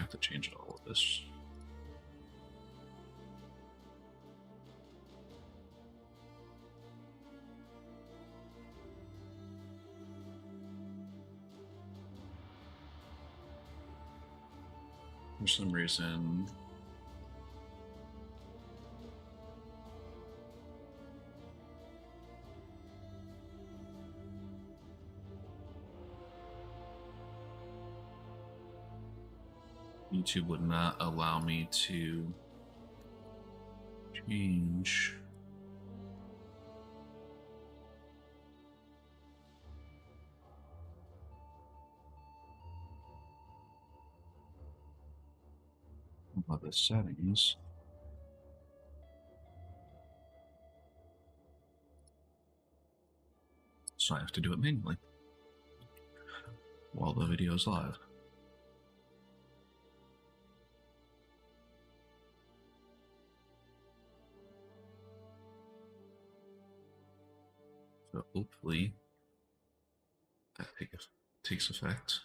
have to change all of this. For some reason, YouTube would not allow me to change. About the settings. So I have to do it manually while the video is live. So hopefully that takes effect.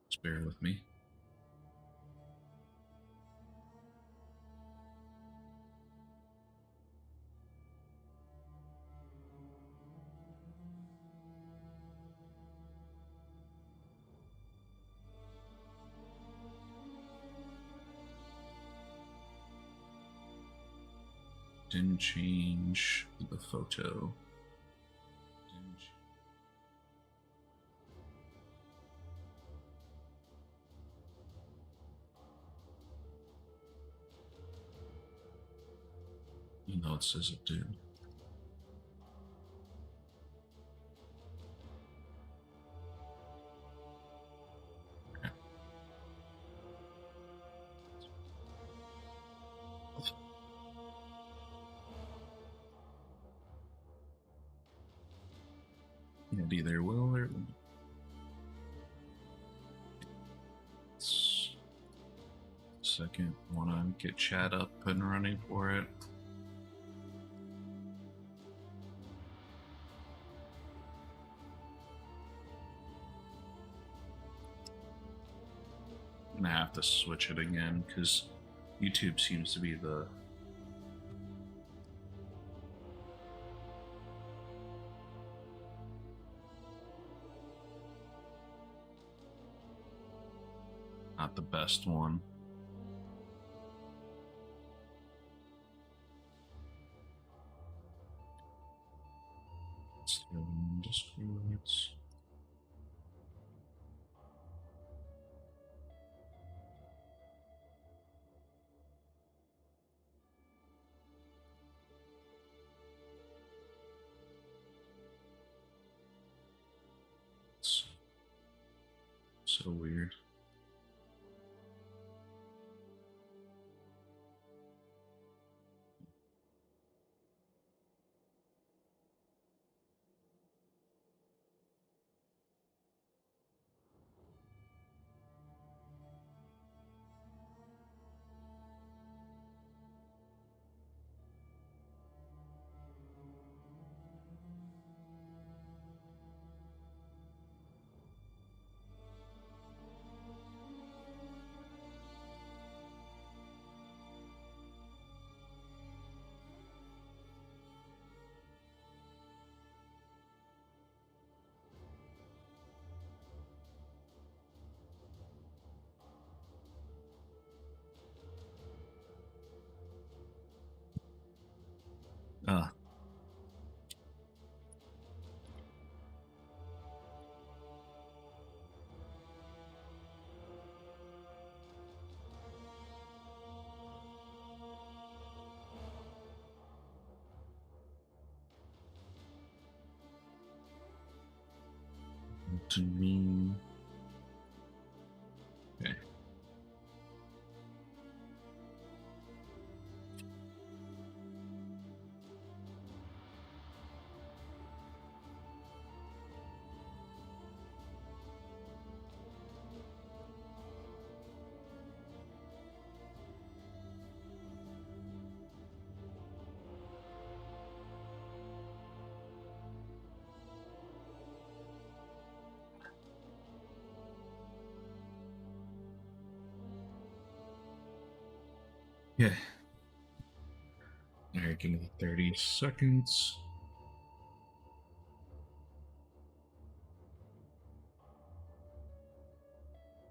Just bear with me. Didn't change the photo. You know it says it did. Okay. It either will or second. Want to get chat up and running for it. I'm gonna have to switch it again because YouTube seems to be the not the best one. Let's go in Discords. So weird. Ah. To me. Okay. Yeah. Alright, give me 30 seconds.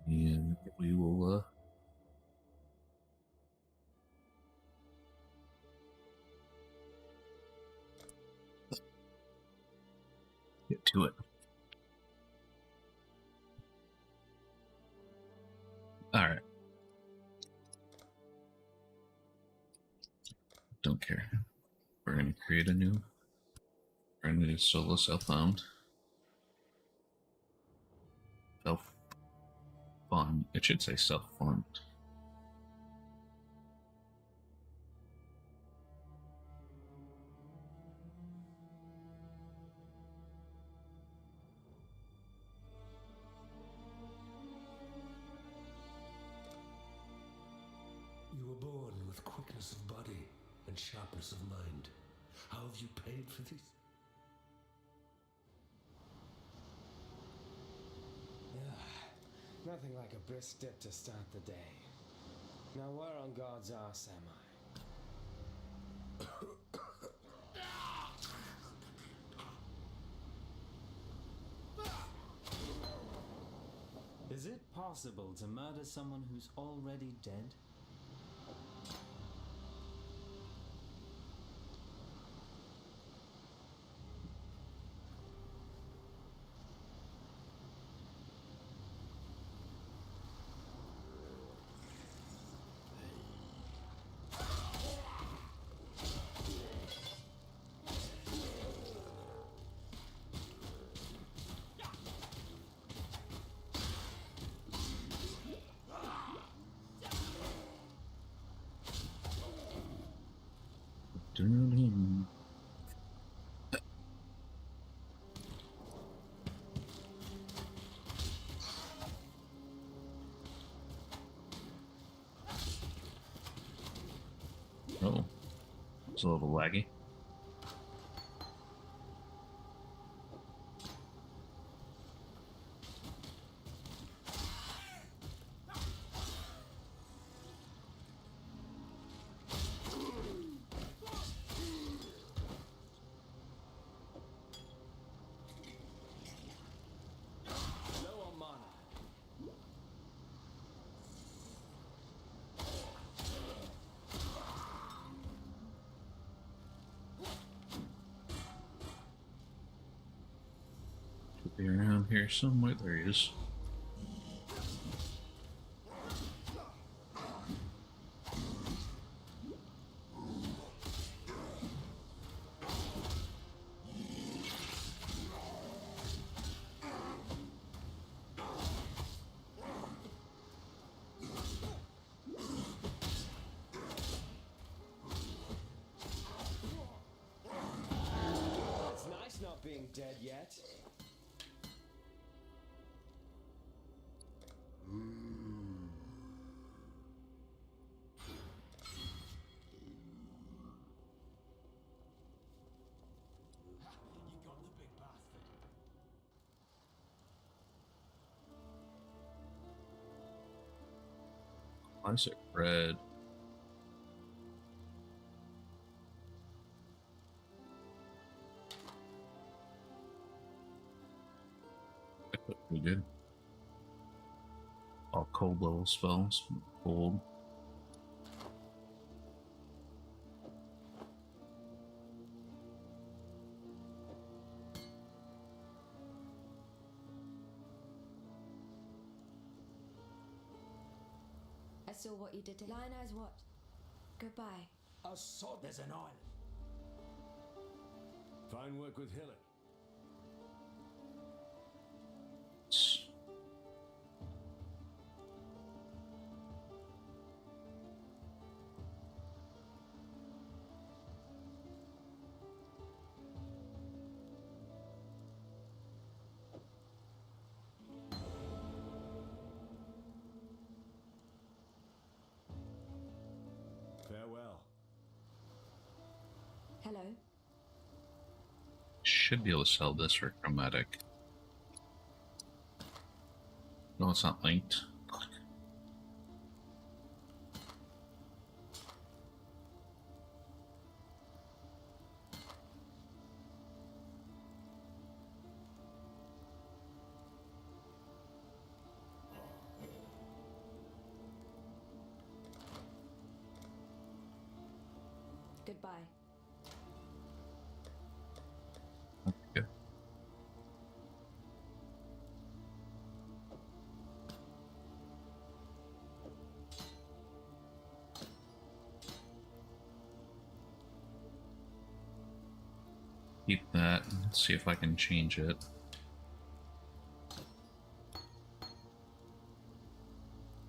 And we will, get to it. Alright. Don't care. We're gonna create a new solo self-found. Self-fund. It should say self-fund. You were born with quickness of body and sharpness of mind. How have you paid for this? Nothing like a brisk dip to start the day. Now where on God's arse am I? Is it possible to murder someone who's already dead? Oh, it's a little laggy. Low on mana. Should be around here somewhere. There he is. It's nice not being dead yet. You got the big bastard. Why is it red? That looked pretty good. All cold level spells. Cold. I saw what you did to Lion Eyes. What? Goodbye. I saw there's an island. Fine work with Hillock. Farewell. Hello. Should be able to sell this for chromatic. No, it's not linked. Goodbye. Okay. Keep that. Let's see if I can change it.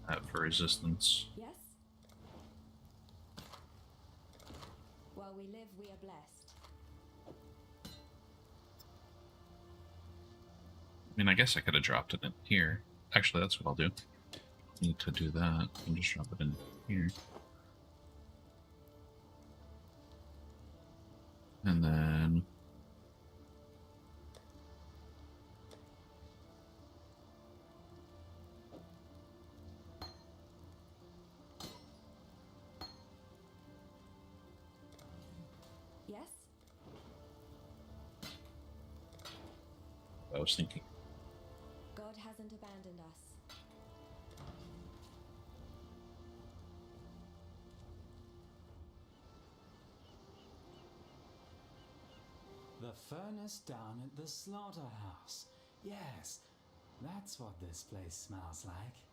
That for resistance. Yes? While we live, we are blessed. I mean, I guess I could have dropped it in here. Actually, that's what I'll do. Need to do that and just drop it in here. And then Yes? I was thinking. God hasn't abandoned us. The furnace down at the slaughterhouse. Yes, that's what this place smells like.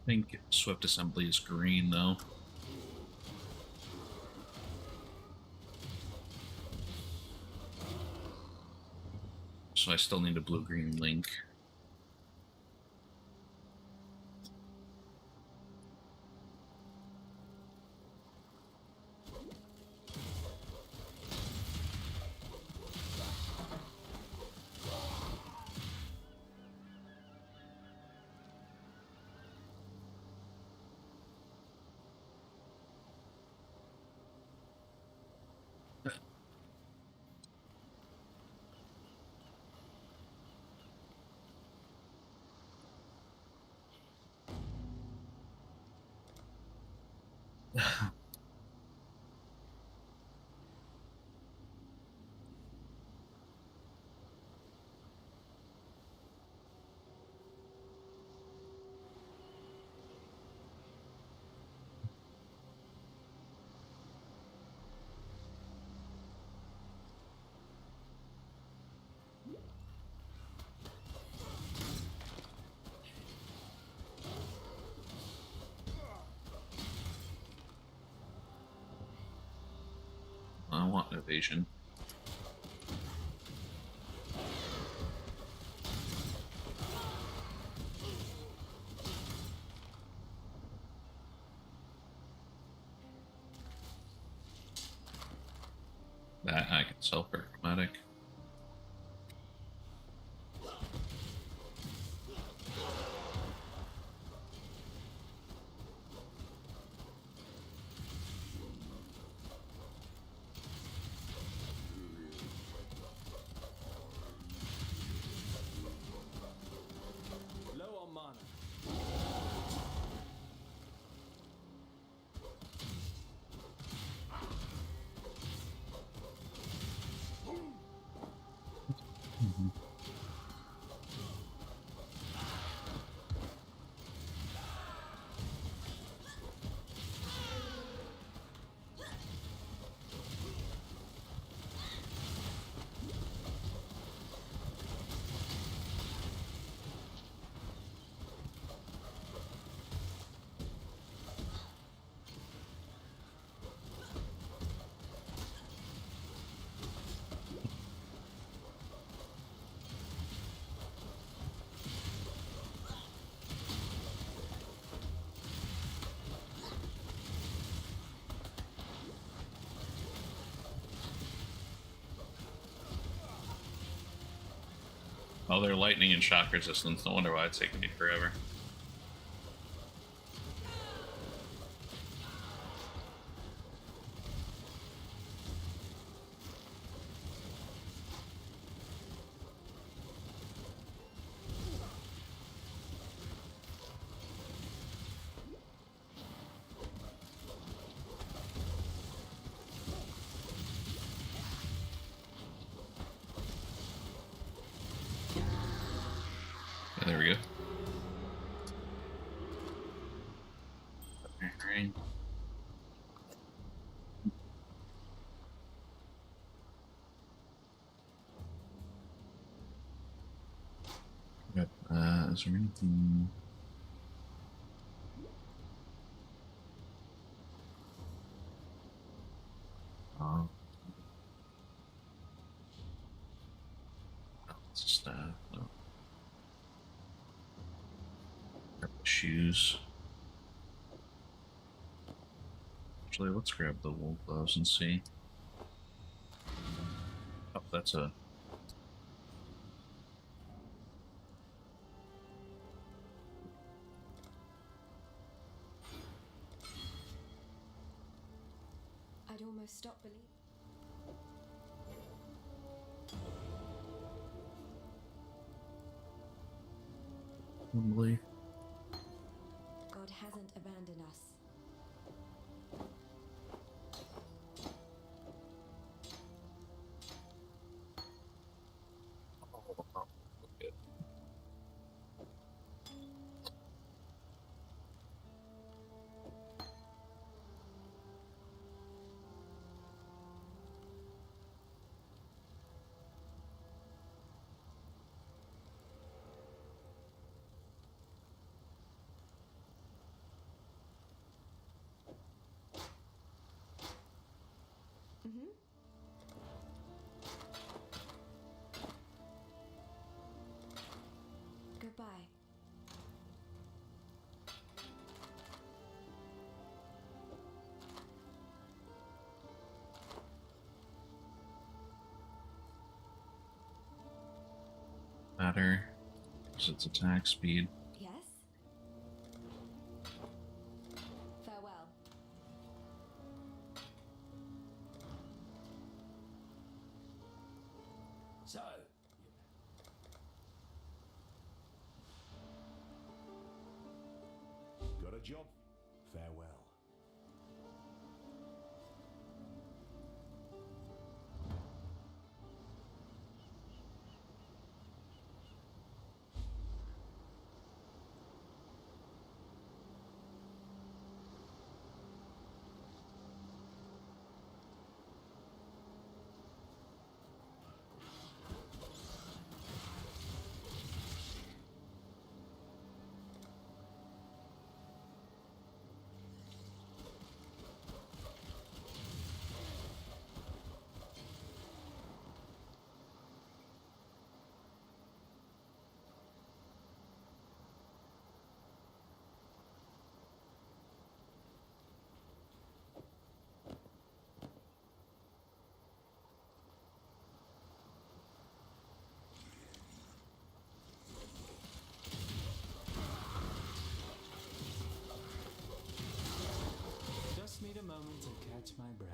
I think Swift Assembly is green, though. So I still need a blue-green link. I want evasion. That I can sell for chromatic. Low on mana. Oh, they're lightning and shock resistance. No wonder why it's taking me forever. Yeah, there we go. Alright. Yep. Is there anything? Oh. It's a staff. No. Shoes. Actually, let's grab the wool gloves and see. Oh, that's a. I'd almost stop believing. Probably. God hasn't abandoned us. Goodbye. Matter. Because its attack speed. Yes? Farewell. So, got a job? Farewell. Just need a moment to catch my breath.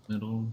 Middle.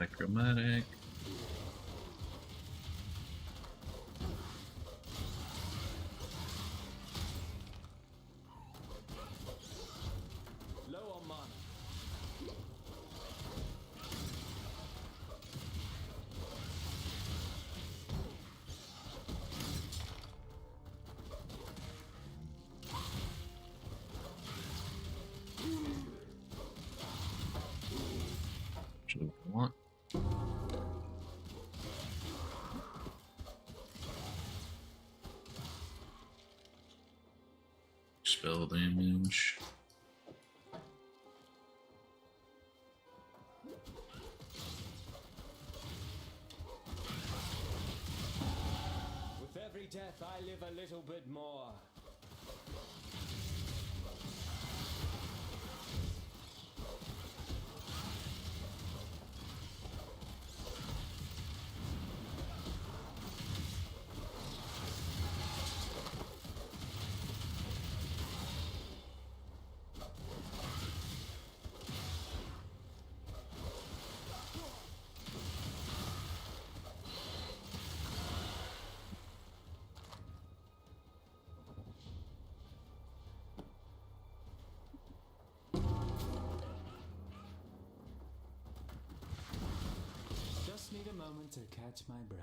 Chromatic. Low on mana. Actually, what I want. Spell damage. With every death, I live a little bit more. Just need a moment to catch my breath.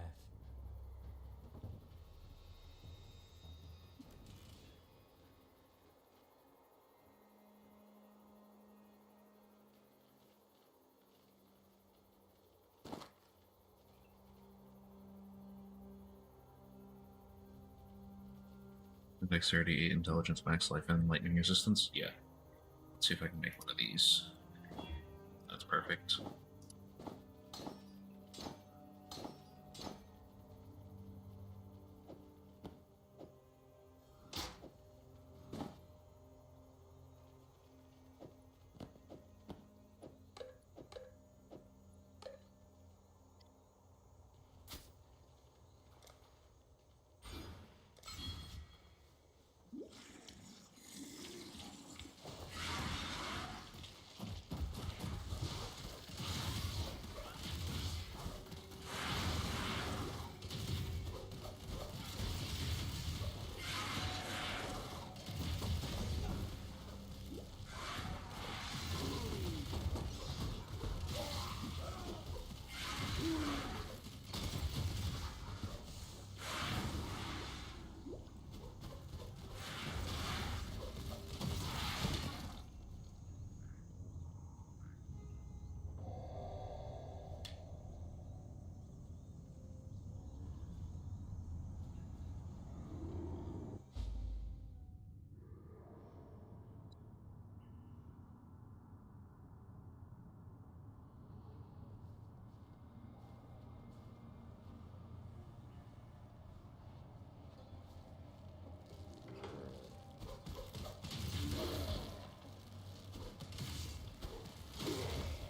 Dexterity, 8, intelligence, max life, and lightning resistance. Yeah. Let's see if I can make one of these. That's perfect.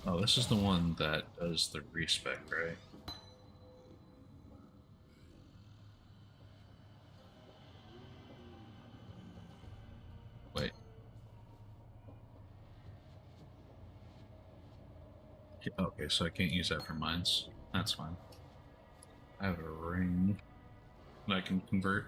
Oh, this is the one that does the respec, right? Wait. Yeah, okay, so I can't use that for mines. That's fine. I have a ring that I can convert.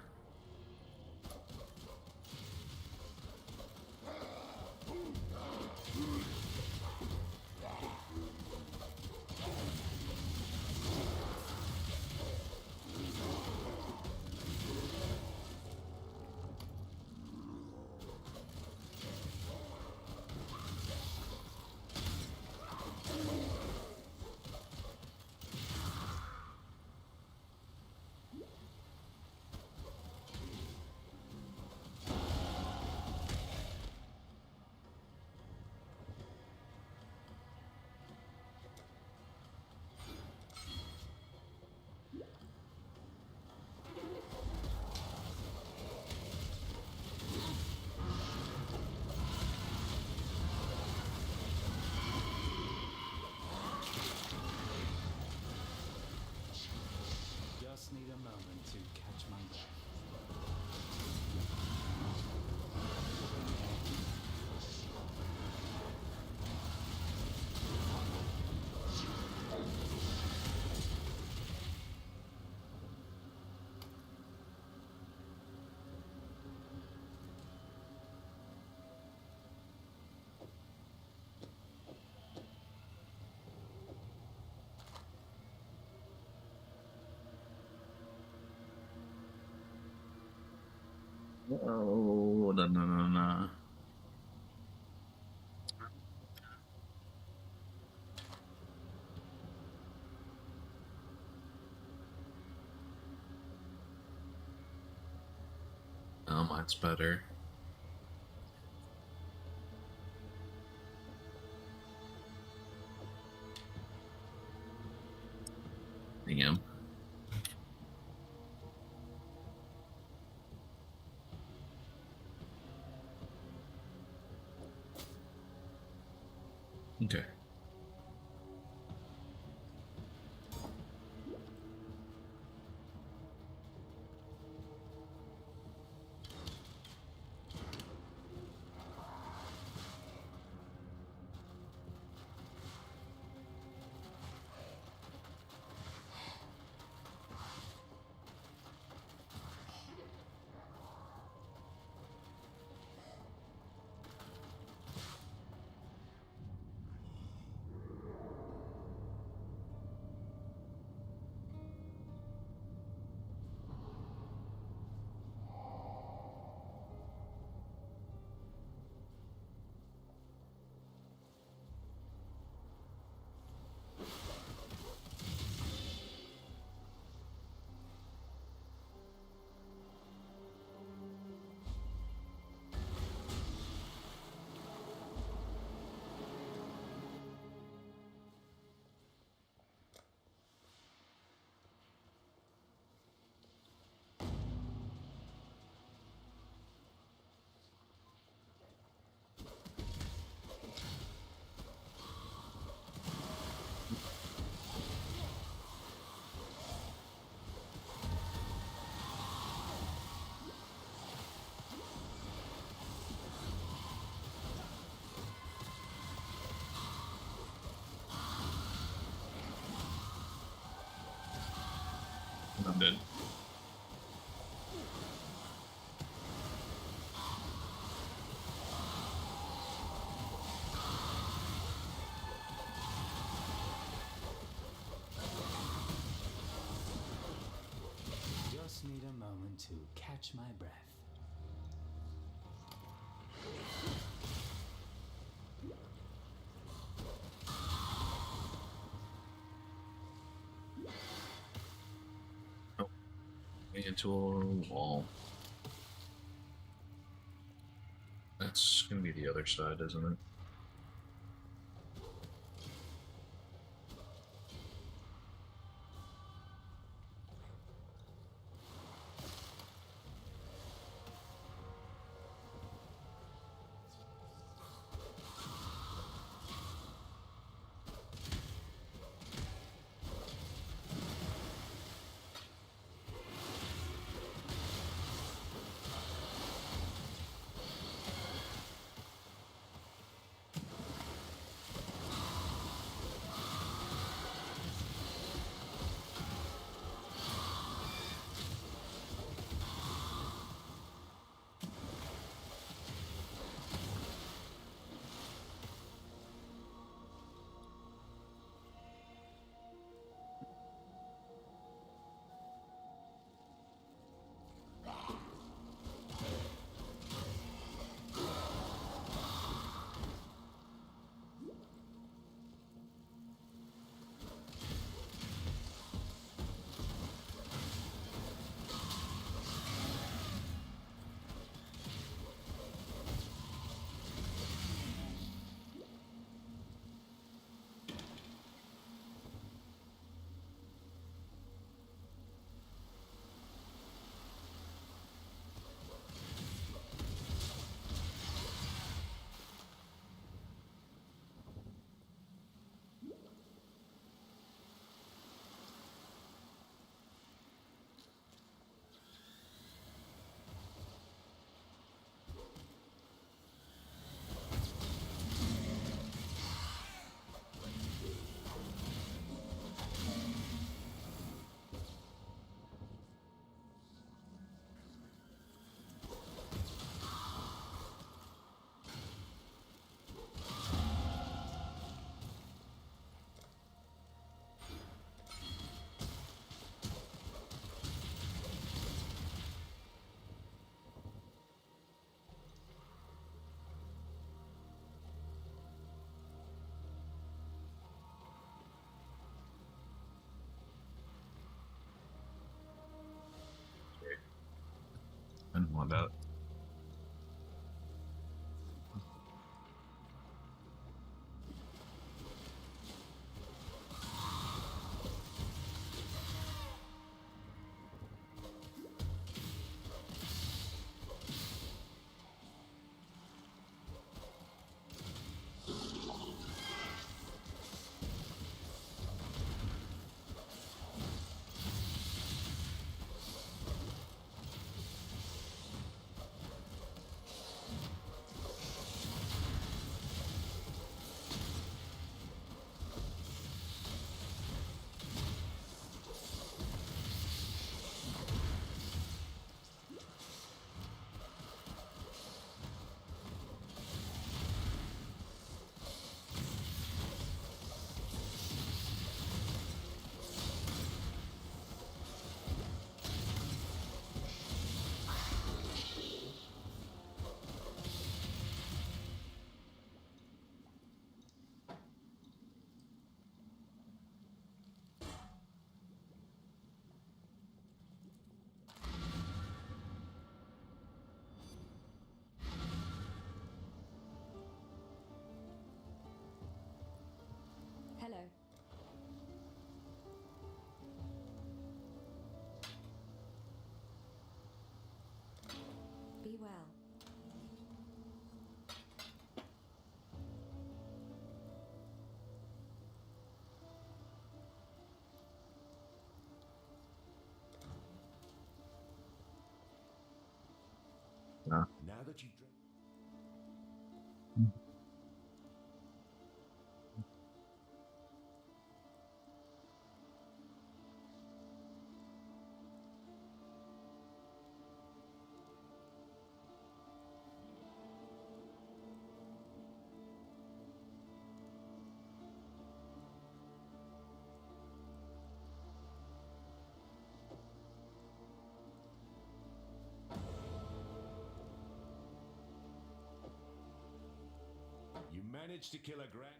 Oh, no, no, no, no. Oh, mine's better. Damn. Okay. I'm dead. Just need a moment to catch my breath. Oh, into a wall. That's gonna be the other side, isn't it? more about. Hello. Be well. Yeah. Now that you've drank. You managed to kill a grand.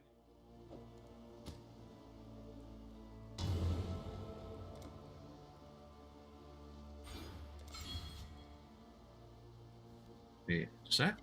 Wait, is that?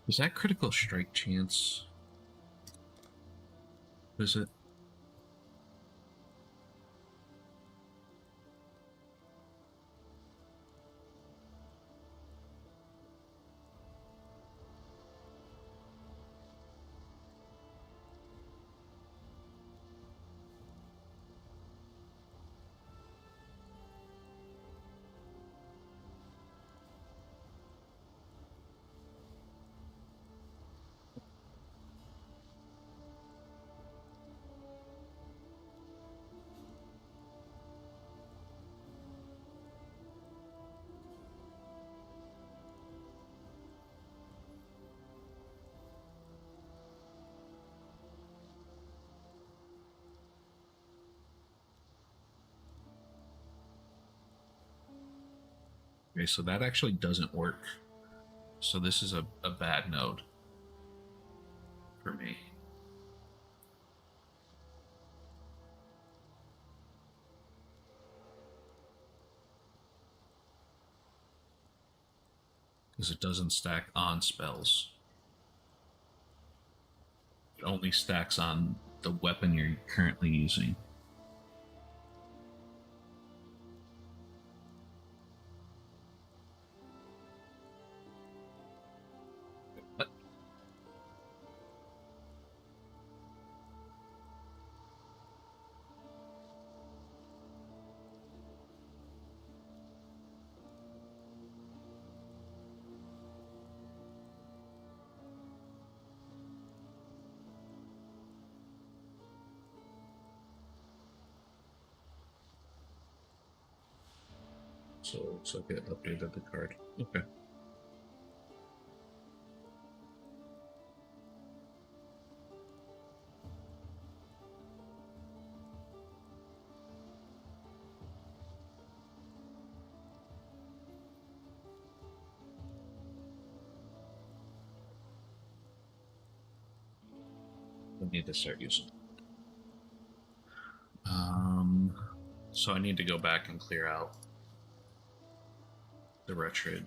Is that critical strike chance? Is it? Okay, so that actually doesn't work. So this is a bad node for me. Because it doesn't stack on spells. It only stacks on the weapon you're currently using. But so it looks like it updated the card. Okay. I need to start using. So I need to go back and clear out the retread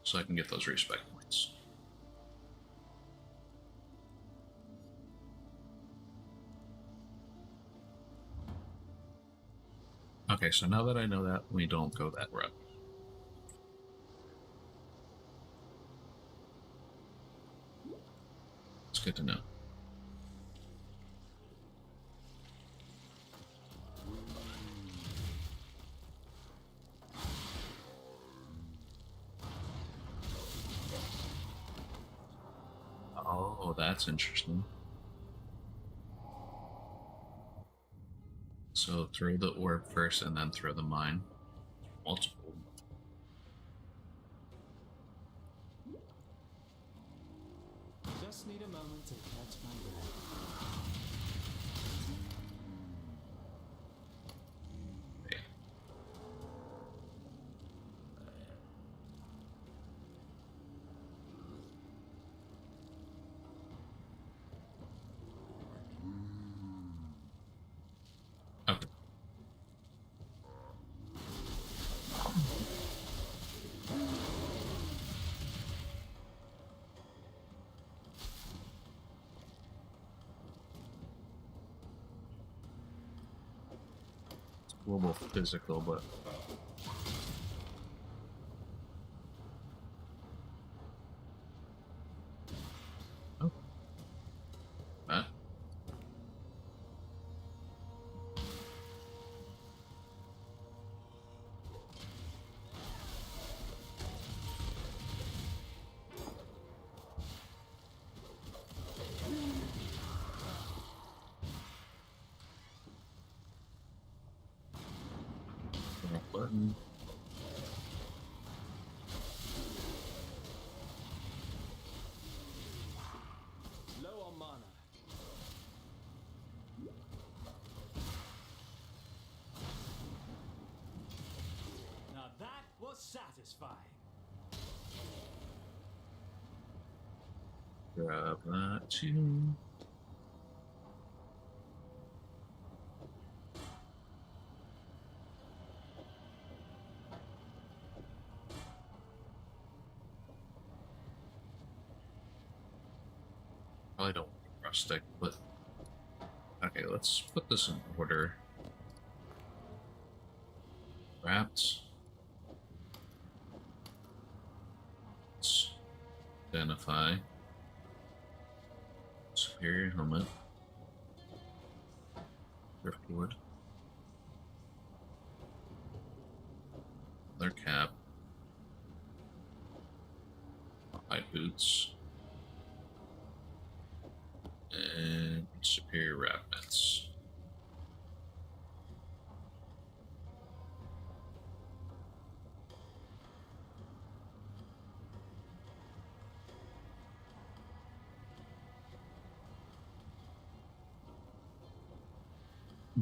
so I can get those respec points. Okay, so now that I know that, we don't go that route. It's good to know. Oh, that's interesting. So throw the orb first and then throw the mine. Multiple. Just need a moment to catch my breath. Okay. Okay. It's a little physical, but oh, Matt. Button. Low on mana. Now that was satisfying. Grab that too. Probably don't want rustic, but okay, let's put this in order. Wrapped. Let's identify. Superior helmet. Driftwood. Leather cap. High boots. And superior wrap mitts.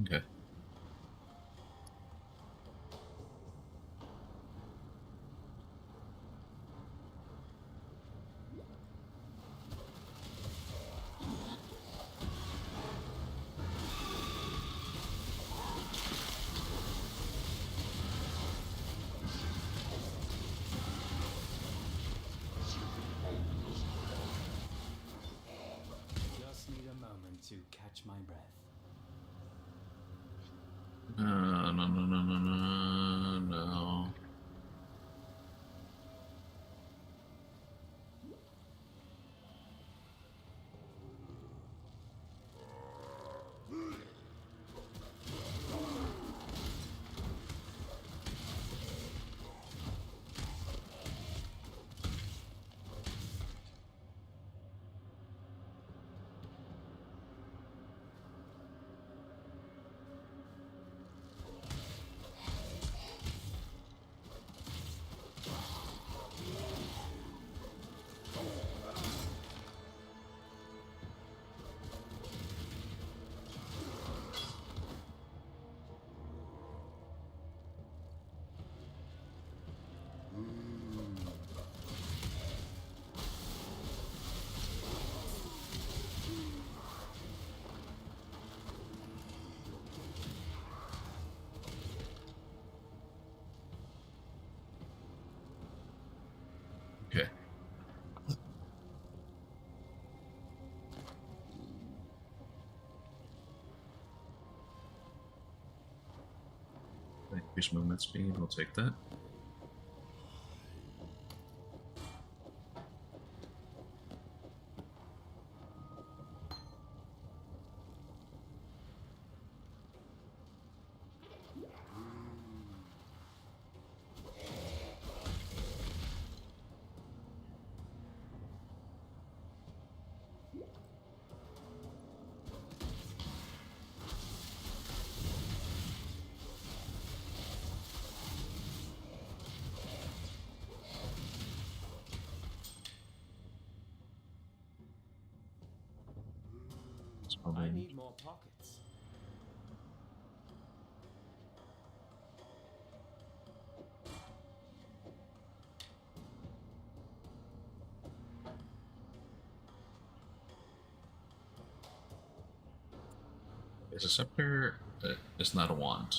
Okay. Just need a moment to catch my breath. No. Increase movement speed, we'll take that. It's I probably need more pockets. a scepter. It's not a wand.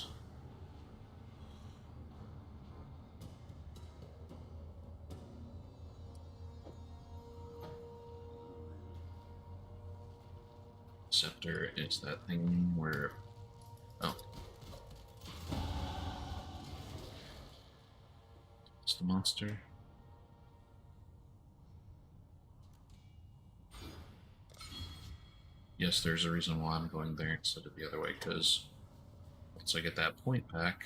Scepter is that thing where. Oh. It's the monster. Yes, there's a reason why I'm going there instead of the other way, because once I get that point back.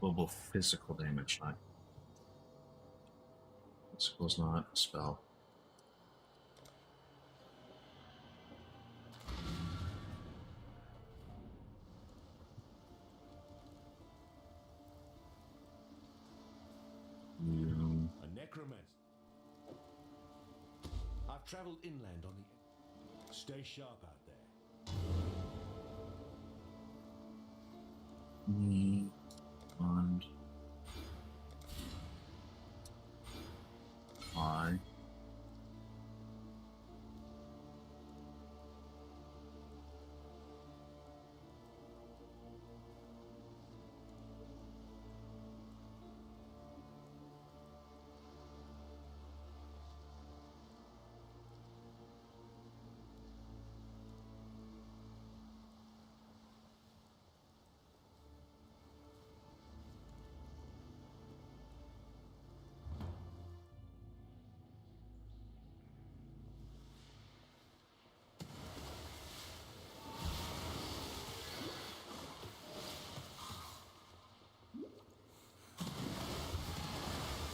Global physical damage, not. Physical is not a spell. A necromancer. I've traveled inland on the. Stay sharp out there. And I.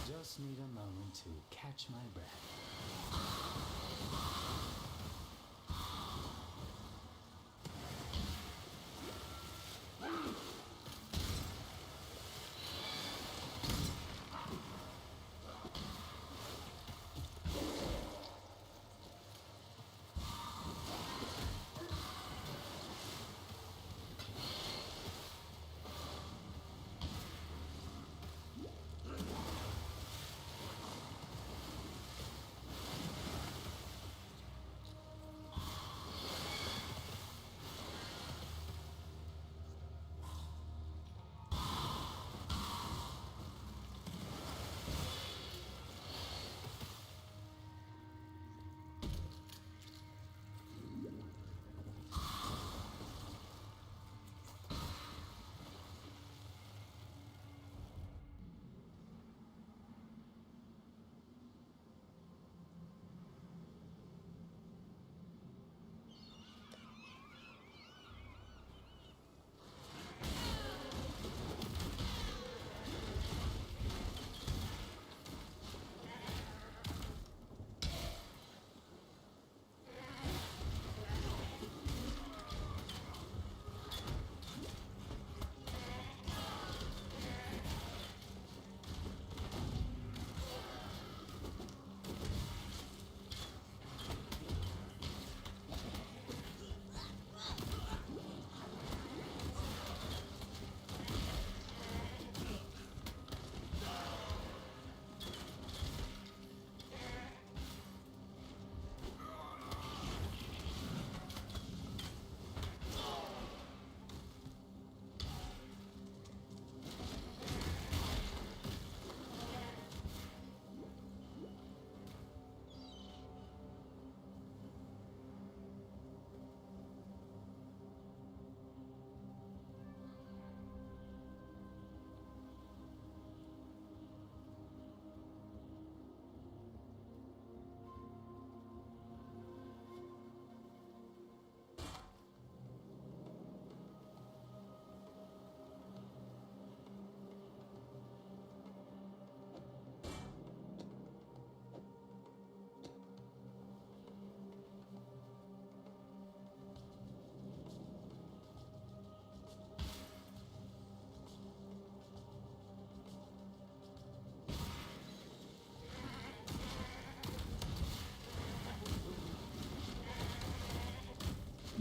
Just need a moment to catch my breath.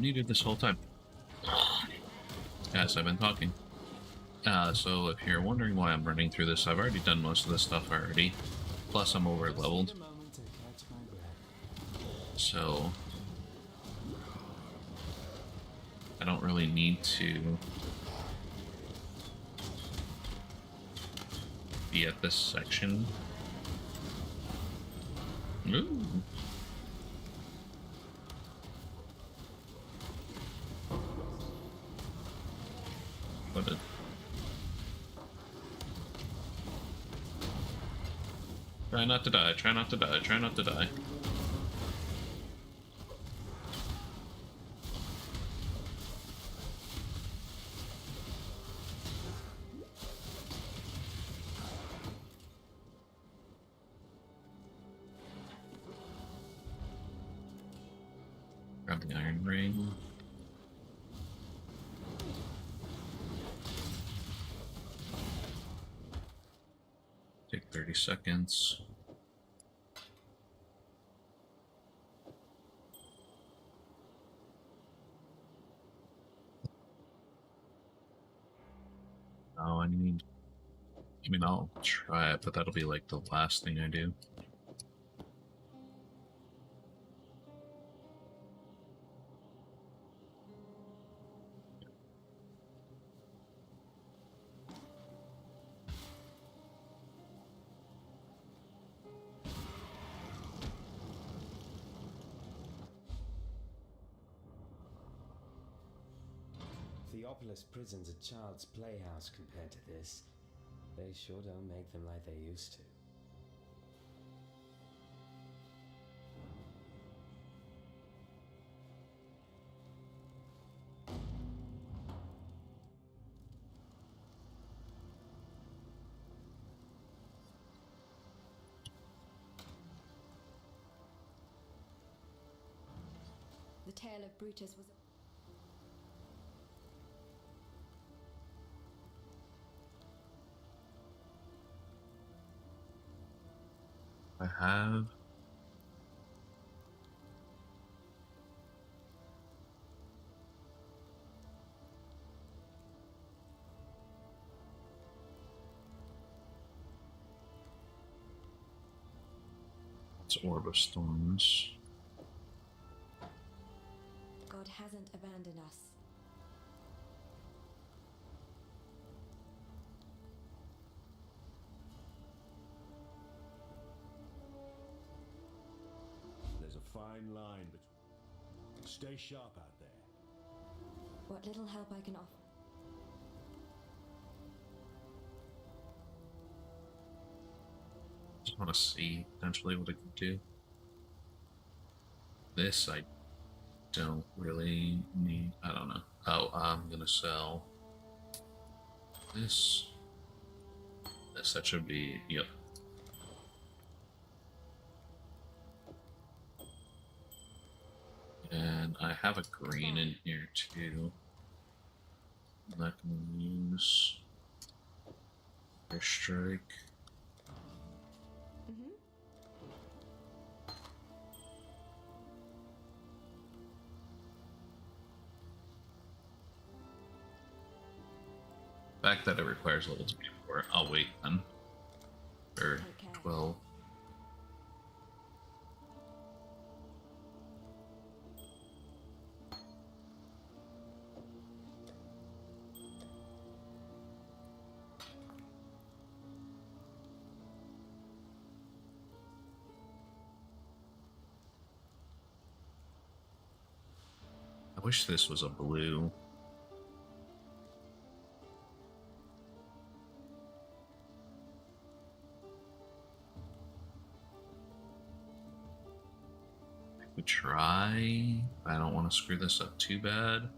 muted this whole time. Yes, I've been talking. So if you're wondering why I'm running through this, I've already done most of this stuff already. Plus, I'm over leveled. Need a moment to catch my breath. So I don't really need to be at this section. Ooh. What a... Try not to die, try not to die, try not to die. Grab the iron ring. Take 30 seconds. Oh, I need... I mean, I'll try it, but that'll be like the last thing I do. Theopolis prison's a child's playhouse compared to this. They sure don't make them like they used to. The tale of Brutus was I have... It's Orb of Storms. God hasn't abandoned us. There's a fine line between... Stay sharp out there. What little help I can offer. Just want to see potentially what it could do. This I don't really need. I don't know. Oh, I'm gonna sell this. That should be, yep. And I have a green in here too. I'm not gonna use Air Strike. The fact that it requires level 24, I'll wait then. Or Okay. 12. I wish this was a blue. We try. I don't want to screw this up too bad.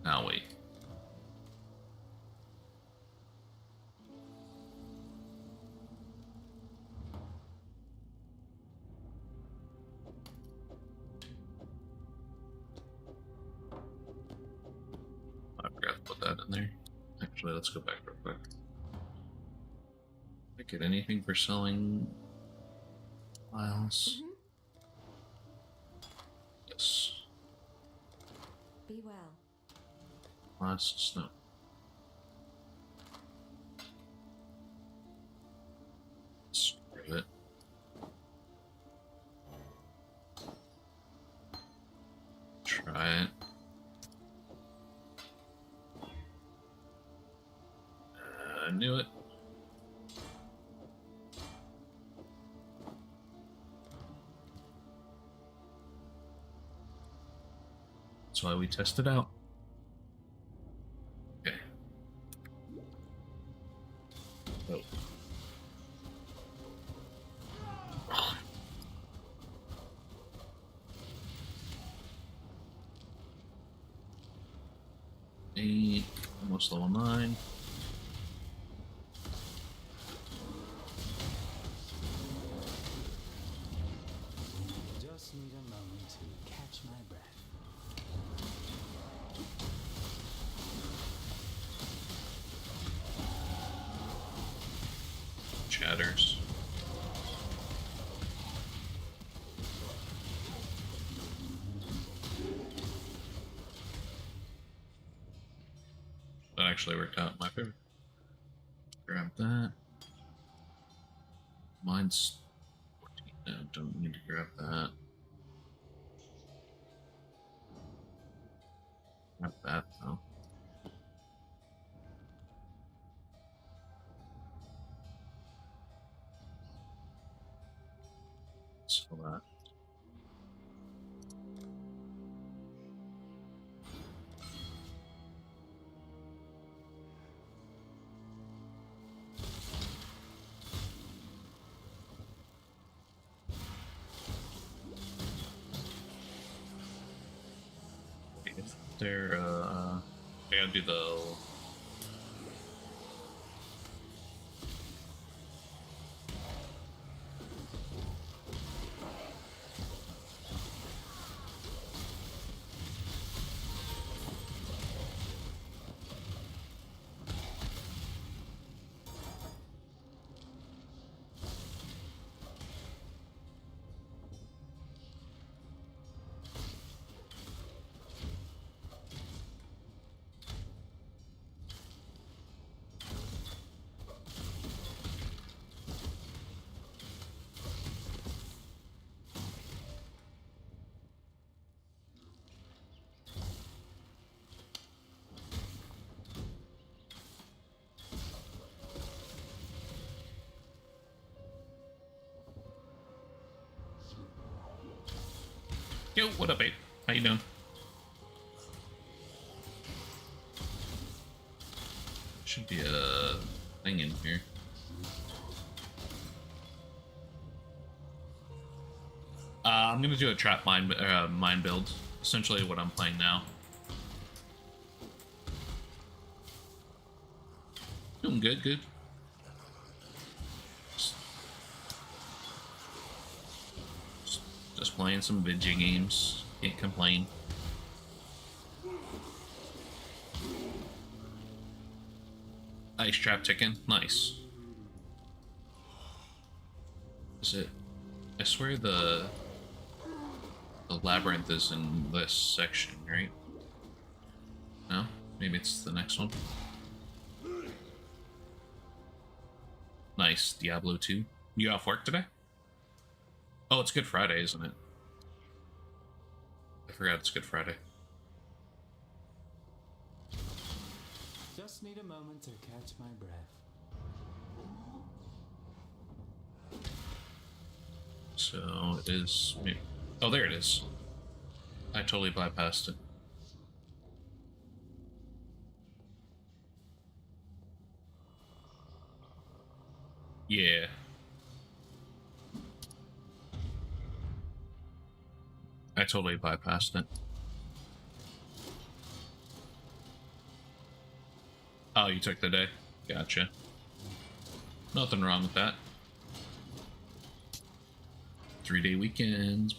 Now wait. I forgot to put that in there. Actually, let's go back real quick. Did I get anything for selling files? Yes. Be well. Last snow. Screw it. Try it. I knew it. That's why we test it out. Okay. Oh. Eight, almost level 9. Just need a moment to catch my breath. Chatters. That actually worked out in my favor. Grab that. Mine's 14 now, don't need to grab that. Grab that though. Sell that. If they're, I gotta do the. Yo, what up, Abe? How you doing? Should be a thing in here. I'm gonna do a trap mine build. Essentially, what I'm playing now. Doing good, good. Just playing some video games. Can't complain. Ice trap ticking. Nice. Is it? I swear the labyrinth is in this section, right? No? Maybe it's the next one. Nice. Diablo 2. You off work today? Oh, it's Good Friday, isn't it? I forgot it's Good Friday. Just need a moment to catch my breath. So it is. Oh, there it is. I totally bypassed it. Yeah. I totally bypassed it. Oh, you took the day? Gotcha. Nothing wrong with that. 3-day weekends.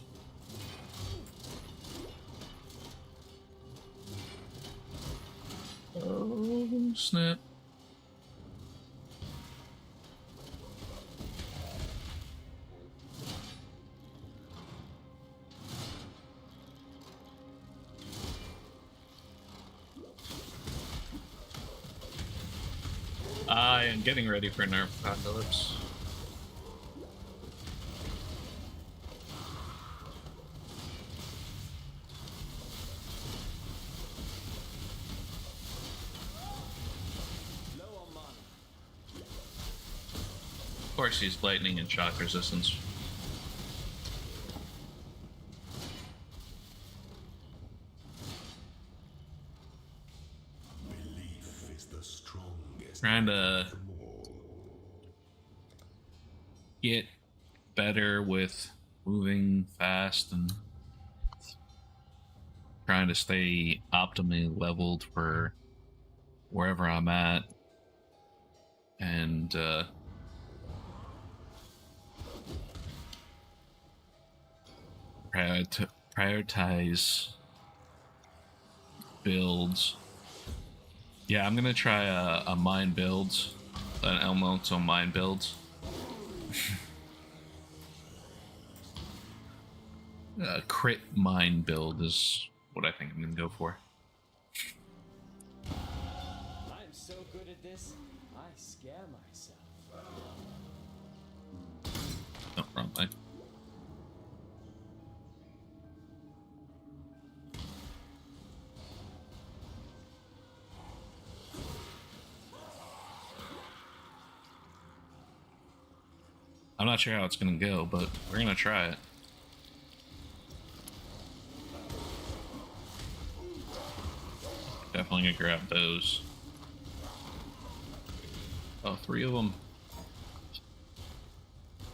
Oh, snap. I am getting ready for Nerf Apocalypse. Of course, he's lightning and shock resistance. Belief is the strongest. Trying to get better with moving fast and trying to stay optimally leveled for wherever I'm at. And prioritize builds. Yeah, I'm gonna try a mine build, an elemental mine build. Crit mine build is what I think I'm gonna go for. I'm so good at this, I scare myself. Oh, wrong way. I'm not sure how it's gonna go, but we're gonna try it. Definitely gonna grab those. Oh, 3 of them.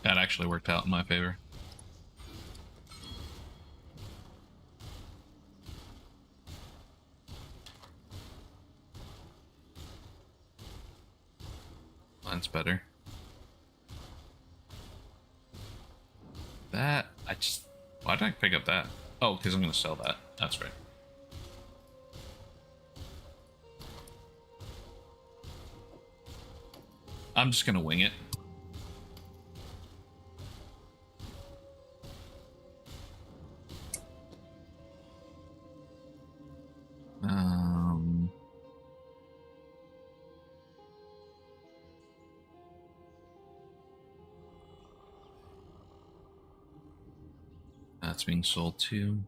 That actually worked out in my favor. Mine's better. That, why did I pick up that? Oh, because I'm gonna sell that. That's right. I'm just gonna wing it. That's being sold too.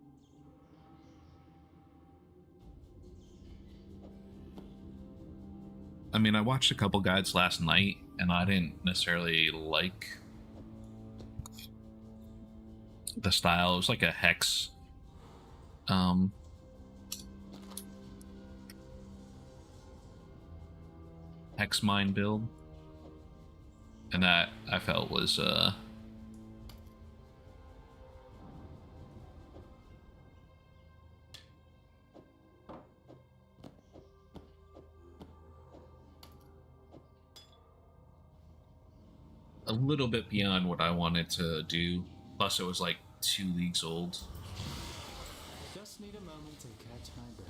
I mean, I watched a couple guides last night, and I didn't necessarily like the style. It was like a hex, hex mine build, and that I felt was a little bit beyond what I wanted to do. Plus, it was like 2 leagues old. Just need a moment to catch my breath.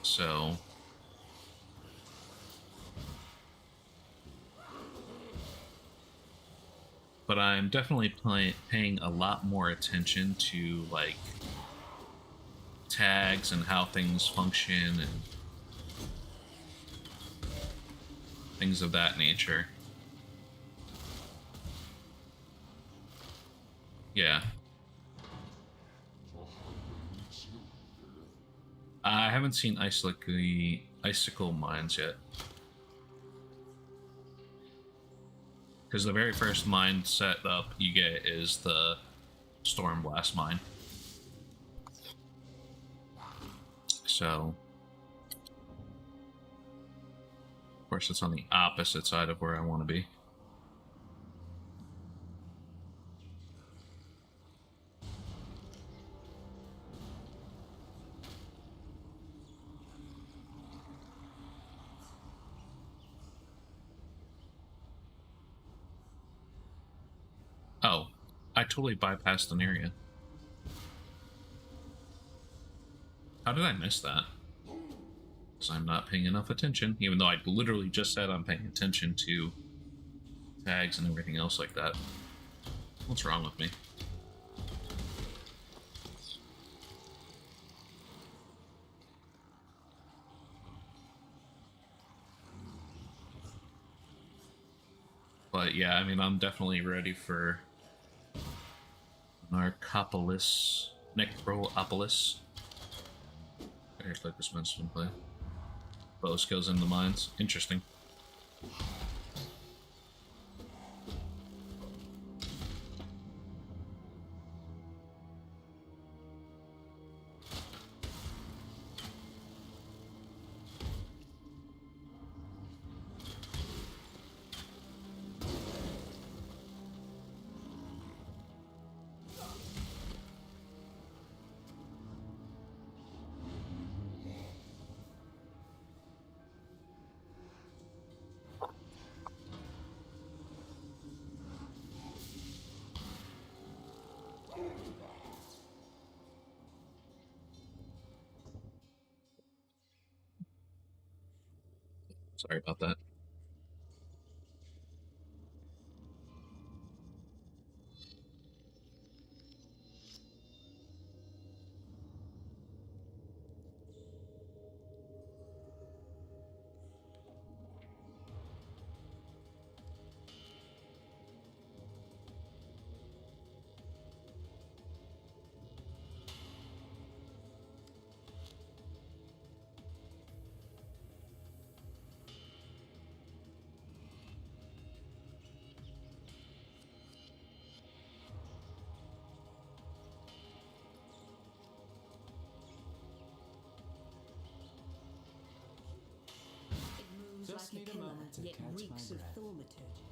So, but I'm definitely paying a lot more attention to like tags and how things function and things of that nature. Yeah. I haven't seen icicle mines yet. Because the very first mine set up you get is the Stormblast mine. So, of course, it's on the opposite side of where I want to be. Oh, I totally bypassed an area. How did I miss that? Because I'm not paying enough attention, even though I literally just said I'm paying attention to tags and everything else like that. What's wrong with me? But yeah, I mean, I'm definitely ready for Necropolis. Here's like this men's play. Bow skills in the mines. Interesting. Sorry about that. It moves Just like need a a killer, moment to yet catch my reeks of breath. thaumaturgy.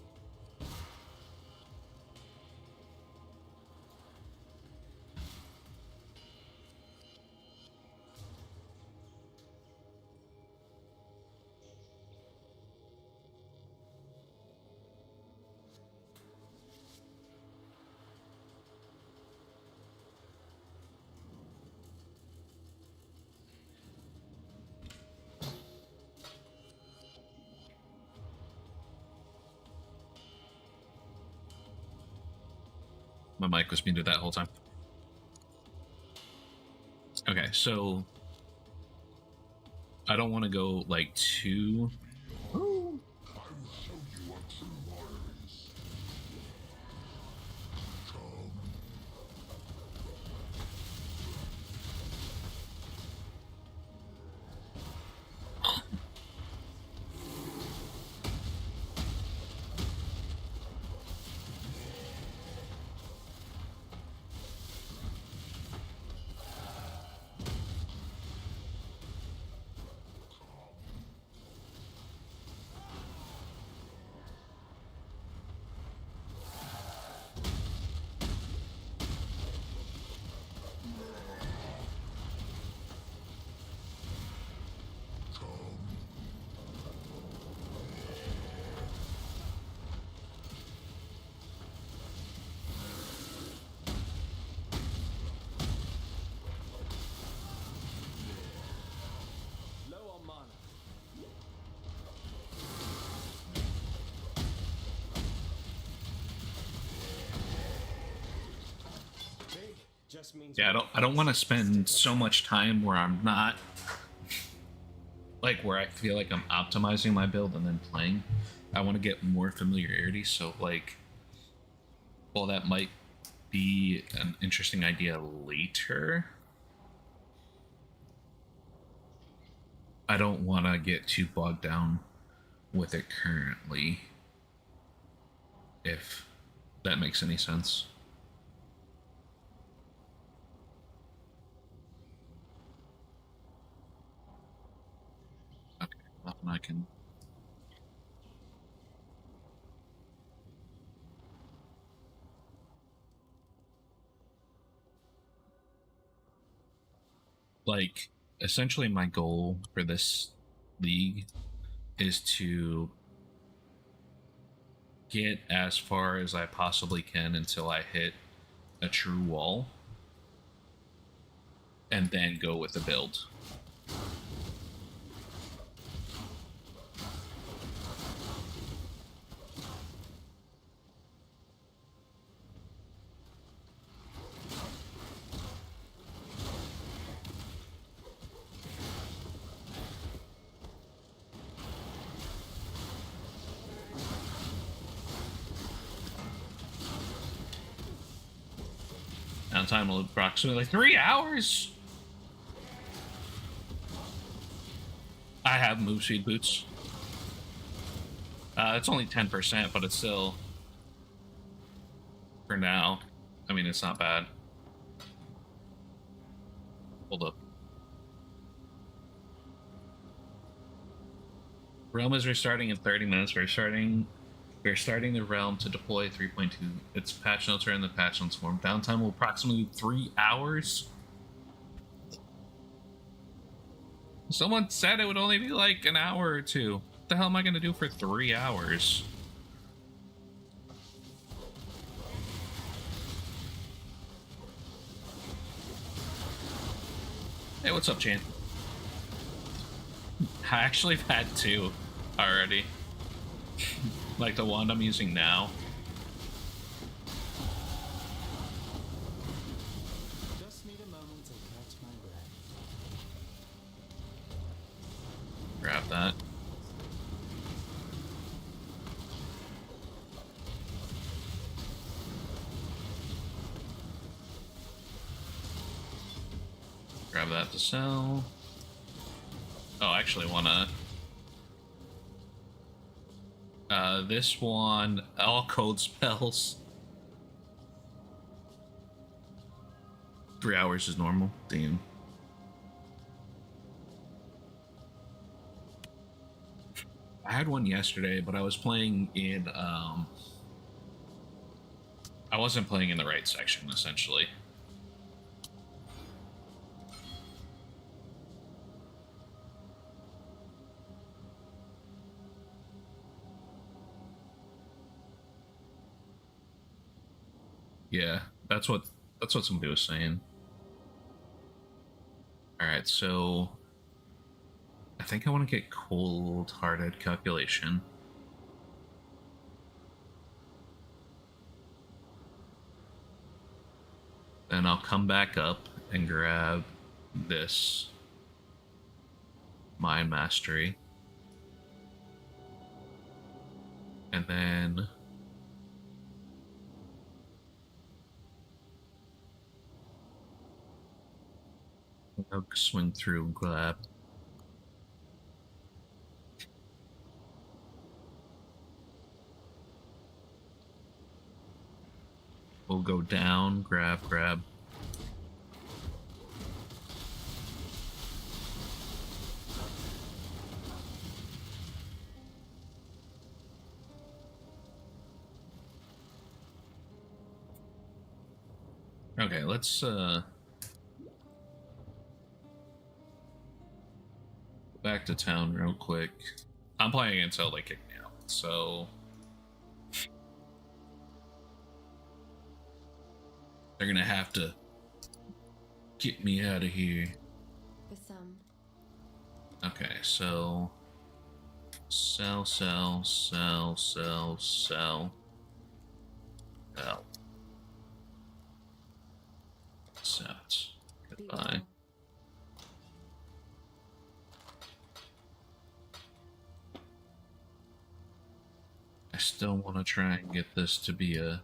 My mic was muted that whole time. Okay, so I don't want to go like too. Low on mana. Big just means Yeah, I don't want to spend so much time where I'm not like where I feel like I'm optimizing my build and then playing. I want to get more familiarity, so like while that might be an interesting idea later, I don't want to get too bogged down with it currently, if that makes any sense. Okay, nothing I can. Like, essentially, my goal for this league is to get as far as I possibly can until I hit a true wall, and then go with the build. downtime will approximately 3 hours. I have move speed boots. It's only 10%, but it's still, for now, I mean, it's not bad. Hold up. Realm is restarting in 30 minutes. We're starting the realm to deploy 3.2. Its patch notes are in the patch notes form. Downtime will approximately 3 hours. Someone said it would only be like an hour or two. What the hell am I gonna do for 3 hours? Hey, what's up, Chan? I actually have had 2 already. Like the wand I'm using now. Just need a moment to catch my breath. Grab that. Grab that to sell. Oh, I actually wanna... this one, all code spells. 3 hours is normal. Damn. I had one yesterday, but I was playing in, I wasn't playing in the right section, essentially. Yeah, that's what somebody was saying. Alright, so I think I want to get cold-hearted calculation. Then I'll come back up and grab this Mind Mastery. And then I'll swing through and grab. We'll go down, grab. Okay, let's back to town real quick. I'm playing until they kick me out, so they're gonna have to get me out of here. For some. Okay, so sell. Accept. Be Goodbye. well. I still want to try and get this to be a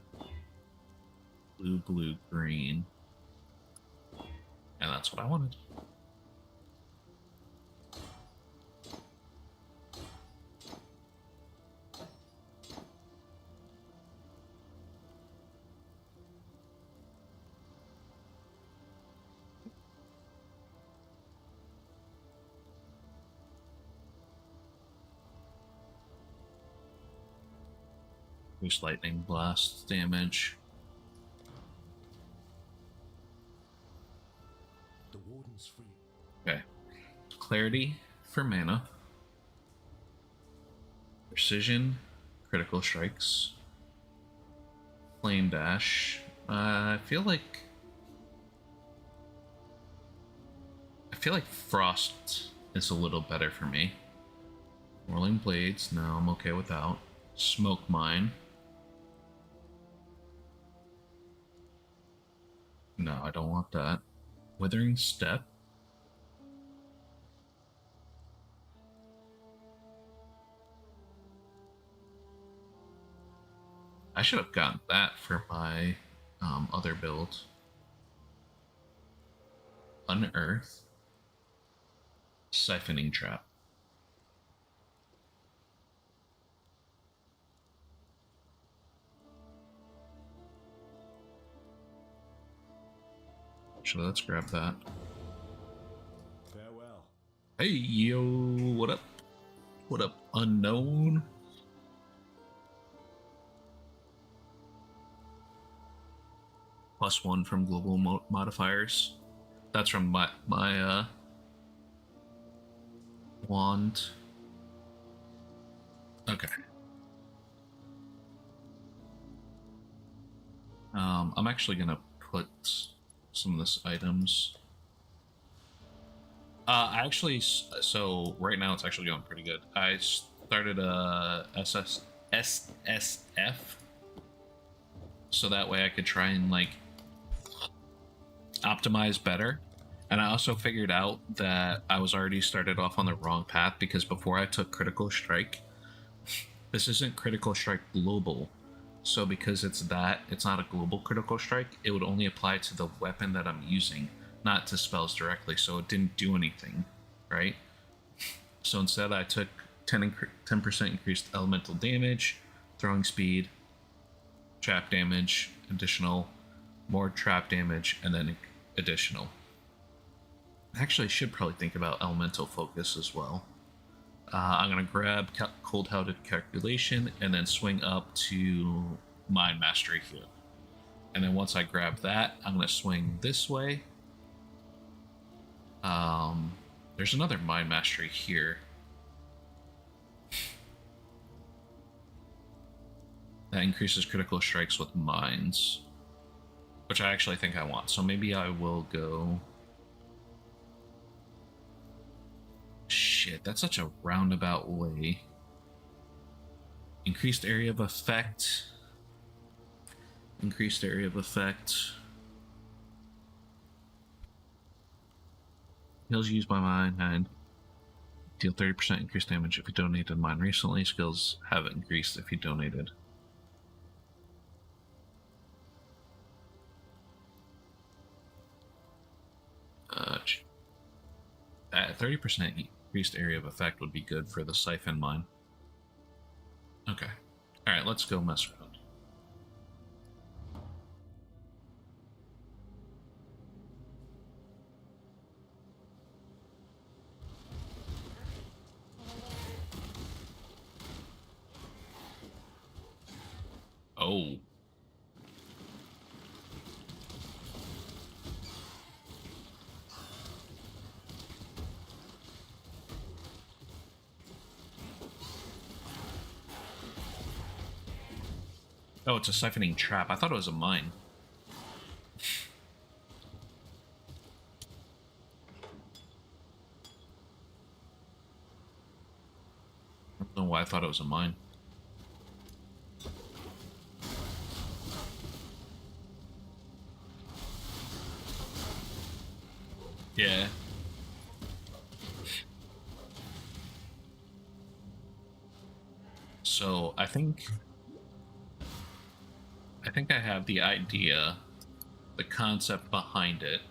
blue-green. And that's what I wanted. Boost lightning blast damage. The warden's free. Okay. Clarity for mana. Precision, critical strikes. Flame dash. I feel like frost is a little better for me. Whirling blades, no, I'm okay without. Smoke mine. No, I don't want that. Withering step. I should have gotten that for my other build. Unearth. Siphoning trap. So let's grab that. Farewell. Hey, yo, what up? What up, unknown? +1 from global modifiers. That's from my wand. Okay. I'm actually gonna put some of this items. So right now it's actually going pretty good. I started a SSF, so that way I could try and like optimize better. And I also figured out that I was already started off on the wrong path, because before I took critical strike, this isn't critical strike global. So because it's not a global critical strike, it would only apply to the weapon that I'm using, not to spells directly, so it didn't do anything, right? So instead I took 10% increased elemental damage, throwing speed, trap damage, additional, more trap damage, and then additional. Actually, I should probably think about elemental focus as well. I'm going to grab cold-hearted calculation and then swing up to mind mastery here. And then once I grab that, I'm going to swing this way. There's another mind mastery here. That increases critical strikes with mines, which I actually think I want. So maybe I will go... Shit, that's such a roundabout way. Increased area of effect. Increased area of effect. Skills used by mine and deal 30% increased damage if you donated mine recently. Skills have increased if you donated. At 30% increased area of effect would be good for the siphon mine. Okay. Alright, let's go mess around. Oh. Oh, it's a siphoning trap. I thought it was a mine. I don't know why I thought it was a mine. Yeah. So I think I have the idea, the concept behind it.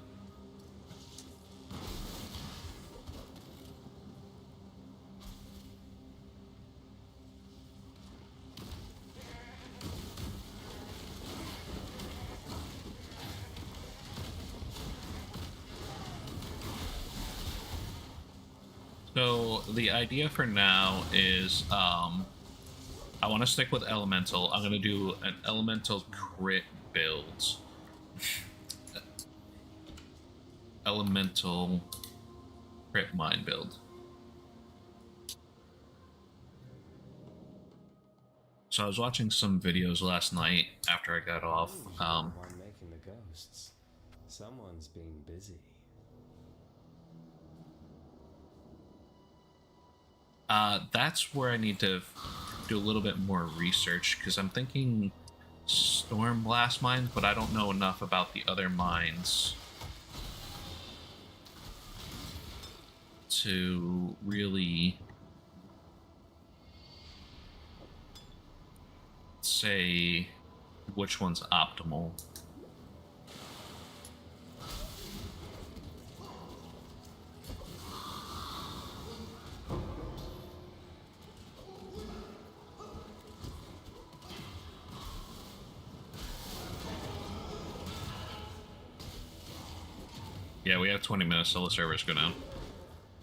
So the idea for now is I want to stick with elemental. I'm going to do an elemental crit build. Elemental crit mine build. So I was watching some videos last night after I got off. One making the ghosts. Someone's been busy. That's where I need to do a little bit more research, because I'm thinking Storm Blast mines, but I don't know enough about the other mines to really say which one's optimal. Yeah, we have 20 minutes till the servers go down.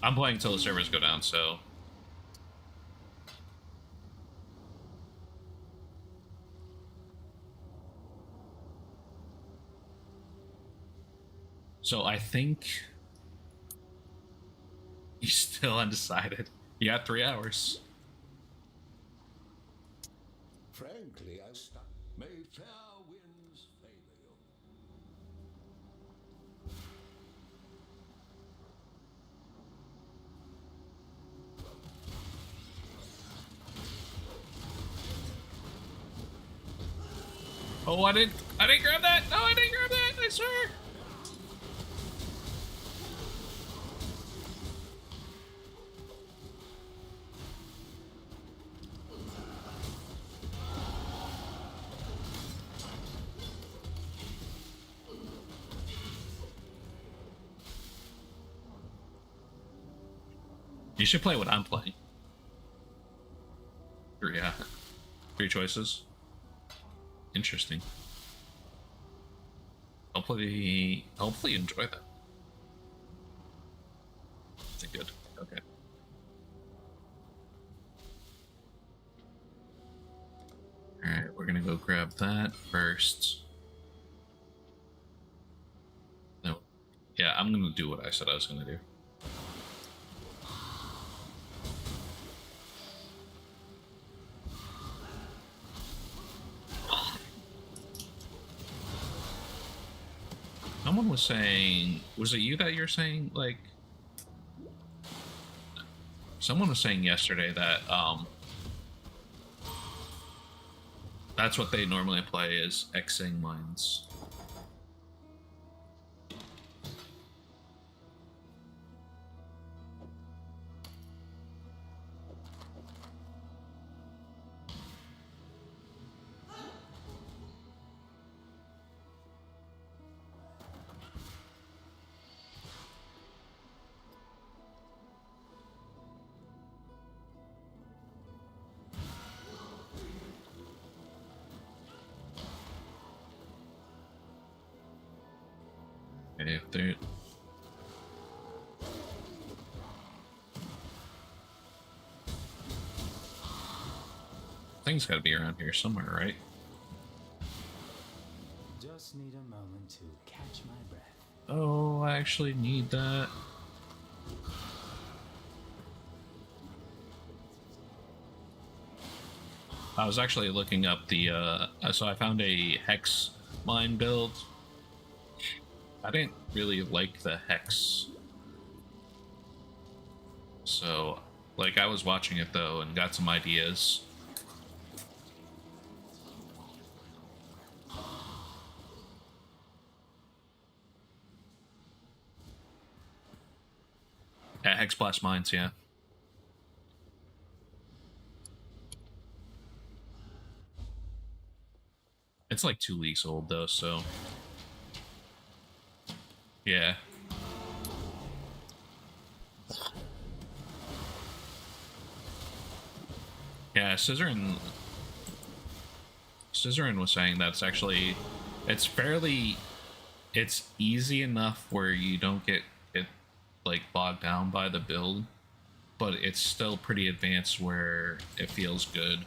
I'm playing till the servers go down, so... So I think... He's still undecided. You got 3 hours. Frankly, I stuck. May fair winds favor you. Oh, I didn't grab that! No, I didn't grab that! I swear! You should play what I'm playing. Yeah. 3 choices. Interesting. Hopefully you enjoy that. Is it good? Okay. Alright, we're gonna go grab that first. No. Yeah, I'm gonna do what I said I was gonna do. Someone was saying, was it you that you're saying, like, someone was saying yesterday that, that's what they normally play is Xing mines. If there, thing's got to be around here somewhere, right? Just need a moment to catch my breath. Oh, I actually need that. I was actually looking up the, so I found a Hex mine build. I didn't really like the Hex. So, like, I was watching it, though, and got some ideas. Yeah, Hex Blast Mines, yeah. It's like 2 weeks old, though, so... Yeah. Yeah, Scissorin was saying that's actually... It's fairly... It's easy enough where you don't get it, like, bogged down by the build, but it's still pretty advanced where it feels good.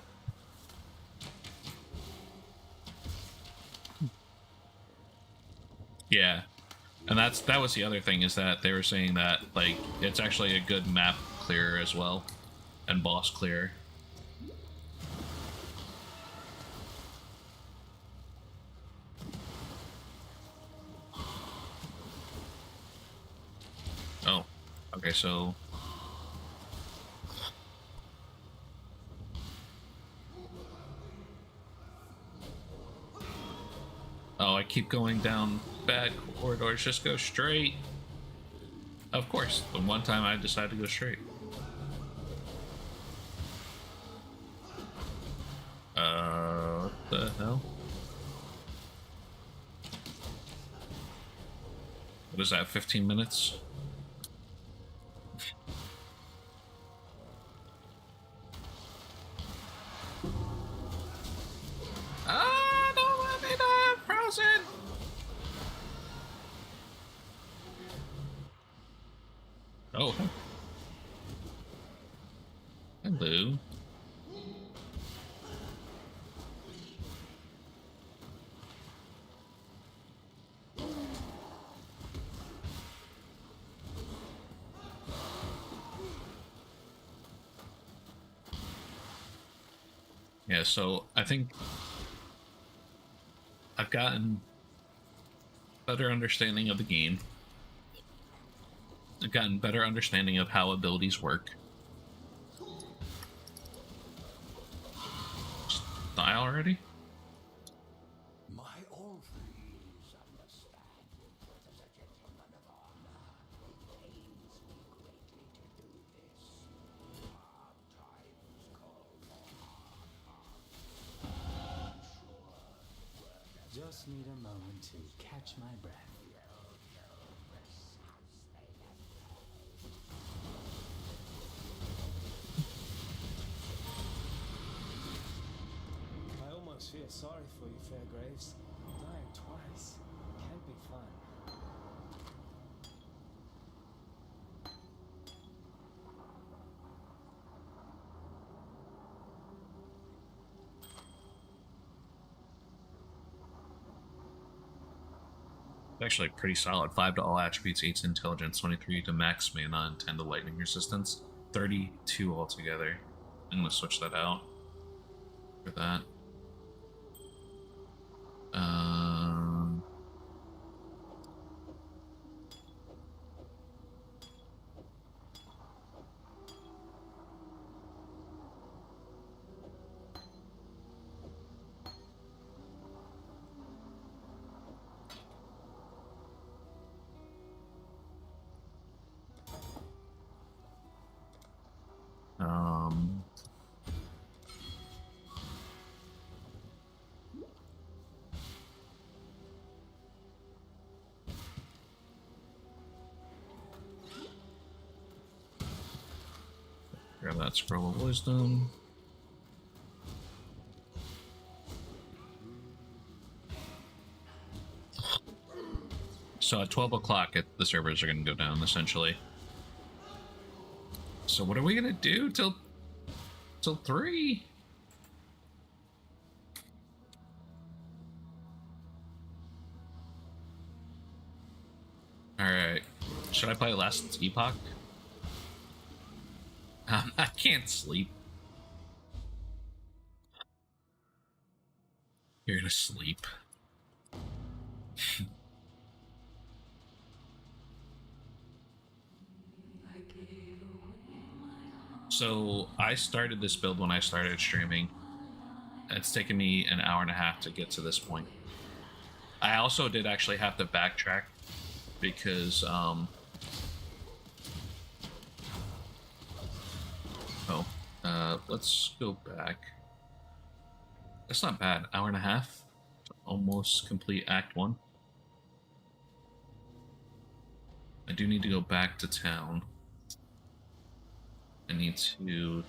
Yeah. And that was the other thing, is that they were saying that, like, it's actually a good map clear as well, and boss clear. Oh, okay, so... Oh, I keep going down bad corridors, just go straight. Of course, the one time I decided to go straight. What the hell? What is that, 15 minutes? Ah, don't let me die, I'm frozen! Oh, hello. Yeah, so I think I've gotten better understanding of the game. I've gotten better understanding of how abilities work. Just die already? My own please understand that as a gentleman of honor, it pains me greatly to do this. Hard times call for hard hearts. Sure, Just need a moment to catch my breath. I almost feel sorry for you, Fairgraves. Dying twice can't be fun. Actually, pretty solid. 5 to all attributes, 8 to intelligence, 23 to max mana, and 10 to lightning resistance. 32 altogether. I'm gonna switch that out for that. Um, grab that scroll of wisdom. So at 12 o'clock, the servers are going to go down, essentially. So what are we going to do till 3? Alright. Should I play Last Epoch? I can't sleep. You're gonna sleep. So I started this build when I started streaming. It's taken me an hour and a half to get to this point. I also did actually have to backtrack because let's go back. That's not bad. Hour and a half to almost complete Act 1. I do need to go back to town. I need to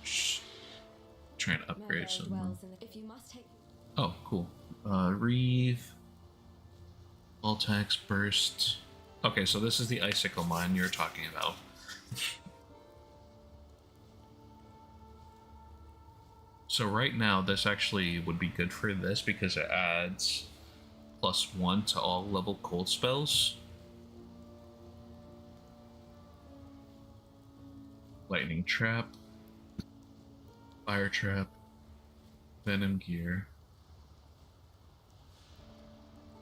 try and upgrade some. If you must take Oh, cool. Reeve. Voltax burst. Okay, so this is the icicle mine you're talking about. So right now, this actually would be good for this because it adds +1 to all level cold spells. Lightning Trap, Fire Trap, Venom Gear,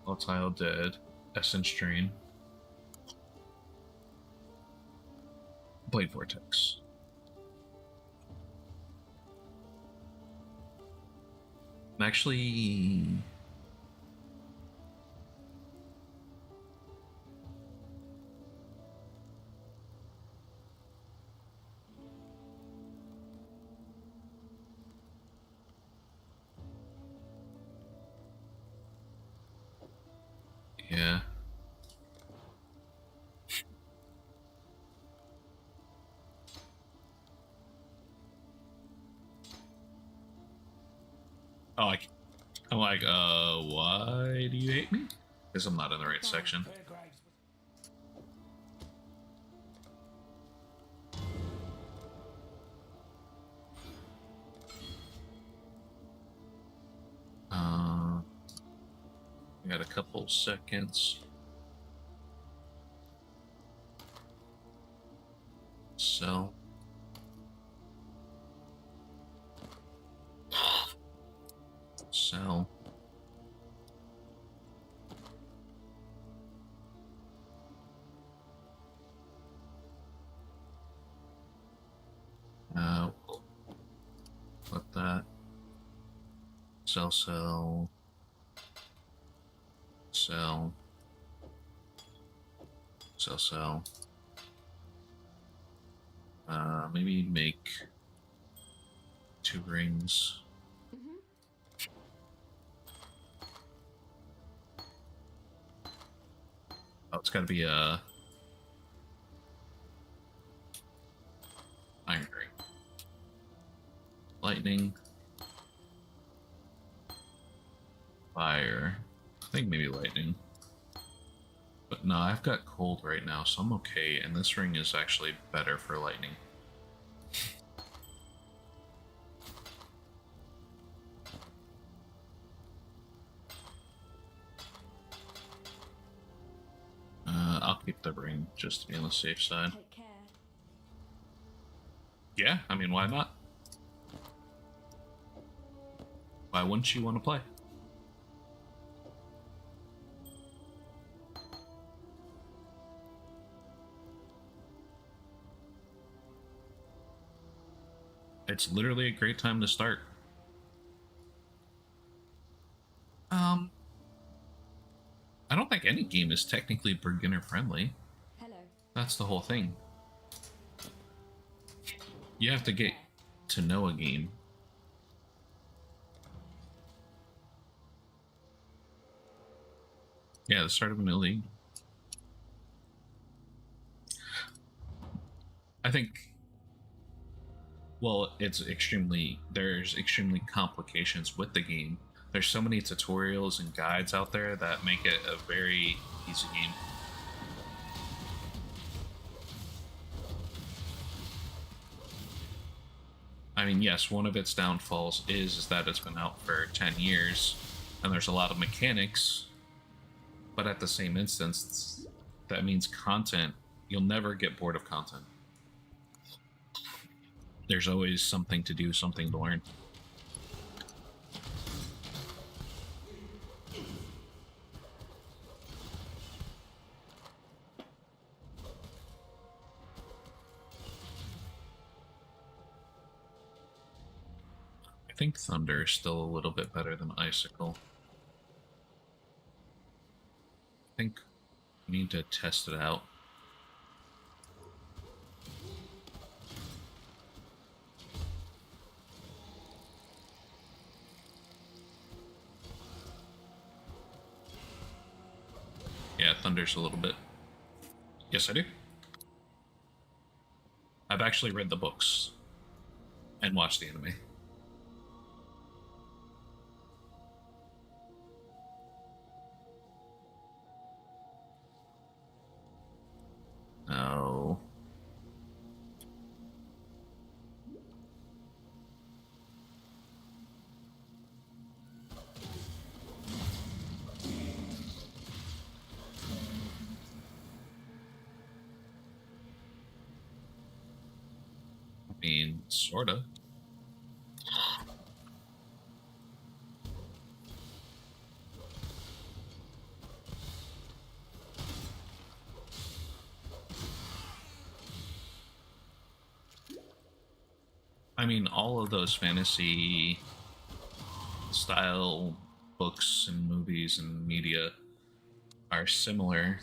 Volatile Dead, Essence Drain, Blade Vortex. I'm actually... Yeah. Oh, I'm like, why do you hate me? Because I'm not in the right section. Fairgraves We got a couple seconds. Sell. Sell. Let that. Sell, sell. Sell. Sell, sell. Maybe make 2 rings. Oh, it's gotta be a iron ring. Lightning. Fire. I think maybe lightning. But no, I've got cold right now, so I'm okay, and this ring is actually better for lightning. I'll keep the ring just to be on the safe side. Take care. Yeah, I mean, why not? Why wouldn't you want to play? It's literally a great time to start. I don't think any game is technically beginner friendly. Hello. That's the whole thing. You have to get to know a game. Yeah, the start of a new league. I think, well, there's extremely complications with the game. There's so many tutorials and guides out there that make it a very easy game. I mean, yes, one of its downfalls is that it's been out for 10 years, and there's a lot of mechanics, but at the same instance, that means content. You'll never get bored of content. There's always something to do, something to learn. I think Thunder is still a little bit better than Icicle. I think we need to test it out. Yeah, Thunder's a little bit. Yes, I do. I've actually read the books and watched the anime. No. I mean, sorta. I mean, all of those fantasy style books and movies and media are similar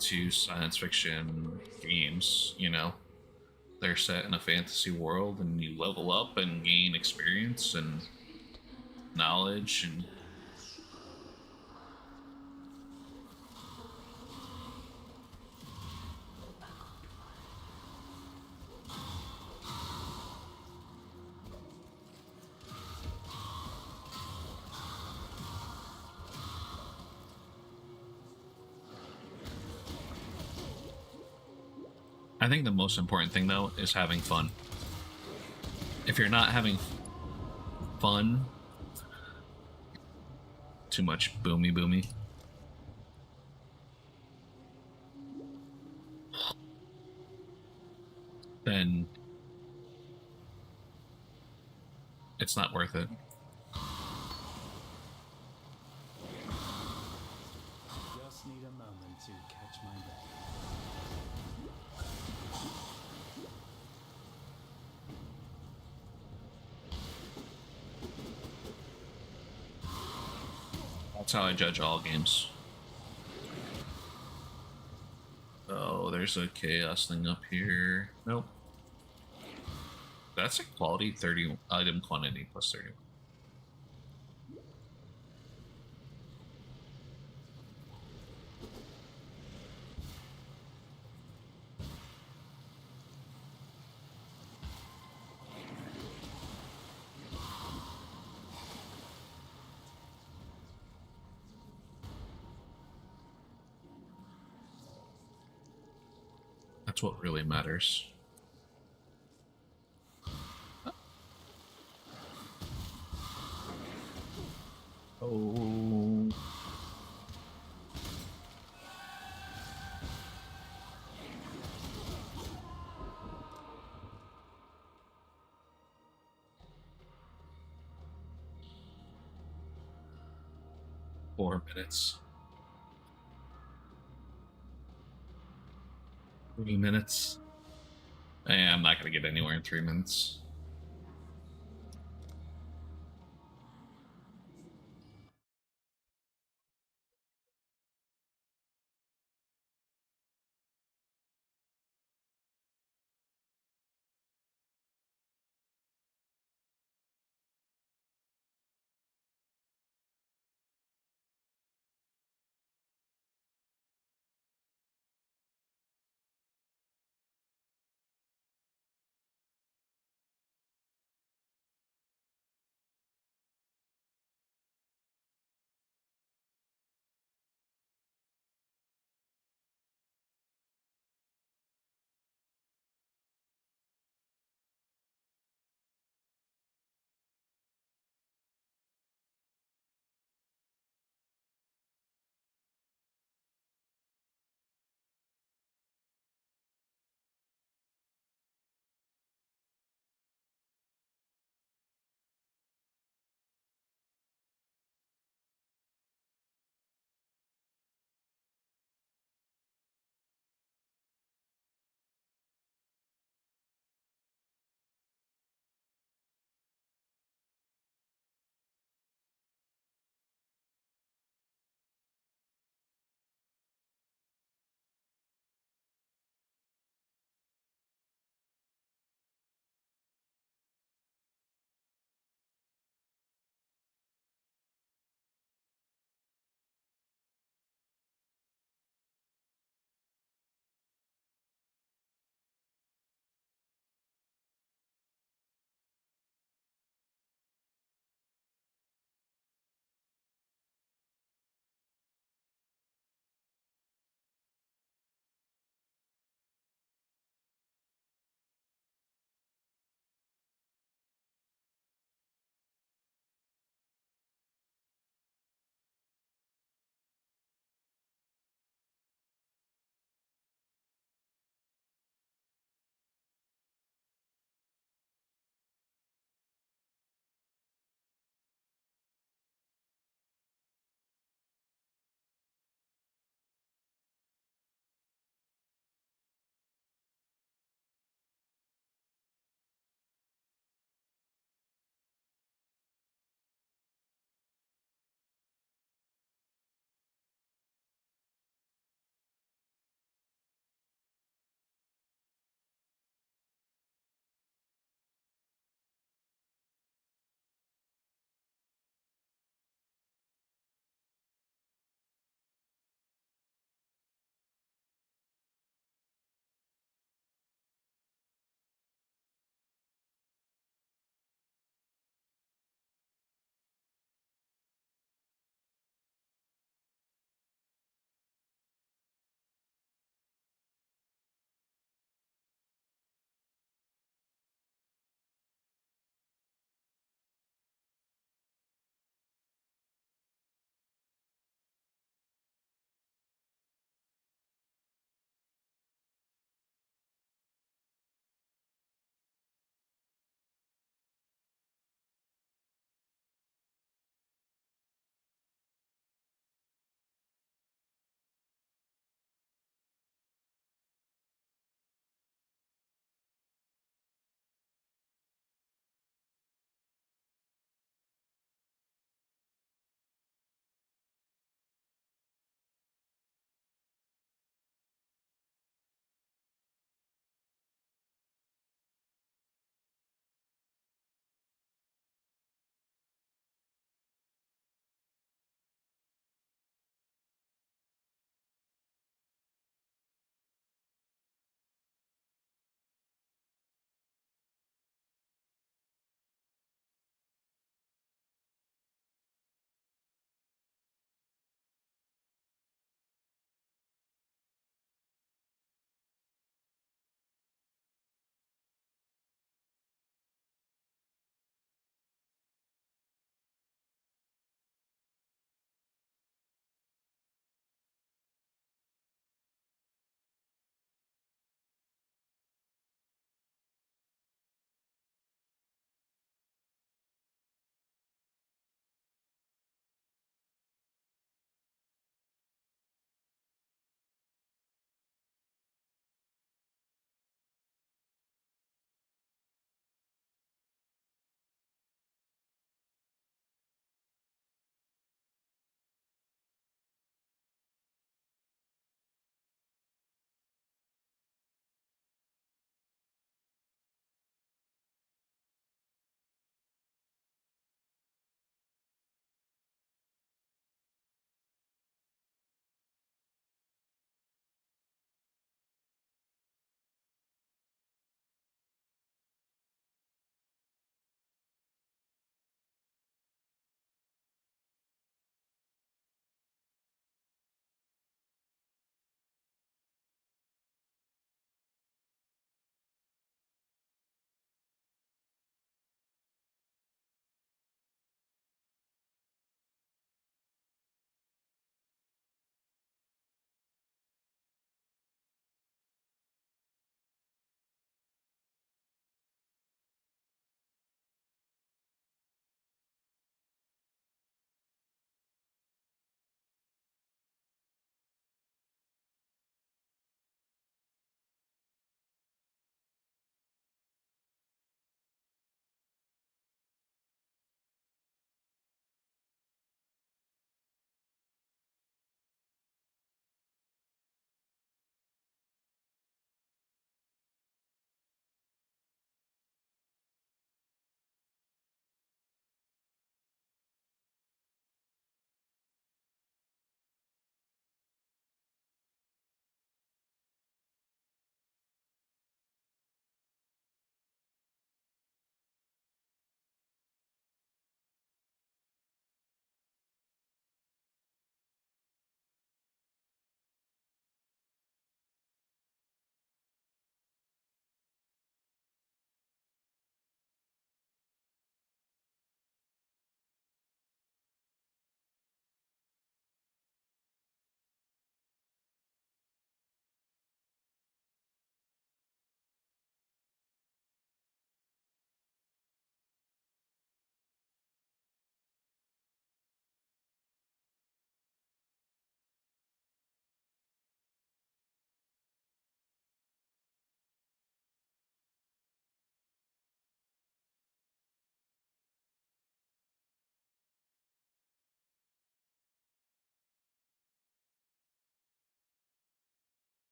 to science fiction games, you know? They're set in a fantasy world and you level up and gain experience and knowledge and I think the most important thing, though, is having fun. If you're not having fun too much boomy boomy. Then it's not worth it. Just need a moment to catch my breath. That's how I judge all games. Oh, there's a chaos thing up here. Nope. That's a quality 30 item quantity plus 31. That's what really matters. Oh. 4 minutes. 3 minutes. I'm not gonna get anywhere in 3 minutes.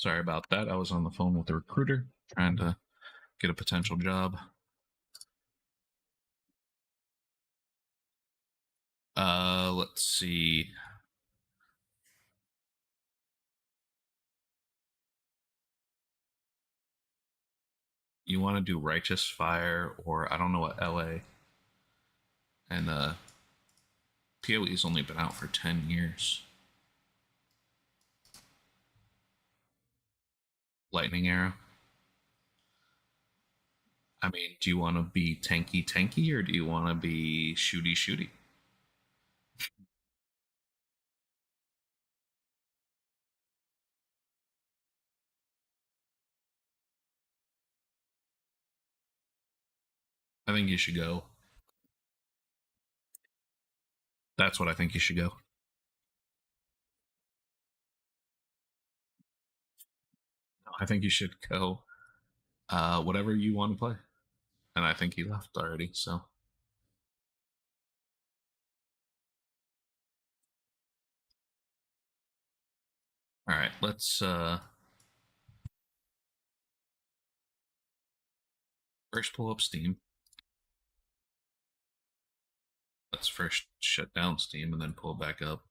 Sorry about that. I was on the phone with the recruiter trying to get a potential job. Let's see. You want to do Righteous Fire or I don't know what LA. And PoE's only been out for 10 years. Lightning Arrow. I mean, do you want to be tanky or do you want to be shooty? I think you should go. That's what I think you should go. I think you should go whatever you want to play. And I think he left already, so. All right, let's first pull up Steam. Let's first shut down Steam and then pull it back up.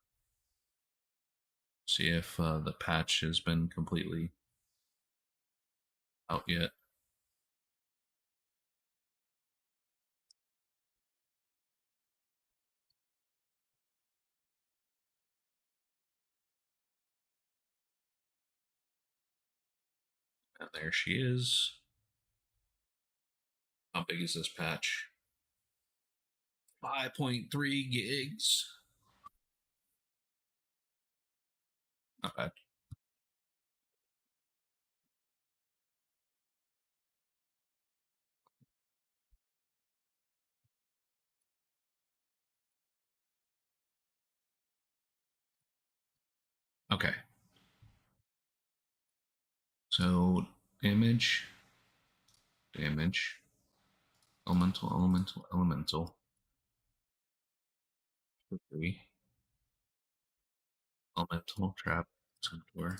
See if the patch has been completely out yet. And there she is. How big is this patch? 5.3 gigs. Not bad. Okay. So damage, elemental. 3. Elemental, trap, centaur,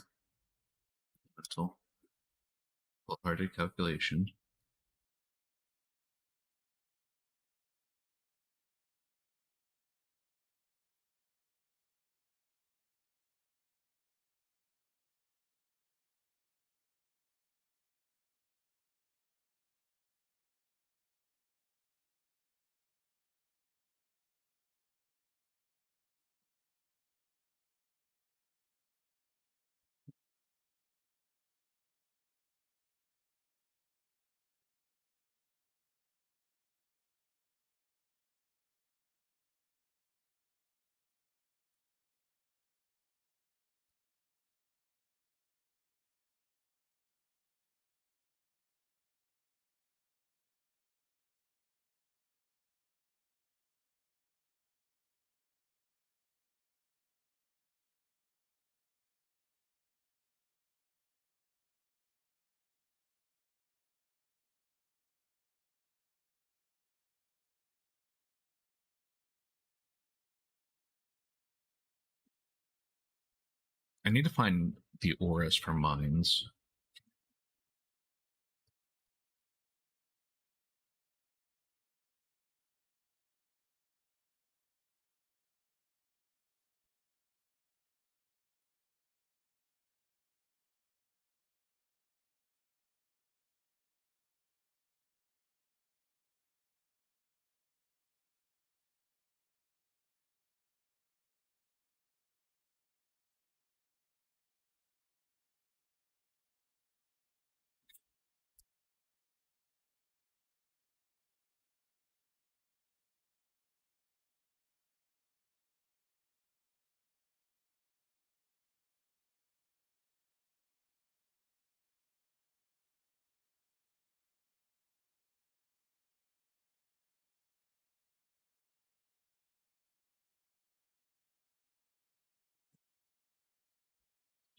elemental, full-hearted calculation. I need to find the auras for mines.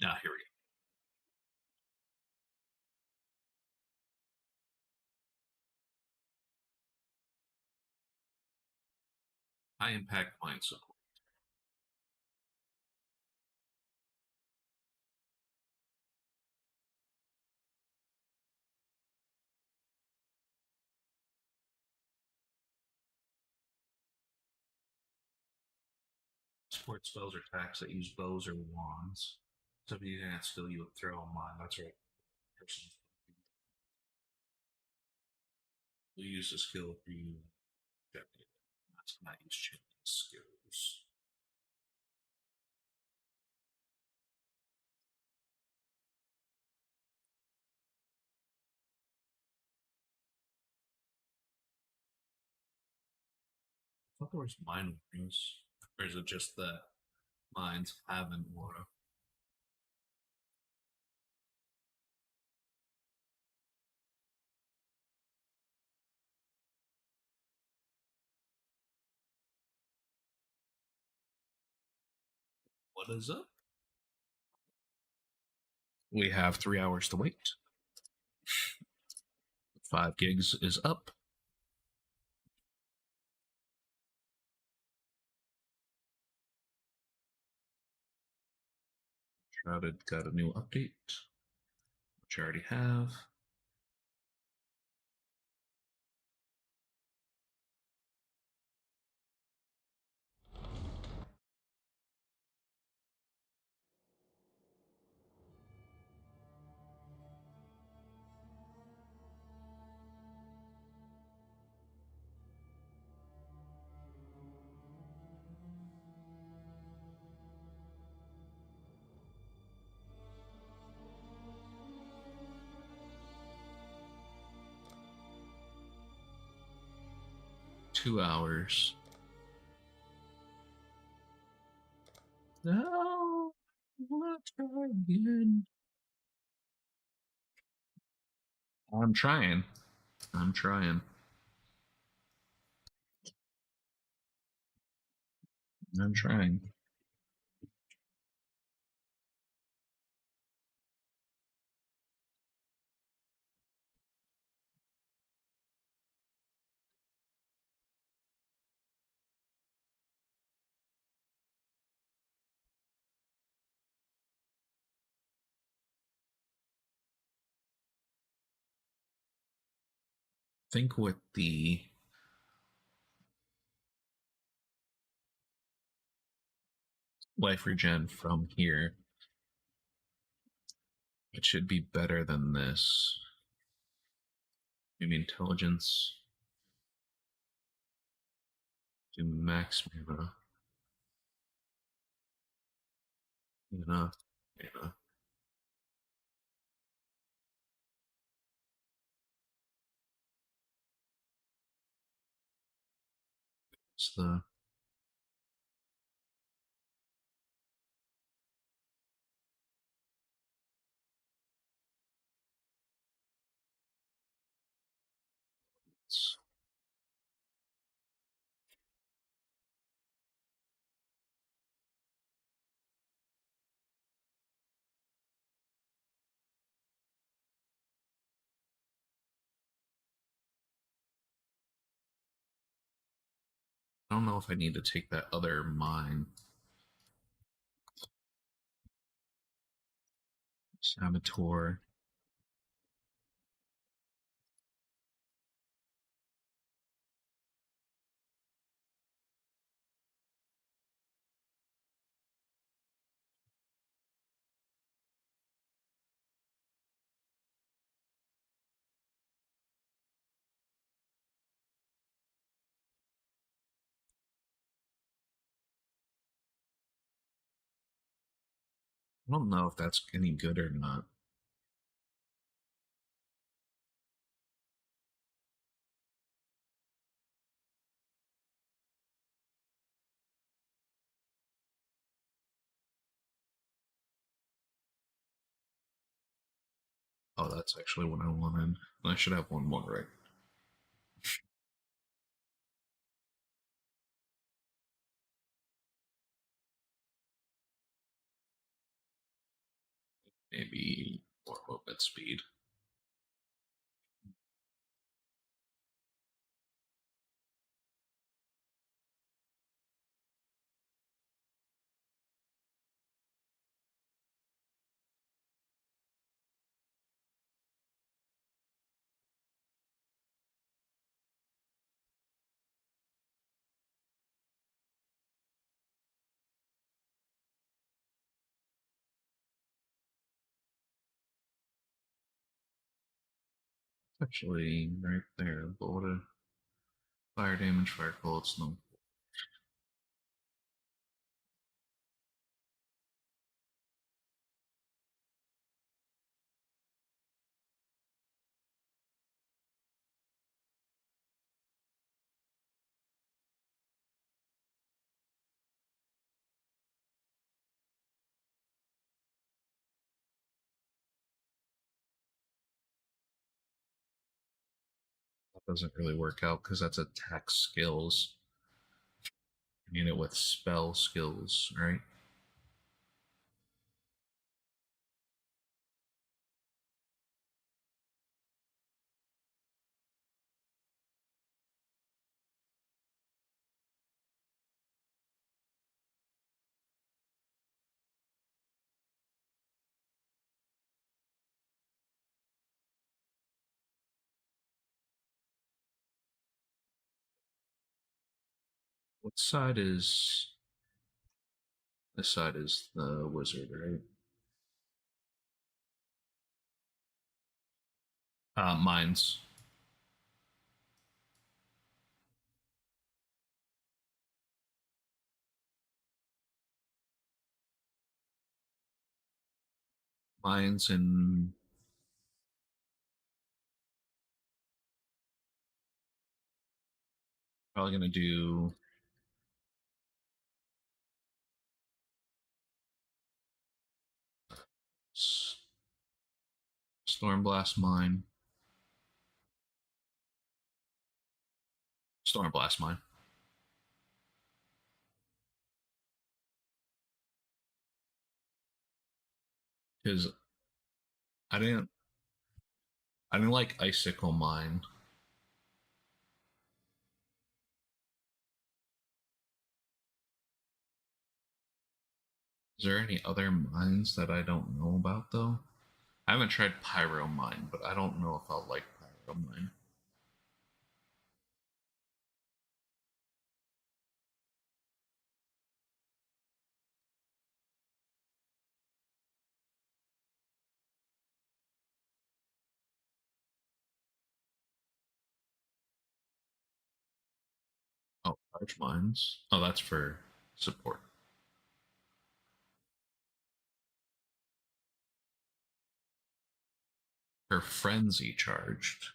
Ah, here we go. High impact mine support. Support spells or attacks that use bows or wands. So if you can't skill, you would throw a mine. That's right. Person will use the skill for you. That's not use channeling skills. I thought there was mine warnings. Or is it just that mines have an aura? What is up? We have 3 hours to wait. 5 gigs is up. Shrouded got a new update, which I already have. Two hours. No, let's try again. I'm trying. I'm trying. I'm trying. Think with the life regen from here, it should be better than this. Maybe intelligence. Do max mana. Enough. Mana. It's the I don't know if I need to take that other mine. Saboteur. I don't know if that's any good or not. Oh, that's actually what I wanted. I should have one more, right? Maybe more movement speed. Actually, right there. But what a fire damage, fire cold, snow. That doesn't really work out because that's attack skills. You need it with spell skills, right? What side is this side is the wizard, right? Mines. Mines and probably gonna do Stormblast mine. Stormblast mine. Because I didn't I didn't like Icicle mine. Is there any other mines that I don't know about though? I haven't tried Pyro mine, but I don't know if I'll like Pyro mine. Oh, charge mines. Oh, that's for support. Her frenzy charged.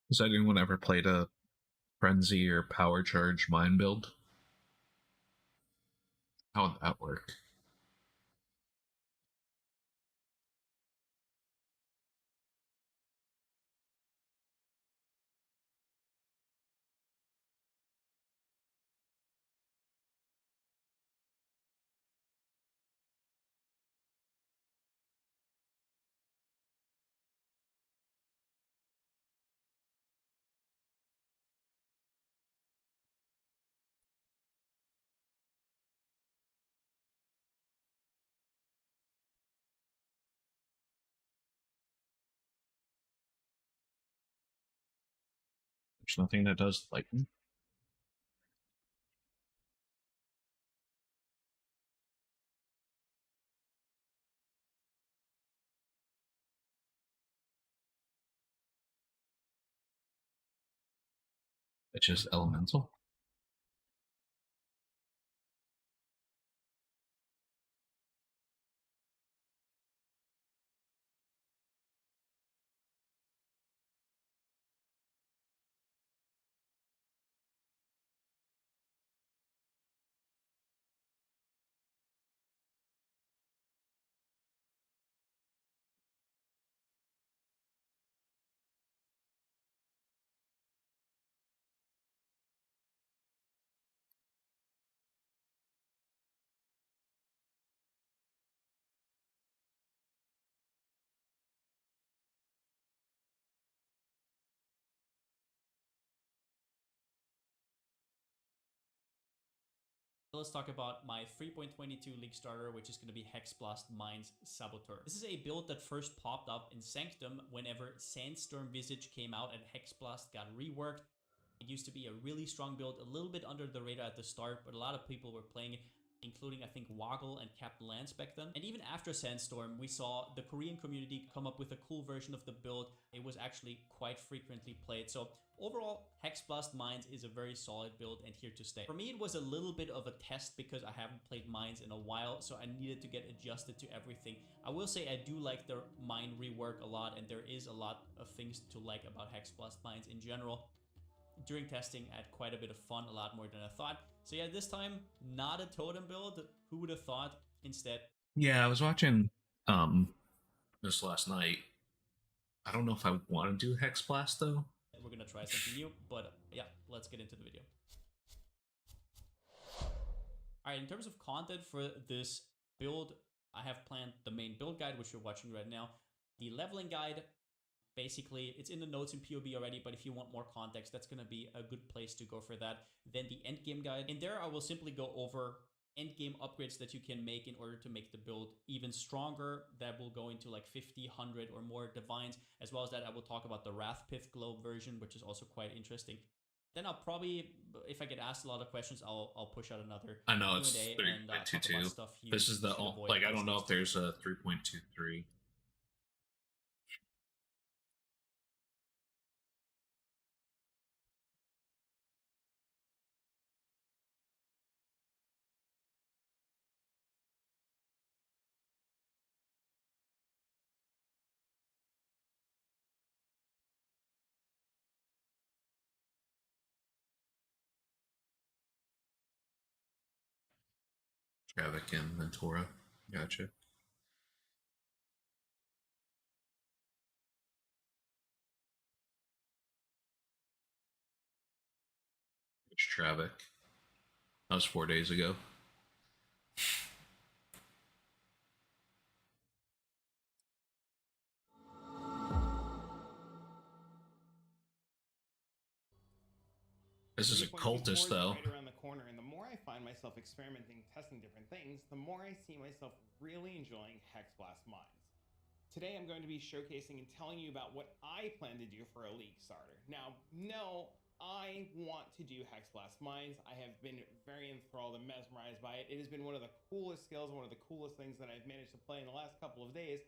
Has anyone ever played a frenzy or power charge mine build? How would that work? There's nothing that does lightning. It's just elemental. Let's talk about my 3.22 League starter, which is going to be Hexblast Mines Saboteur. This is a build that first popped up in Sanctum whenever Sandstorm Visage came out and Hexblast got reworked. It used to be a really strong build, a little bit under the radar at the start, but a lot of people were playing it, including I think Woggle and Captain Lance back then. And even after Sandstorm, we saw the Korean community come up with a cool version of the build. It was actually quite frequently played. So overall, Hexblast Mines is a very solid build and here to stay. For me, it was a little bit of a test because I haven't played Mines in a while, so I needed to get adjusted to everything. I will say I do like the mine rework a lot, and there is a lot of things to like about Hexblast Mines in general. During testing, I had quite a bit of fun, a lot more than I thought. So yeah, this time, not a totem build. Who would have thought? Instead, Yeah, I was watching this last night. I don't know if I want to do Hex Blast though. we're gonna try something new, but yeah, let's get into the video. Alright, in terms of content for this build, I have planned the main build guide, which you're watching right now. The leveling guide, basically, it's in the notes in POB already, but if you want more context, that's going to be a good place to go for that. Then the endgame guide. In there, I will simply go over endgame upgrades that you can make in order to make the build even stronger. That will go into like 50, 100 or more divines. As well as that, I will talk about the Wrathpith Globe version, which is also quite interesting. Then I'll probably, if I get asked a lot of questions, I'll push out another. I know it's Q&A and talk 3.22. about stuff you This is the should avoid like I these don't know days. if there's a 3.23. Travik and Mentora. Gotcha. It's Travik. That was 4 days ago. This is a 3.24 cultist, is though. right around the corner, and the more I find myself experimenting, testing different things, the more I see myself really enjoying Hexblast Mines. Today I'm going to be showcasing and telling you about what I plan to do for a League starter. Now, no, I want to do Hexblast Mines. I have been very enthralled and mesmerized by it. It has been one of the coolest skills, one of the coolest things that I've managed to play in the last couple of days.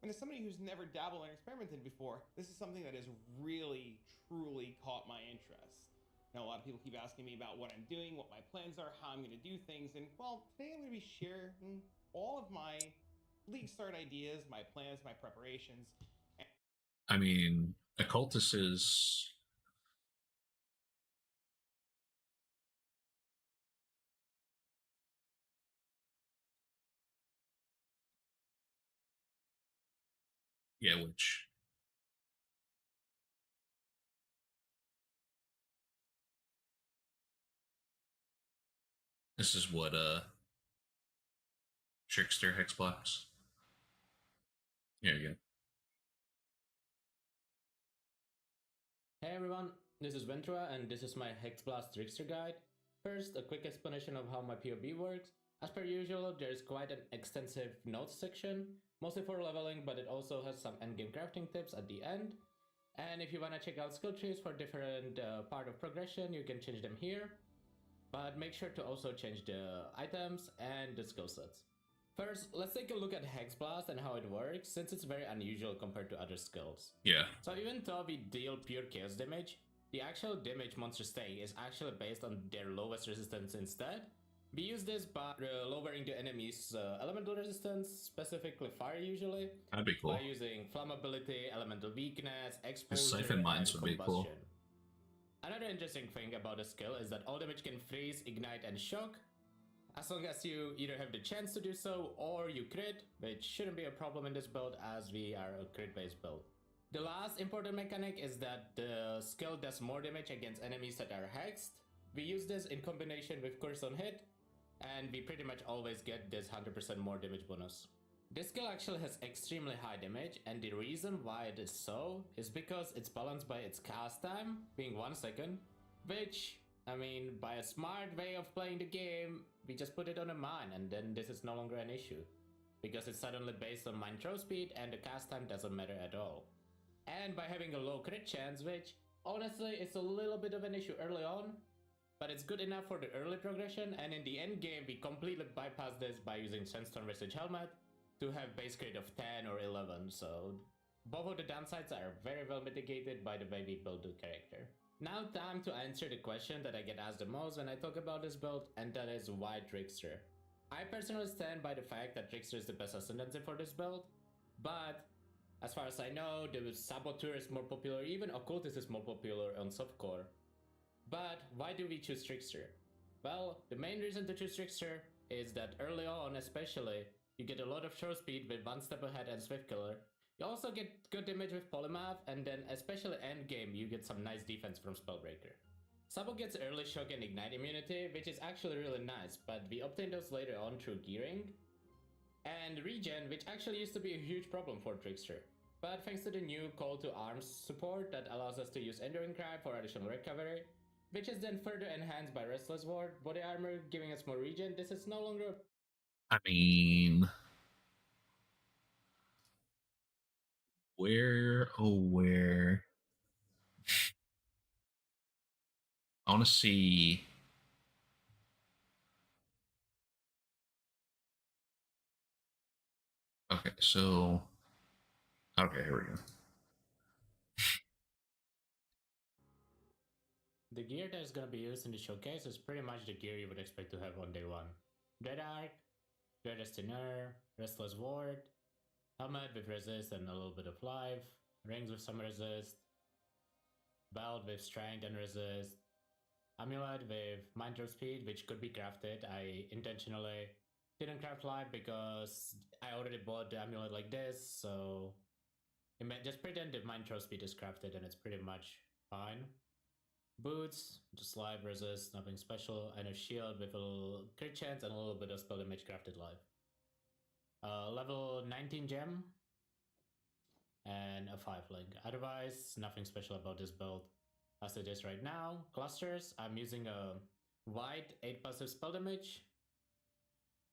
And as somebody who's never dabbled and experimented before, this is something that has really, truly caught my interest. Now, a lot of people keep asking me about what I'm doing, what my plans are, how I'm going to do things, and well, today I'm going to be sharing all of my League start ideas, my plans, my preparations. I mean, a cultist is. Yeah, which. This is what Trickster Hex blocks. Here you go. Hey everyone, this is Ventura and this is my Hexblast Trickster guide. First, a quick explanation of how my POB works. As per usual, there's quite an extensive notes section, mostly for leveling, but it also has some endgame crafting tips at the end. And if you want to check out skill trees for different part of progression, you can change them here. But make sure to also change the items and the skill sets. First, let's take a look at Hexblast and how it works, since it's very unusual compared to other skills. Yeah. So even though we deal pure chaos damage, the actual damage monsters take is actually based on their lowest resistance instead. We use this by lowering the enemy's elemental resistance, specifically fire usually. That'd be cool. By using flammability, elemental weakness, The exposure, siphon mines and would be cool. combustion. Another interesting thing about the skill is that all damage can freeze, ignite, and shock, as long as you either have the chance to do so or you crit, which shouldn't be a problem in this build as we are a crit-based build. The last important mechanic is that the skill does more damage against enemies that are hexed. We use this in combination with Curse on Hit, and we pretty much always get this 100% more damage bonus. This skill actually has extremely high damage, and the reason why it is so is because it's balanced by its cast time, being 1 second, which, I mean, by a smart way of playing the game, we just put it on a mine and then this is no longer an issue. Because it's suddenly based on mine throw speed and the cast time doesn't matter at all. And by having a low crit chance, which honestly, it's a little bit of an issue early on, but it's good enough for the early progression, and in the end game, we completely bypass this by using Sandstorm Vestige Helmet to have base grade of 10 or 11, so both of the downsides are very well mitigated by the way we build the character. Now time to answer the question that I get asked the most when I talk about this build, and that is why Trickster. I personally stand by the fact that Trickster is the best ascendancy for this build, but as far as I know, the Saboteur is more popular, even Occultist is more popular on softcore. But why do we choose Trickster? Well, the main reason to choose Trickster is that early on especially, you get a lot of show speed with 1 step ahead and Swift Killer. You also get good damage with Polymath, and then especially end game you get some nice defense from Spellbreaker. Sabo gets early shock and ignite immunity, which is actually really nice, but we obtain those later on through gearing. And regen, which actually used to be a huge problem for Trickster. But thanks to the new Call to Arms support that allows us to use Enduring Cry for additional recovery, which is then further enhanced by Restless Ward, Body Armor giving us more regen, this is no longer... I mean... Where, oh where... I want to see... Okay, so... Okay, here we go. The gear that is going to be used in the showcase is pretty much the gear you would expect to have on day 1. Dread Arc, Dread Destiner, Restless Ward, Helmet with resist and a little bit of life, rings with some resist, belt with strength and resist, amulet with mind throw speed, which could be crafted. I intentionally didn't craft life because I already bought the amulet like this, so just pretend if mind throw speed is crafted and it's pretty much fine. Boots, just life resist, nothing special, and a shield with a little crit chance and a little bit of spell damage crafted life. Level 19 gem and a 5 link. Otherwise, nothing special about this build as it is right now. Clusters, I'm using a white 8 passive spell damage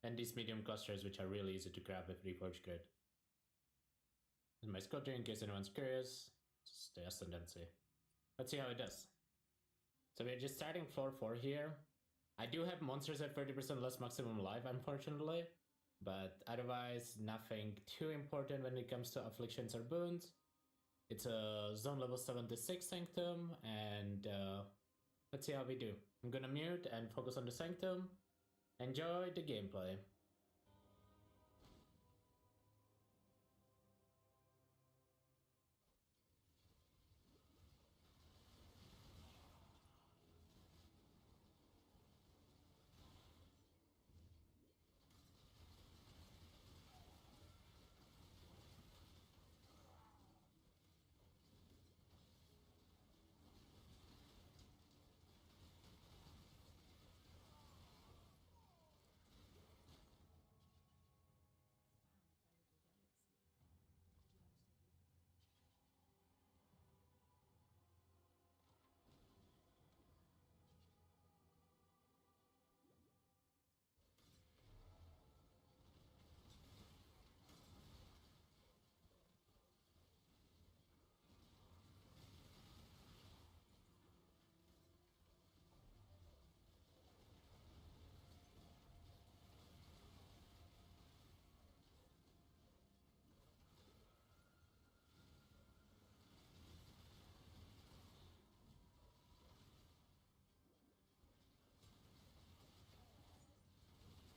and these medium clusters, which are really easy to grab with Reforged Grid. And my sculpture, in case anyone's curious, just the ascendancy. Let's see how it does. So we're just starting floor 4 here. I do have monsters at 30% less maximum life, unfortunately, but otherwise nothing too important when it comes to afflictions or boons. It's a zone level 76 Sanctum, and let's see how we do. I'm gonna mute and focus on the Sanctum. Enjoy the gameplay.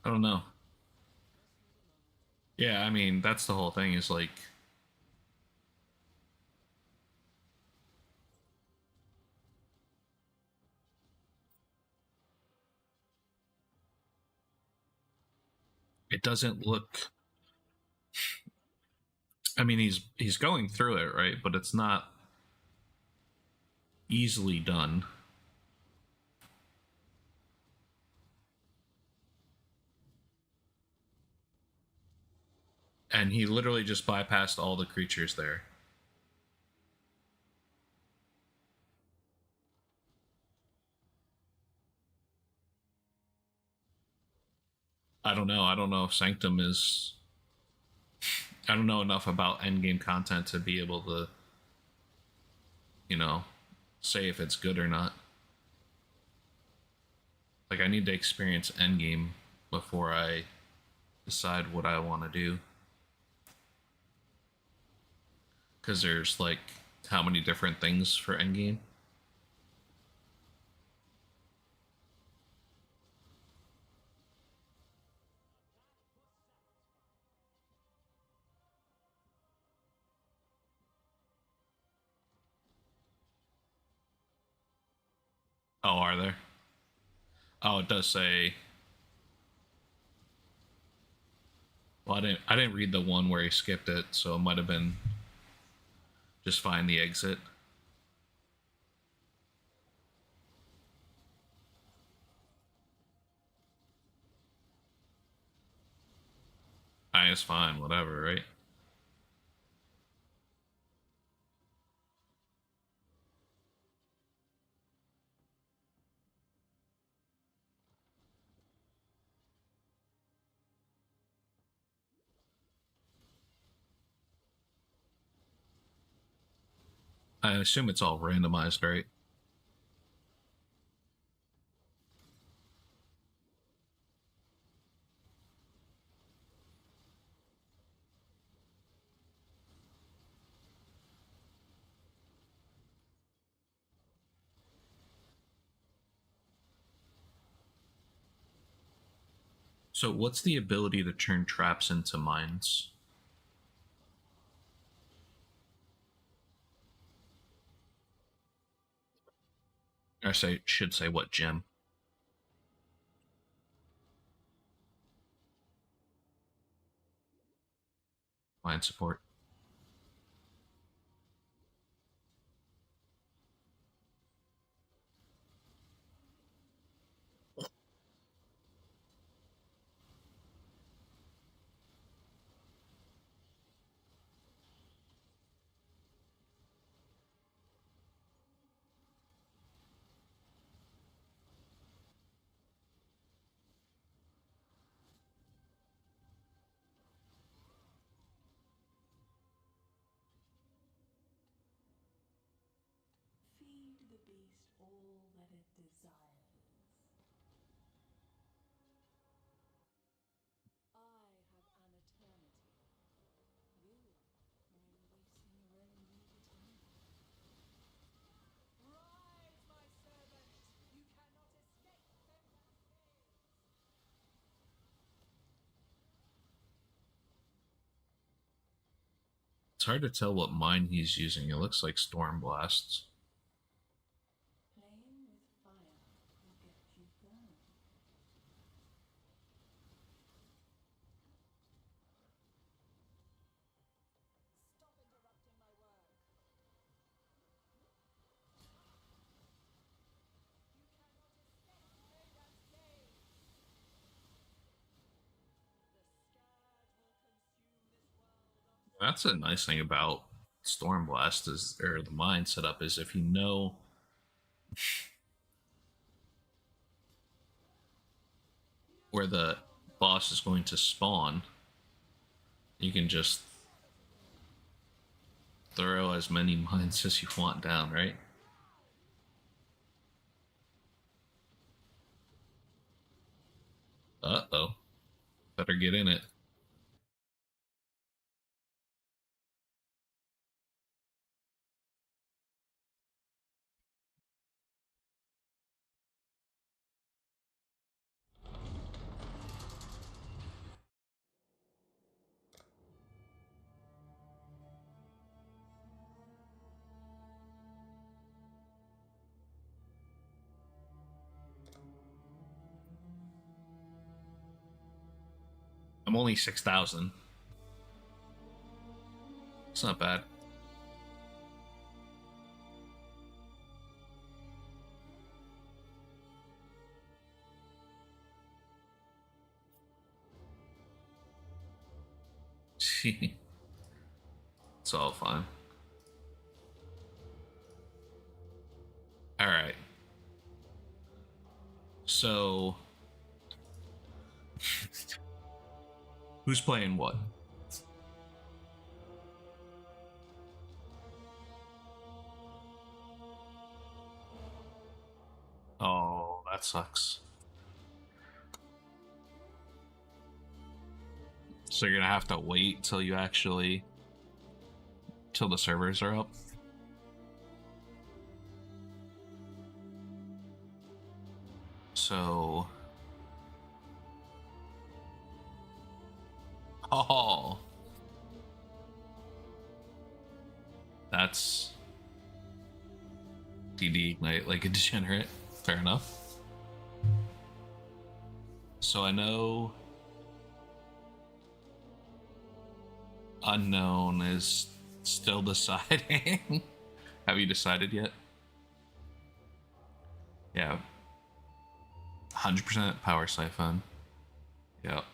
I don't know. Yeah, I mean, that's the whole thing, is like... It doesn't look... I mean, he's going through it, right? But it's not easily done. And he literally just bypassed all the creatures there. I don't know. I don't know if Sanctum is... I don't know enough about endgame content to be able to, you know, say if it's good or not. Like, I need to experience endgame before I decide what I want to do. Because there's, like, how many different things for endgame? Oh, are there? Oh, it does say. Well, I didn't read the one where he skipped it, so it might have been just find the exit. It's fine, whatever, right? I assume it's all randomized, right? So what's the ability to turn traps into mines? I should say what gem? Mine support. Feed the beast all that it desires. I have an eternity. You are only wasting your own limited time. Rise, my servant! You cannot escape Femna's gaze! It's hard to tell what mine he's using. It looks like storm blasts. Playing with fire will get you burned. Stop interrupting my work. You cannot escape Femna's gaze. The scourge will consume this world of That's a nice thing about storm blast is, or the mine setup, is if you know where the boss is going to spawn, you can just throw as many mines as you want down, right? Uh-oh. Better get in it. I'm only 6,000. It's not bad. It's all fine. Alright. So... who's playing what? sucks. So you're gonna have to wait till you actually... till the servers are up. So... Oh... That's... DD Ignite like a degenerate. Fair enough. So I know... Unknown is still deciding. Have you decided yet? Yeah. 100% power siphon. Yep.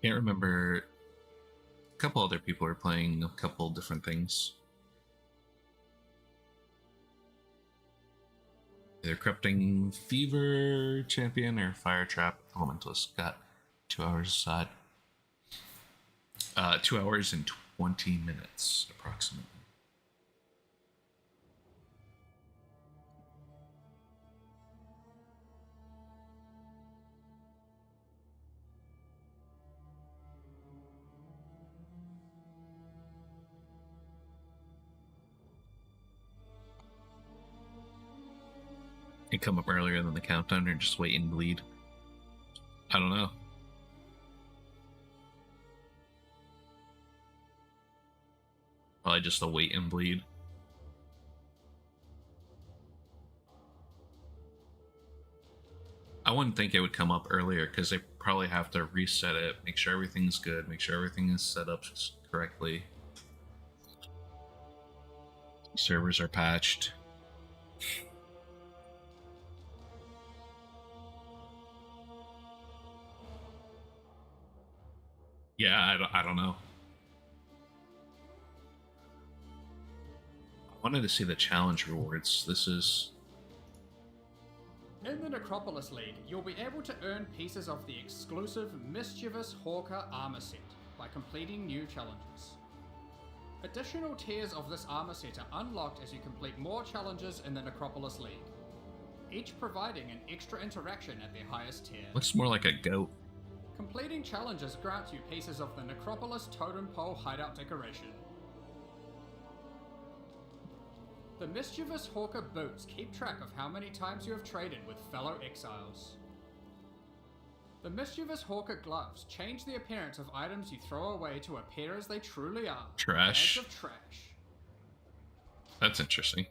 Can't remember. A couple other people are playing a couple different things. Either Corrupting Fever Champion or Fire Trap Elementalist. Got 2 hours aside. 2 hours and 20 minutes, approximately. You come up earlier than the countdown or just wait and bleed? I don't know. Probably just a wait and bleed. I wouldn't think it would come up earlier because they probably have to reset it, make sure everything's good, make sure everything is set up correctly. Servers are patched. Yeah, I don't know. I wanted to see the challenge rewards. This is... In the Necropolis League, you'll be able to earn pieces of the exclusive Mischievous Hawker armor set by completing new challenges. Additional tiers of this armor set are unlocked as you complete more challenges in the Necropolis League, each providing an extra interaction at their highest tier. looks more like a goat. Completing challenges grants you pieces of the Necropolis Totem Pole hideout decoration. The Mischievous Hawker boots keep track of how many times you have traded with fellow exiles. The Mischievous Hawker gloves change the appearance of items you throw away to appear as they truly are. Trash. Bags of trash. That's interesting.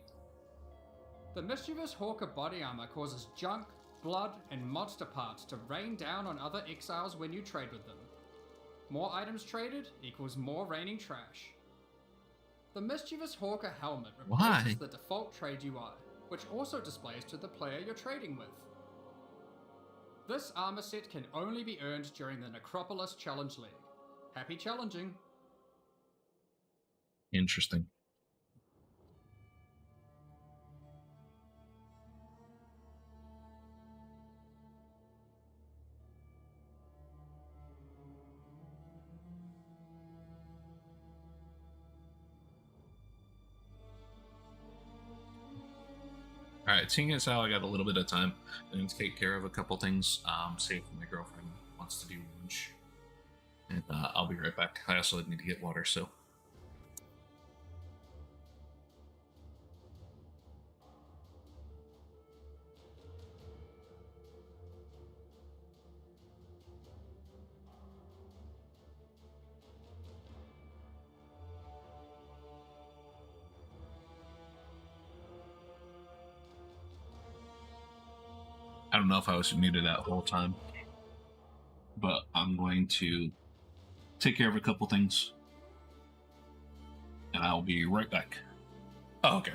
The Mischievous Hawker body armor causes junk, blood, and monster parts to rain down on other exiles when you trade with them. More items traded equals more raining trash. The Mischievous Hawker helmet replaces the default trade UI, which also displays to the player you're trading with. This armor set can only be earned during the Necropolis Challenge League. Happy challenging! Interesting. Alright, seeing as how I got a little bit of time, I need to take care of a couple things. Save my girlfriend wants to do lunch. And I'll be right back. I also need to get water, so. I don't know if I was muted that whole time, but I'm going to take care of a couple things, and I'll be right back. Oh, okay.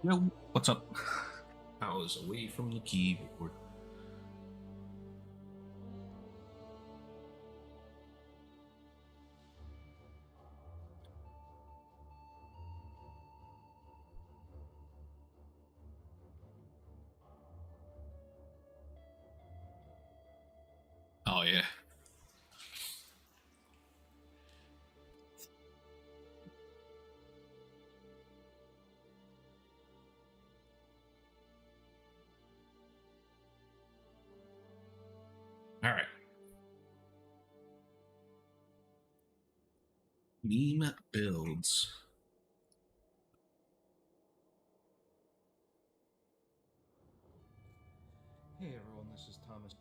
Yo, what's up? I was away from the keyboard. Oh yeah. All right. Meme builds. Hey everyone, this is Thomas.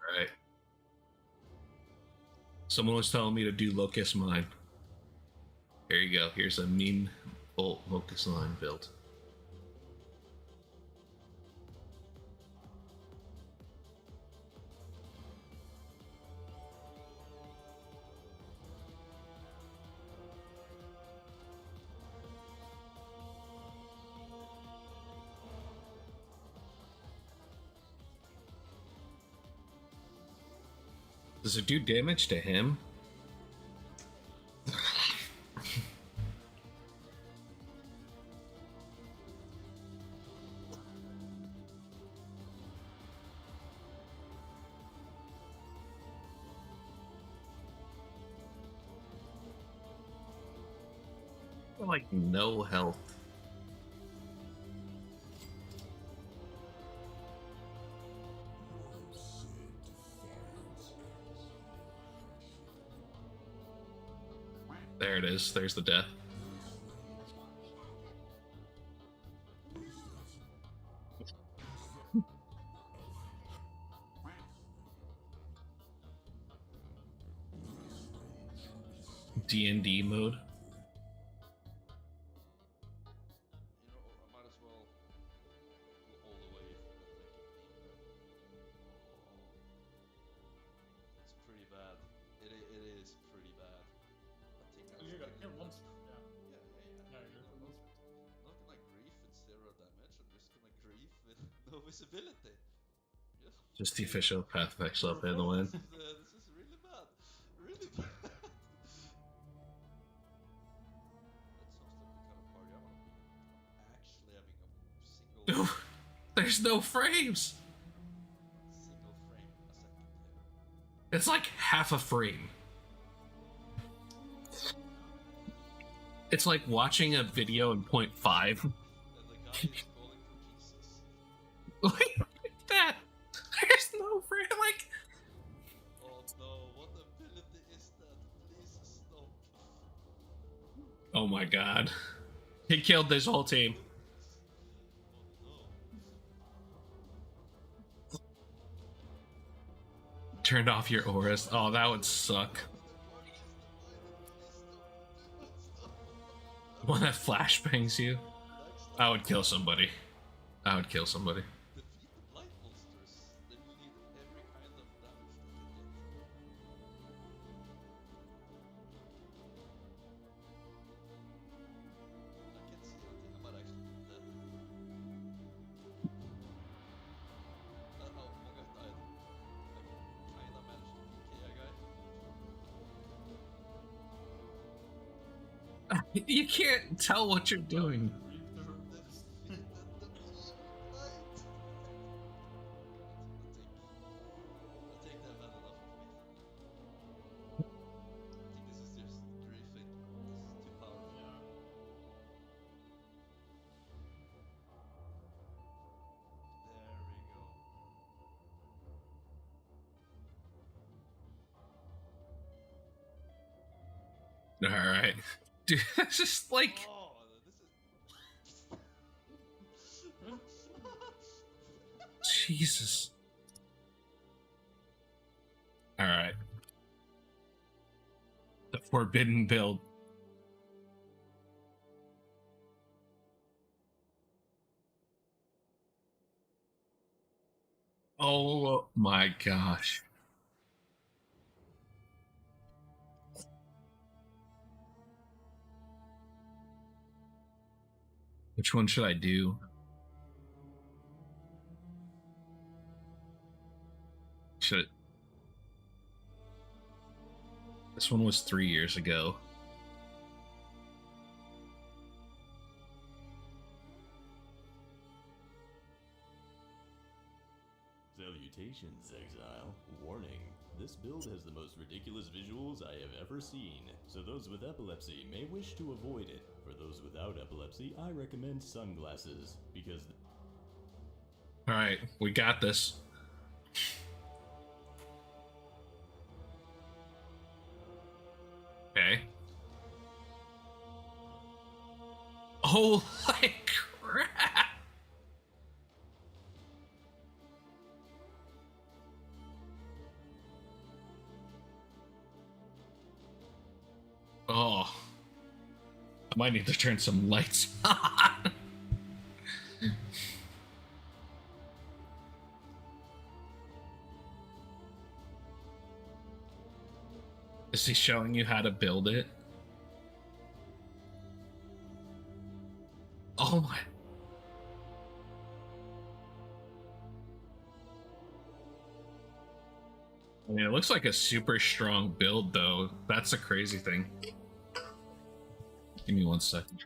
All right. Someone was telling me to do Locust Mine. Here you go. Here's a meme bolt Locust Mine build. Does it do damage to him? Like no health. There it is. There's the death. D&D mode. Visibility. Yeah. Just the official path of Exile in the win. This is really bad. Really bad. That sounds like the kind of party I want to be in. Actually having a single There's no frames. Single frame a second here. It's like half a frame. It's like watching a video in 0.5. And the guy is calling for Jesus. Look at that. There's no frame. Like. Oh no! What ability is that? Please stop. Oh my god. He killed this whole team. Turned off your auras. Oh, that would suck. One that flashbangs you. I would kill somebody. I would kill somebody. Defeat the blight monsters. They will need every kind of damage they can get. I can't see anything. I might actually be dead. Oh, one guy died. I kinda managed to PK a guy. You can't tell what you're doing. All right, dude. It's just like. Oh, Jesus. All right. Forbidden build. Oh my gosh. Which one should I do? Should This one was 3 years ago. Salutations, Exile. Warning, this build has the most ridiculous visuals I have ever seen, so those with epilepsy may wish to avoid it. For those without epilepsy, I recommend sunglasses, because... Alright, we got this. Okay. Holy crap! Oh. I might need to turn some lights on. Is he showing you how to build it? Oh my. I mean, it looks like a super strong build, though. That's the crazy thing. Give me 1 second.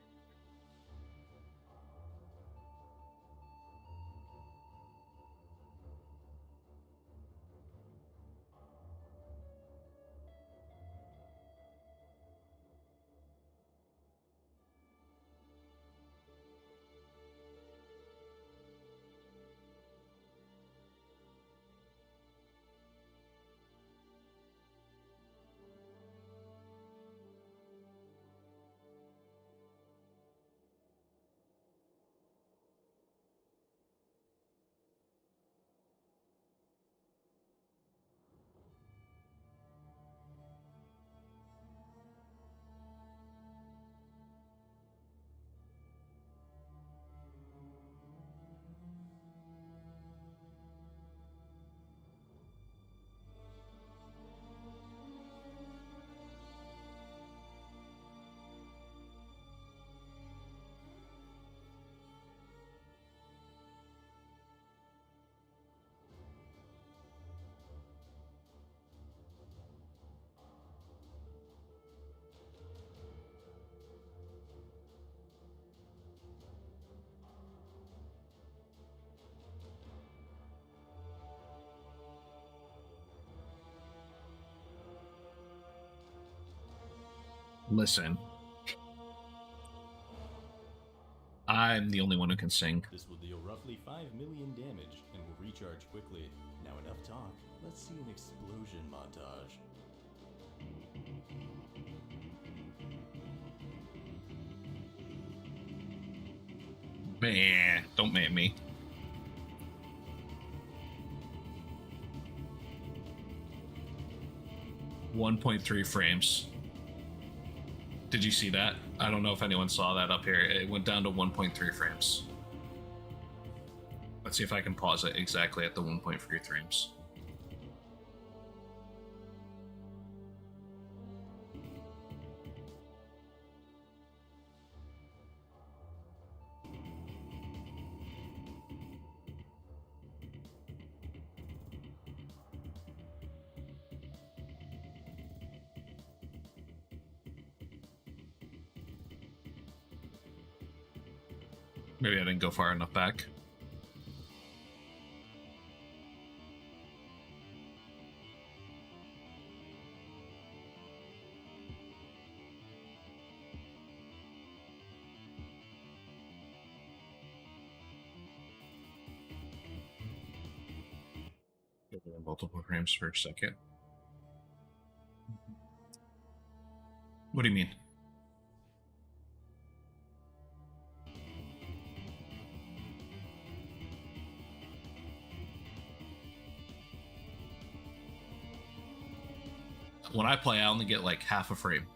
Listen. I'm the only one who can sing. This will deal roughly 5 million damage and will recharge quickly. Now enough talk, let's see an explosion montage. Man, don't man me. .3 frames. Did you see that? I don't know if anyone saw that up here. It went down to 1.3 frames. Let's see if I can pause it exactly at the 1.3 frames. Maybe I didn't go far enough back. Multiple frames per second. What do you mean? When I play, I only get like half a frame.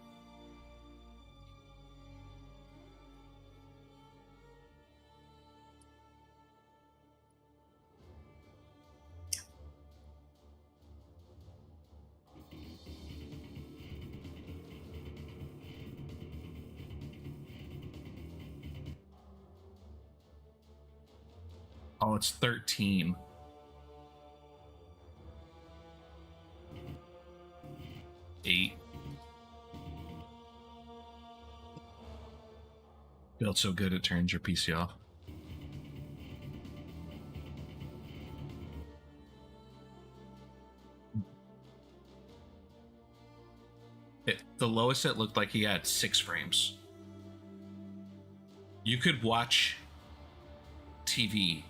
Oh, it's 13. Eight. Built so good it turns your PC off. The lowest it looked like he had 6 frames. You could watch TV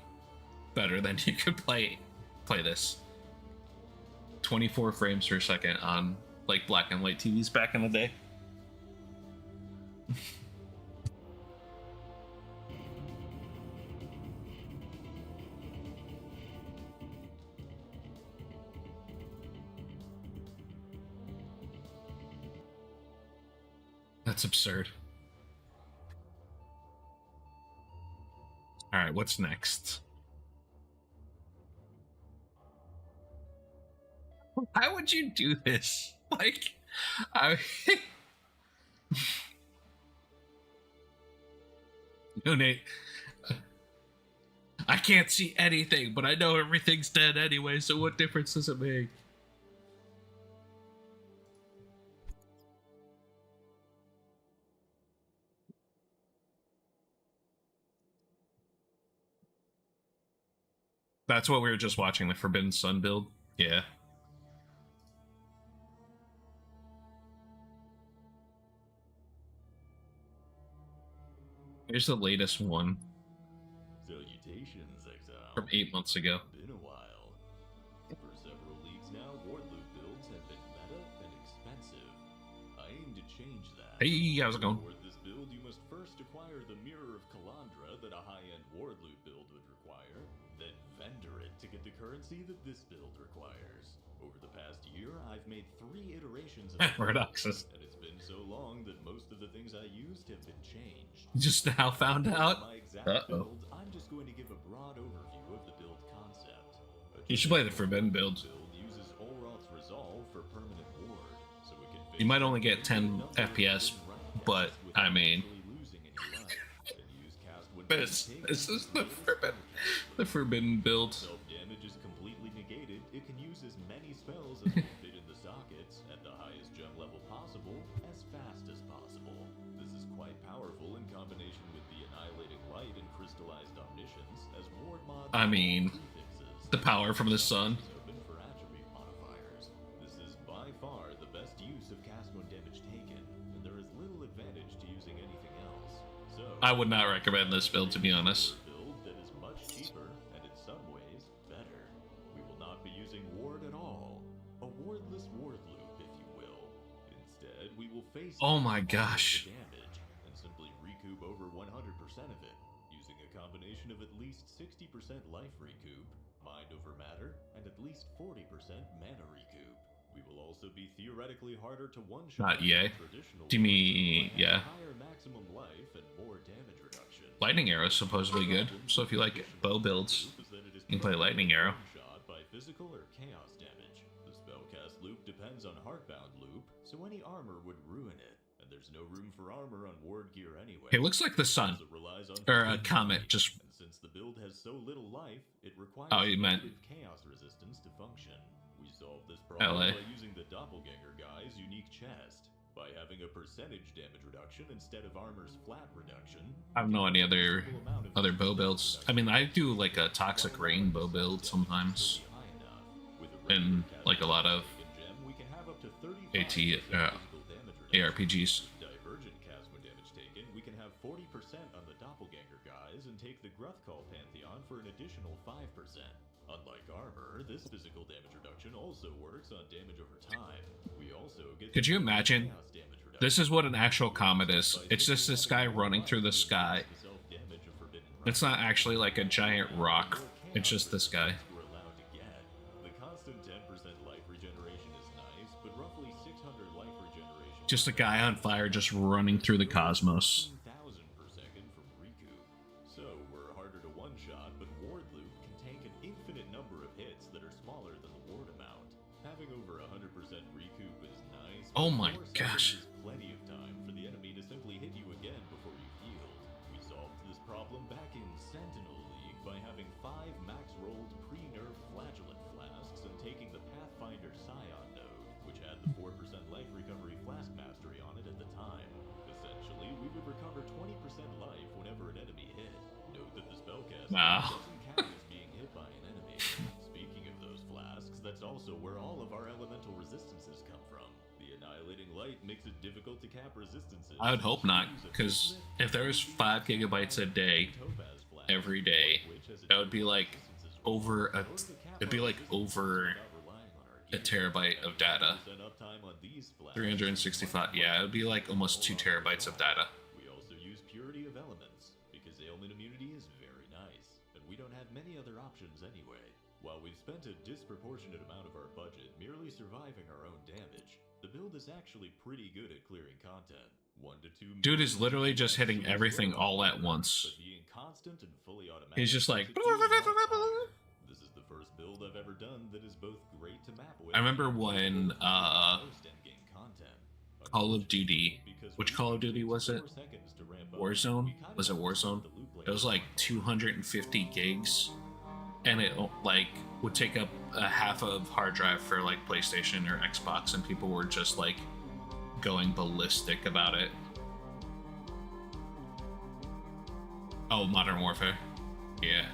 better than you could play this. 24 frames per second on like black and white TVs back in the day. That's absurd. All right, what's next? Why would you do this? Like, No, Nate. I can't see anything, but I know everything's dead anyway, so what difference does it make? That's what we were just watching, the Forbidden Sun build. Yeah. Here's the latest one. Salutations, Exile. From 8 months ago. Been a while. For several leagues now, Wardloop builds have been meta and expensive. I aim to change that. Hey, how's it going? For this build, you must first acquire the Mirror of Kalandra that a high-end Wardloop build would require, then vendor it to get the currency that this build requires. Over the past year, I've made 3 iterations of Paradoxes. and it's been so long that most of the things I used have been changed. Just now found out. My exact Uh-oh. build, I'm just going to give a broad overview of the build concept. You should play the Forbidden build. Build uses Olroth's Resolve for permanent ward, so it can You might only get 10 FPS, but I mean, this is the forbidden build. Self-damage is completely negated. It can use as many spells as can fit in the sockets at the highest gem level possible, as fast as possible. This is quite powerful in combination with the Annihilating Light and Crystallized Omniscience as ward mods. I mean, the power from the sun. Open for attribute modifiers. This is by far the best use of cast when damage taken, and there is little advantage to using anything else. So I would not recommend this build, to be honest. build that is much cheaper and in some ways better. We will not be using ward at all. A wardless ward loop, if you will. Instead, we will face Oh my all of gosh. the damage and simply recoup over 100% of it, using a combination of at least 60% life recoup, mind over matter, and at least 40% mana recoup. We will also be theoretically harder to one-shot Not yay. than traditional Do me, wardloops by yeah. higher maximum life and more damage reduction. Lightning Arrow is supposedly good, so if you like bow builds, you can play Lightning Arrow. Shot by physical or chaos damage. The spellcast loop depends on Heartbound loop, so any armor would ruin it, and there's no room for armor on ward gear anyway. It looks like the sun, Also relies on or a physical comet. life, Just and since the build has so little life, it requires Oh, you meant- negative chaos resistance to function. We solve this problem LA. by using the Doppelganger guy's unique chest. By having a percentage damage reduction instead of armor's flat reduction. I don't know any other bow builds. I mean, I do like a Toxic Rain bow build sometimes, and like a lot of AT ARPGs. Divergent cast when damage taken, we can have 40% on the Doppelganger guys and take the Gruthcall Pantheon for an additional 5%. Unlike armor, this physical damage reduction also works on damage over time. We also get Could you imagine? chaos damage reduction. This is what an actual comet is. It's just this guy running through the sky. Self-damage of Forbidden It's not actually like a giant rock. It's just this guy. we're allowed to get. The constant 10% life regeneration is nice, but roughly 600 life regeneration. Just a guy on fire just running through the cosmos. 15,000 per second from recoup. So we're harder to one-shot, but ward loop can take an infinite number of hits that are smaller than the ward amount. Having over 100% recoup is nice. but Oh my 4 seconds gosh. is plenty of time for the enemy to simply hit you again before you've healed. We solved this problem back in Sentinel League by having 5 rolled pre-nerf flagellant flasks and taking the Pathfinder Scion node, which had the 4% life recovery flask mastery on it at the time. Essentially, we would recover 20% life whenever an enemy hit. Note that the spellcaster doesn't count as being hit by an enemy. Speaking of those flasks, that's also where all of our elemental resistances come from. The annihilating light makes it difficult to cap resistances. I would hope not, because if there was 5 gigabytes a day, every day, that would be like over a terabyte of data. 365, yeah, it would be like almost 2 terabytes of data. We also use purity of elements, because ailment immunity is very nice, and we don't have many other options anyway. While we've spent a disproportionate amount of our budget merely surviving our own damage, the build is actually pretty good at clearing content. 1 to 2 Dude is literally just hitting everything all at once. But being constant and fully automatic. He's just like. This is the first build I've ever done that is both great to map with. I remember when Call of Duty, which Call of Duty was it? Warzone? Was it Warzone? It was like 250 gigs, and it like would take up a half of hard drive for like PlayStation or Xbox, and people were just like going ballistic about it. Oh, Modern Warfare. Yeah.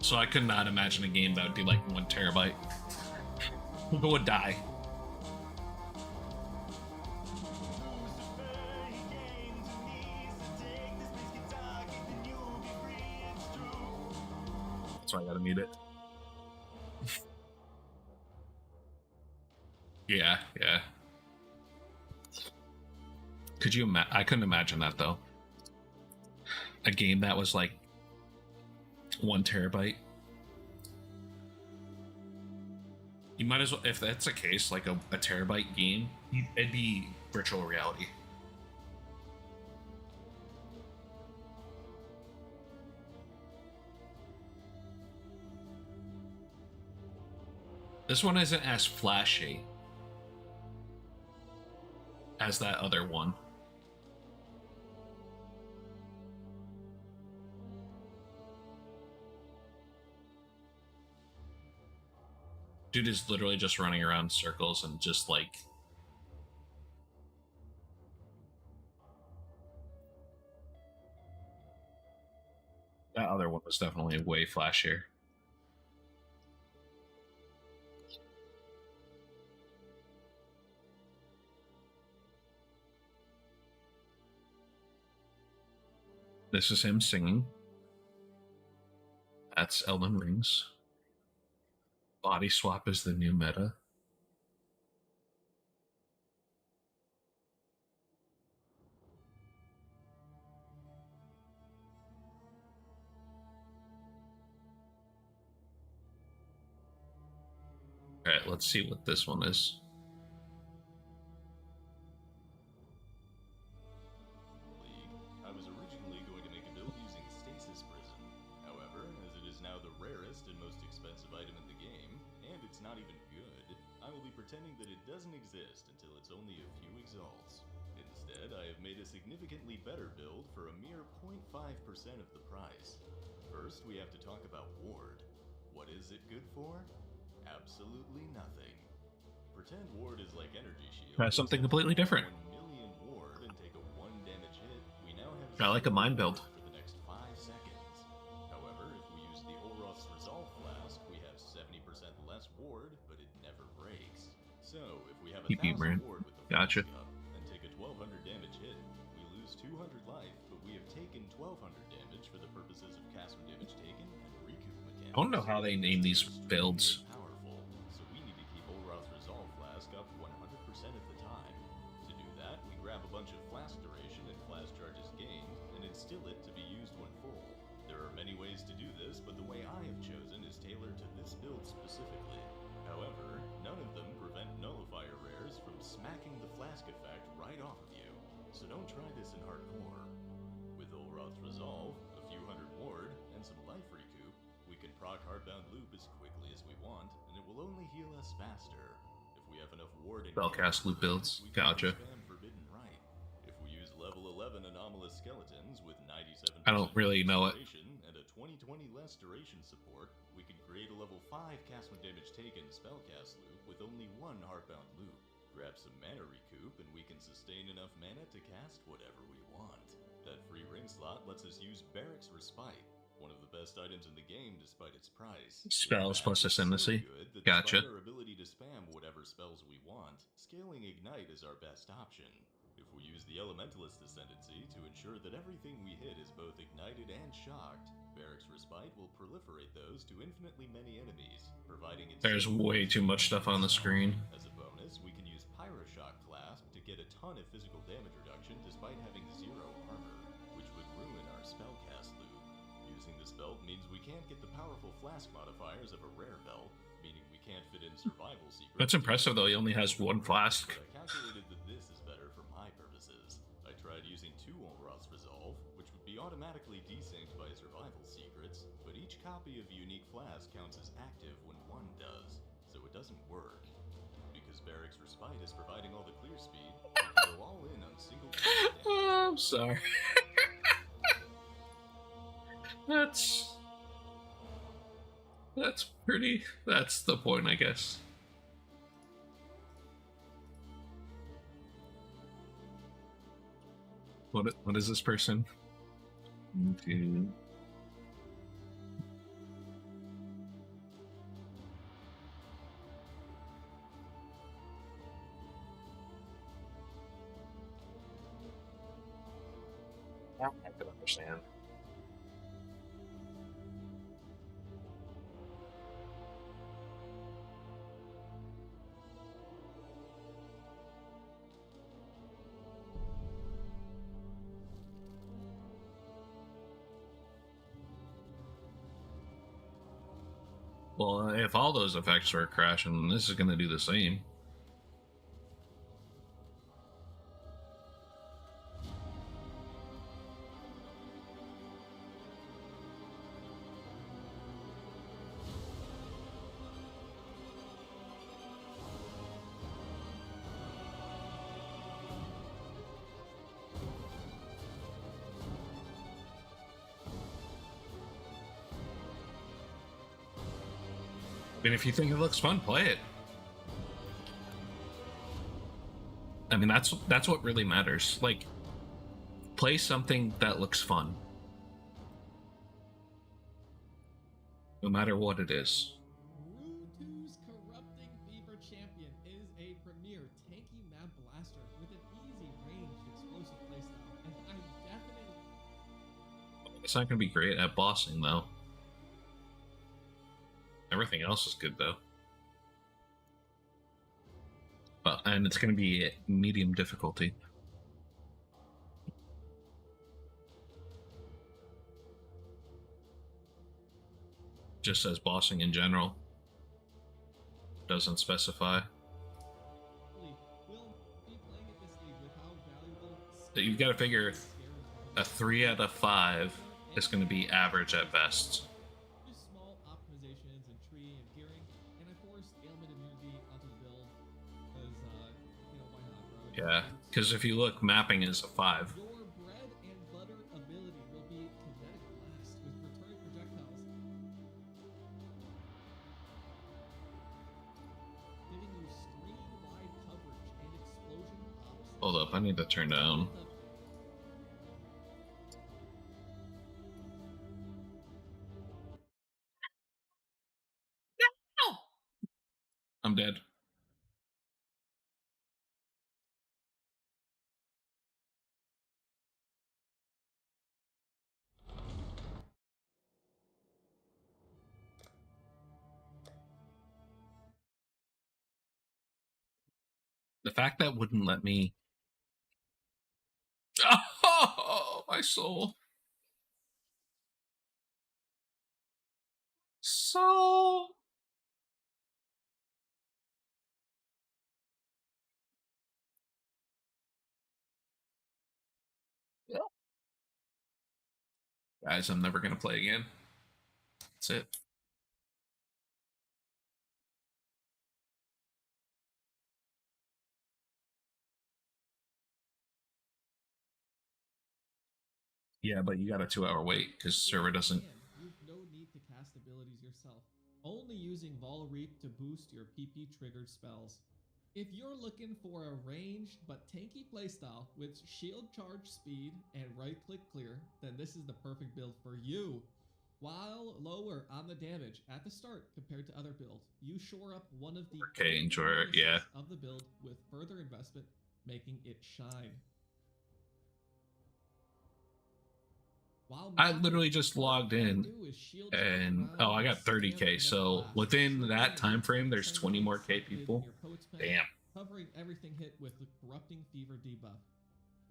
So I could not imagine a game that would be like 1 terabyte. People would die. That's why I gotta mute it. Yeah. Could you I couldn't imagine that though. A game that was like 1 terabyte. You might as well, if that's the case, like a terabyte game, it'd be virtual reality. This one isn't as flashy as that other one. Dude is literally just running around in circles and just like... That other one was definitely way flashier. This is him singing. That's Elden Rings. Body swap is the new meta. Alright, let's see what this one is. I was originally going to make a build using Stasis Prison. However, as it is now the rarest and most expensive item in the game, and it's not even good, I will be pretending that it doesn't exist until it's only a few exalts. Instead, I have made a significantly better build for a mere 0.5% of the price. First, we have to talk about Ward. What is it good for? Absolutely nothing. Pretend Ward is like Energy Shield. Try something completely different. 1 million Ward and take a 1 damage hit. We now have I like a mind build. for the next 5 seconds. However, if we use the Olroth's Resolve Flask, we have 70% less Ward, but it never breaks. So, if we have a Keep 1,000 Ward with the Gotcha. flask up and take a 1200 damage hit, we lose 200 life, but we have taken 1200 damage for the purposes of cast from damage taken and recoup mechanics. I don't know how they name these builds. Powerful, so we need to keep Olroth's Resolve Flask up 100% of the time. To do that, we grab a bunch of flask duration and flask charges gained, and instill it to be used when full. There are many ways to do this, but the way I have chosen is tailored to this build specifically. However, none of them prevent nullifier rares from smacking the flask effect right off of you, so don't try this in hardcore. With Olroth's Resolve, a few hundred ward, and some life recoup, we can proc Hardbound Loop as quickly as we want, and it will only heal us faster. If we have enough ward in Spellcast loop builds. we can Gotcha. spam Forbidden Right. If we use level 11 11 anomalous skeletons with 97% I don't really know it. concentration and a 20/20 less duration support, we can create a level 5 cast when damage taken spellcast loop with only one heartbound loop. Grab some mana recoup and we can sustain enough mana to cast whatever we want. That free ring slot lets us use Barrack's Respite, one of the best items in the game despite its price. Spells plus It's so ascendancy. good that Gotcha. despite our ability to spam whatever spells we want, scaling Ignite is our best option. If we use the Elementalist Ascendancy to ensure that everything we hit is both ignited and shocked, Barrack's Respite will proliferate those to infinitely many enemies, providing There's way too much stuff on the screen. As a bonus, we can use Pyroshock Clasp to get a ton of physical damage reduction despite having 0 armor, which would ruin our spellcast loop. Using this belt means we can't get the powerful flask modifiers of a rare belt, meaning we can't fit in survival secrets. That's impressive though, he only has one flask. But I calculated that this is better for my purposes. I tried using 2 Olroth's Resolve, which would be automatically desynced by survival secrets, but each copy of a unique flask counts as active when one does, so it doesn't work. Because Barrack's Respite is providing all the clear speed, we can go all in on single Oh, I'm sorry. That's pretty. That's the point, I guess. What is this person? Okay. I can understand. Well, if all those effects are crashing, then this is going to do the same. And if you think it looks fun, play it. I mean, that's what really matters. Like, play something that looks fun. No matter what it is. Rutu's Corrupting Fever Champion is a premier tanky map blaster with an easy ranged explosive playstyle, and I definitely... It's not going to be great at bossing, though. Everything else is good, though. Well, and it's going to be medium difficulty. Just says bossing in general. Doesn't specify. So you've got to figure a 3 out of 5 is going to be average at best. Yeah, because if you look, mapping is a 5. Your bread and butter ability will be Kinetic Blast with return projectiles, giving you screen-wide coverage and explosion ops. Hold up, I need to turn down. No! I'm dead. The fact that wouldn't let me... Oh, my soul. Soul. Yeah. Guys, I'm never going to play again. That's it. Yeah, but you got a 2-hour wait because server doesn't. You've no need to cast abilities yourself, only using Vol Reap to boost your PP triggered spells. If you're looking for a ranged but tanky playstyle with shield charge speed and right click clear, then this is the perfect build for you. While lower on the damage at the start compared to other builds, you shore up one of the Okay, early enjoy it. Yeah. weaknesses of the build with further investment, making it shine. While I mapping, literally just all logged you gotta in do is shield charge and around oh, I with got spam 30k. Kinetic So Blast, within triggering that time your frame, there's frenzy 20 more K sucked in people. your poet's pen, Damn. covering everything hit with the Corrupting Fever debuff.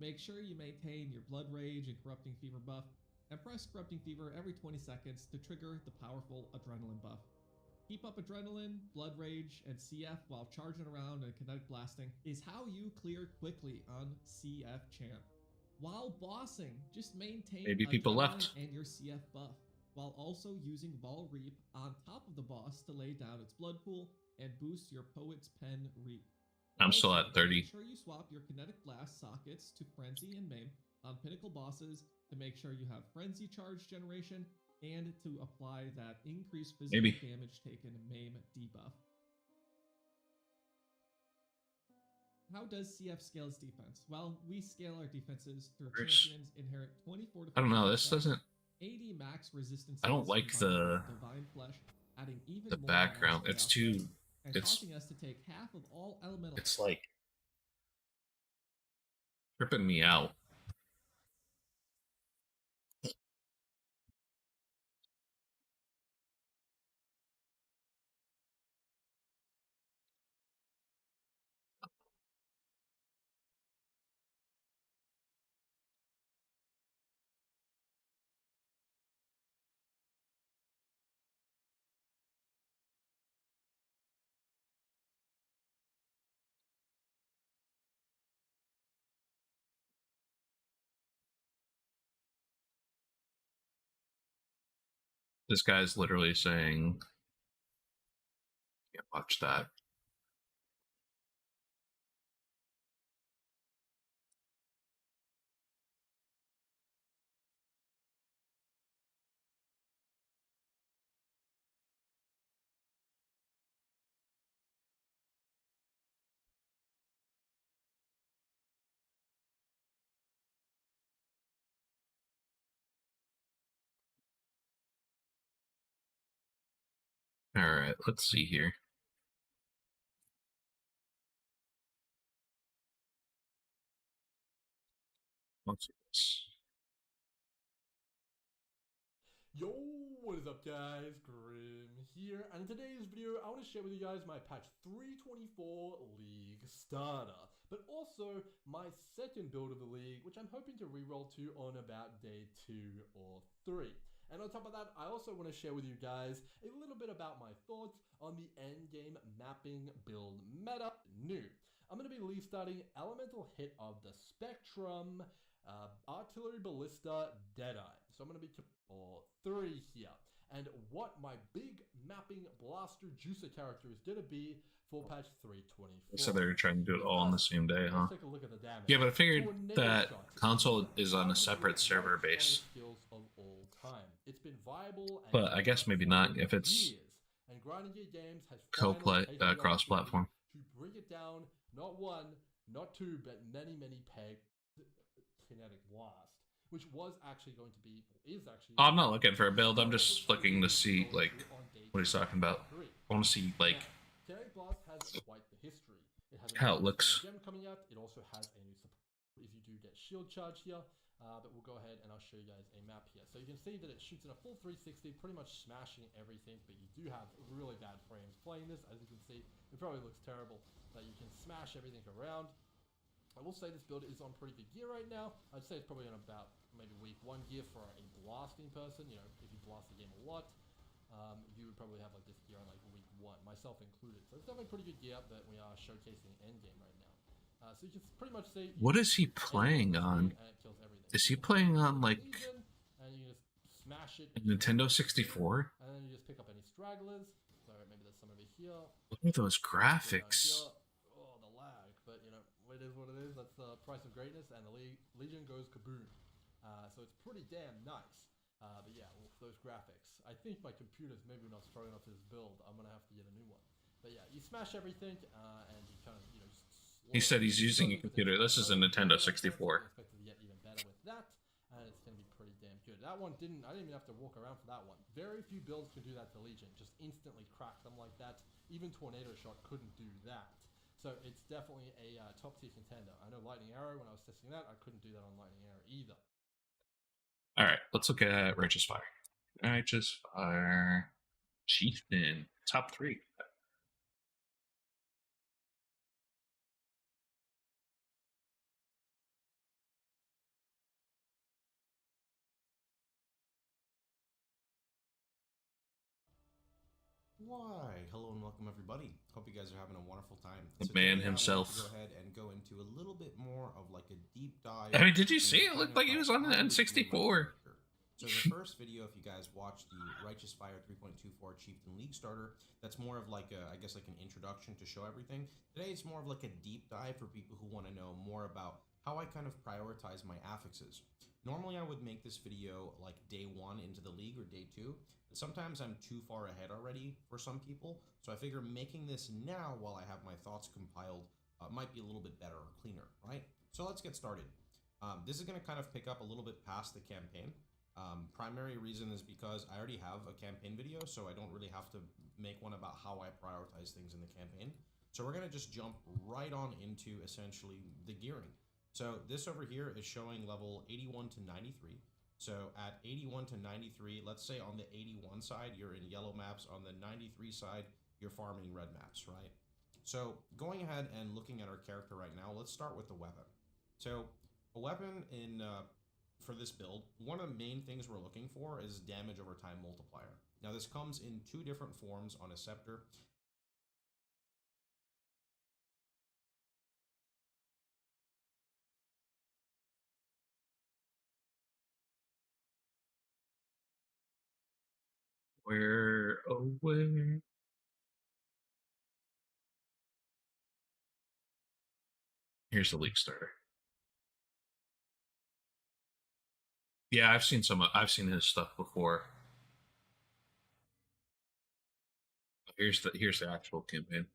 Make sure you maintain your Blood Rage and Corrupting Fever buff, and press Corrupting Fever every 20 seconds to trigger the powerful Adrenaline buff. Keep up Adrenaline, Blood Rage, and CF while charging around and Kinetic Blasting is how you clear quickly on CF Champ. While bossing, just maintain Maybe people Adrenaline left. and your CF buff, while also using Vol Reap on top of the boss to lay down its blood pool and boost your Poet's Pen Reap. I'm still Also, at 30. make sure you swap your Kinetic Blast sockets to Frenzy and Maim on Pinnacle bosses to make sure you have Frenzy charge generation and to apply that increased physical Maybe. damage taken Maim debuff. How does CF scale its defense? Well, we scale our defenses through champions inherit 24 to I don't know. This doesn't. 80 max resistance. I don't like the Divine Flesh, adding even the more background. damage It's to too. outfit, and It's causing us to take half of all elemental. it's like tripping me out. This guy's literally saying, "Can't watch that." All right, let's see here. Let's see this. Yo, what is up guys? Grim here, and in today's video I want to share with you guys my patch 324 League starter, but also my second build of the league, which I'm hoping to reroll to on about day 2 or 3. And on top of that, I also want to share with you guys a little bit about my thoughts on the endgame mapping build meta new. I'm going to be league starting Elemental Hit of the Spectrum, Artillery Ballista, Deadeye. So I'm going to be or 3 here, and what my big mapping blaster juicer character is going to be for patch 324. So they're trying to do it all on the same day, huh? Let's take a look at the damage. Yeah, but I figured Tornado that shot. console is on a separate server base. Skills of all time. It's been viable and But I guess maybe not if it's years, and Grinding Gear Games has co-play, finally taken the cross-platform. opportunity to bring it down, not one, not two, but many peg Kinetic Blast, which was actually going to be, is actually. Oh, I'm not looking for a build. I'm just looking to see like what he's talking about. I want to see like Kinetic Blast has quite the history. It has how it looks. Gem coming out. It also has a new support if you do get shield charge here. But we'll go ahead and I'll show you guys a map here. So you can see that it shoots in a full 360, pretty much smashing everything. But you do have really bad frames playing this. As you can see, it probably looks terrible. But you can smash everything around. I will say this build is on pretty good gear right now. I'd say it's probably on about maybe week 1 gear for a blasting person. You know, if you blast the game a lot, you would probably have like this gear on like week 1, myself included. So it's definitely pretty good gear that we are showcasing endgame right now. So you can pretty much see. What is he playing on? Is he playing on like and you just smash it, Nintendo 64? and then you just pick up any stragglers. So maybe there's some over here. Look at those graphics. Oh, the lag, but you know, it is what it is. That's the price of greatness, and the Legion goes kaboom. So it's pretty damn nice. But yeah, oof, those graphics. I think my computer's maybe not strong enough for this build. I'm gonna have to get a new one. But yeah, you smash everything, and you kind of, you know, just He said he's using a computer. This is a Nintendo 64. I expected to get even better with that, and it's gonna be pretty damn good. That one I didn't even have to walk around for that one. Very few builds can do that to Legion, just instantly crack them like that. Even Tornado Shot couldn't do that. So it's definitely a top tier contender. I know Lightning Arrow, when I was testing that, I couldn't do that on Lightning Arrow either. Alright, let's look at Righteous Fire. Righteous Fire. Chieftain. Top 3. Why, hello and welcome everybody. Hope you guys are having a wonderful time. The So man today himself. I want to go ahead and go into a little bit more of like a deep dive. I mean, did you see? It into looked kind like he of was on how the I would view my N64. character. So the first video, if you guys watched the Righteous Fire 3.24 Chieftain League Starter, that's more of like a, I guess like an introduction to show everything. Today it's more of like a deep dive for people who want to know more about how I kind of prioritize my affixes. Normally I would make this video like day 1 into the league or day 2, but sometimes I'm too far ahead already for some people, so I figure making this now while I have my thoughts compiled might be a little bit better or cleaner, right? So let's get started. This is going to kind of pick up a little bit past the campaign. Primary reason is because I already have a campaign video, so I don't really have to make one about how I prioritize things in the campaign. So we're going to just jump right on into essentially the gearing. So this over here is showing level 81 to 93. So at 81 to 93, let's say on the 81 side, you're in yellow maps. On the 93 side, you're farming red maps, right? So going ahead and looking at our character right now, let's start with the weapon. So a weapon in for this build, one of the main things we're looking for is damage over time multiplier. Now this comes in 2 different forms on a scepter. Where, oh, where? Here's the league starter. Yeah, I've seen his stuff before. Here's the actual campaign.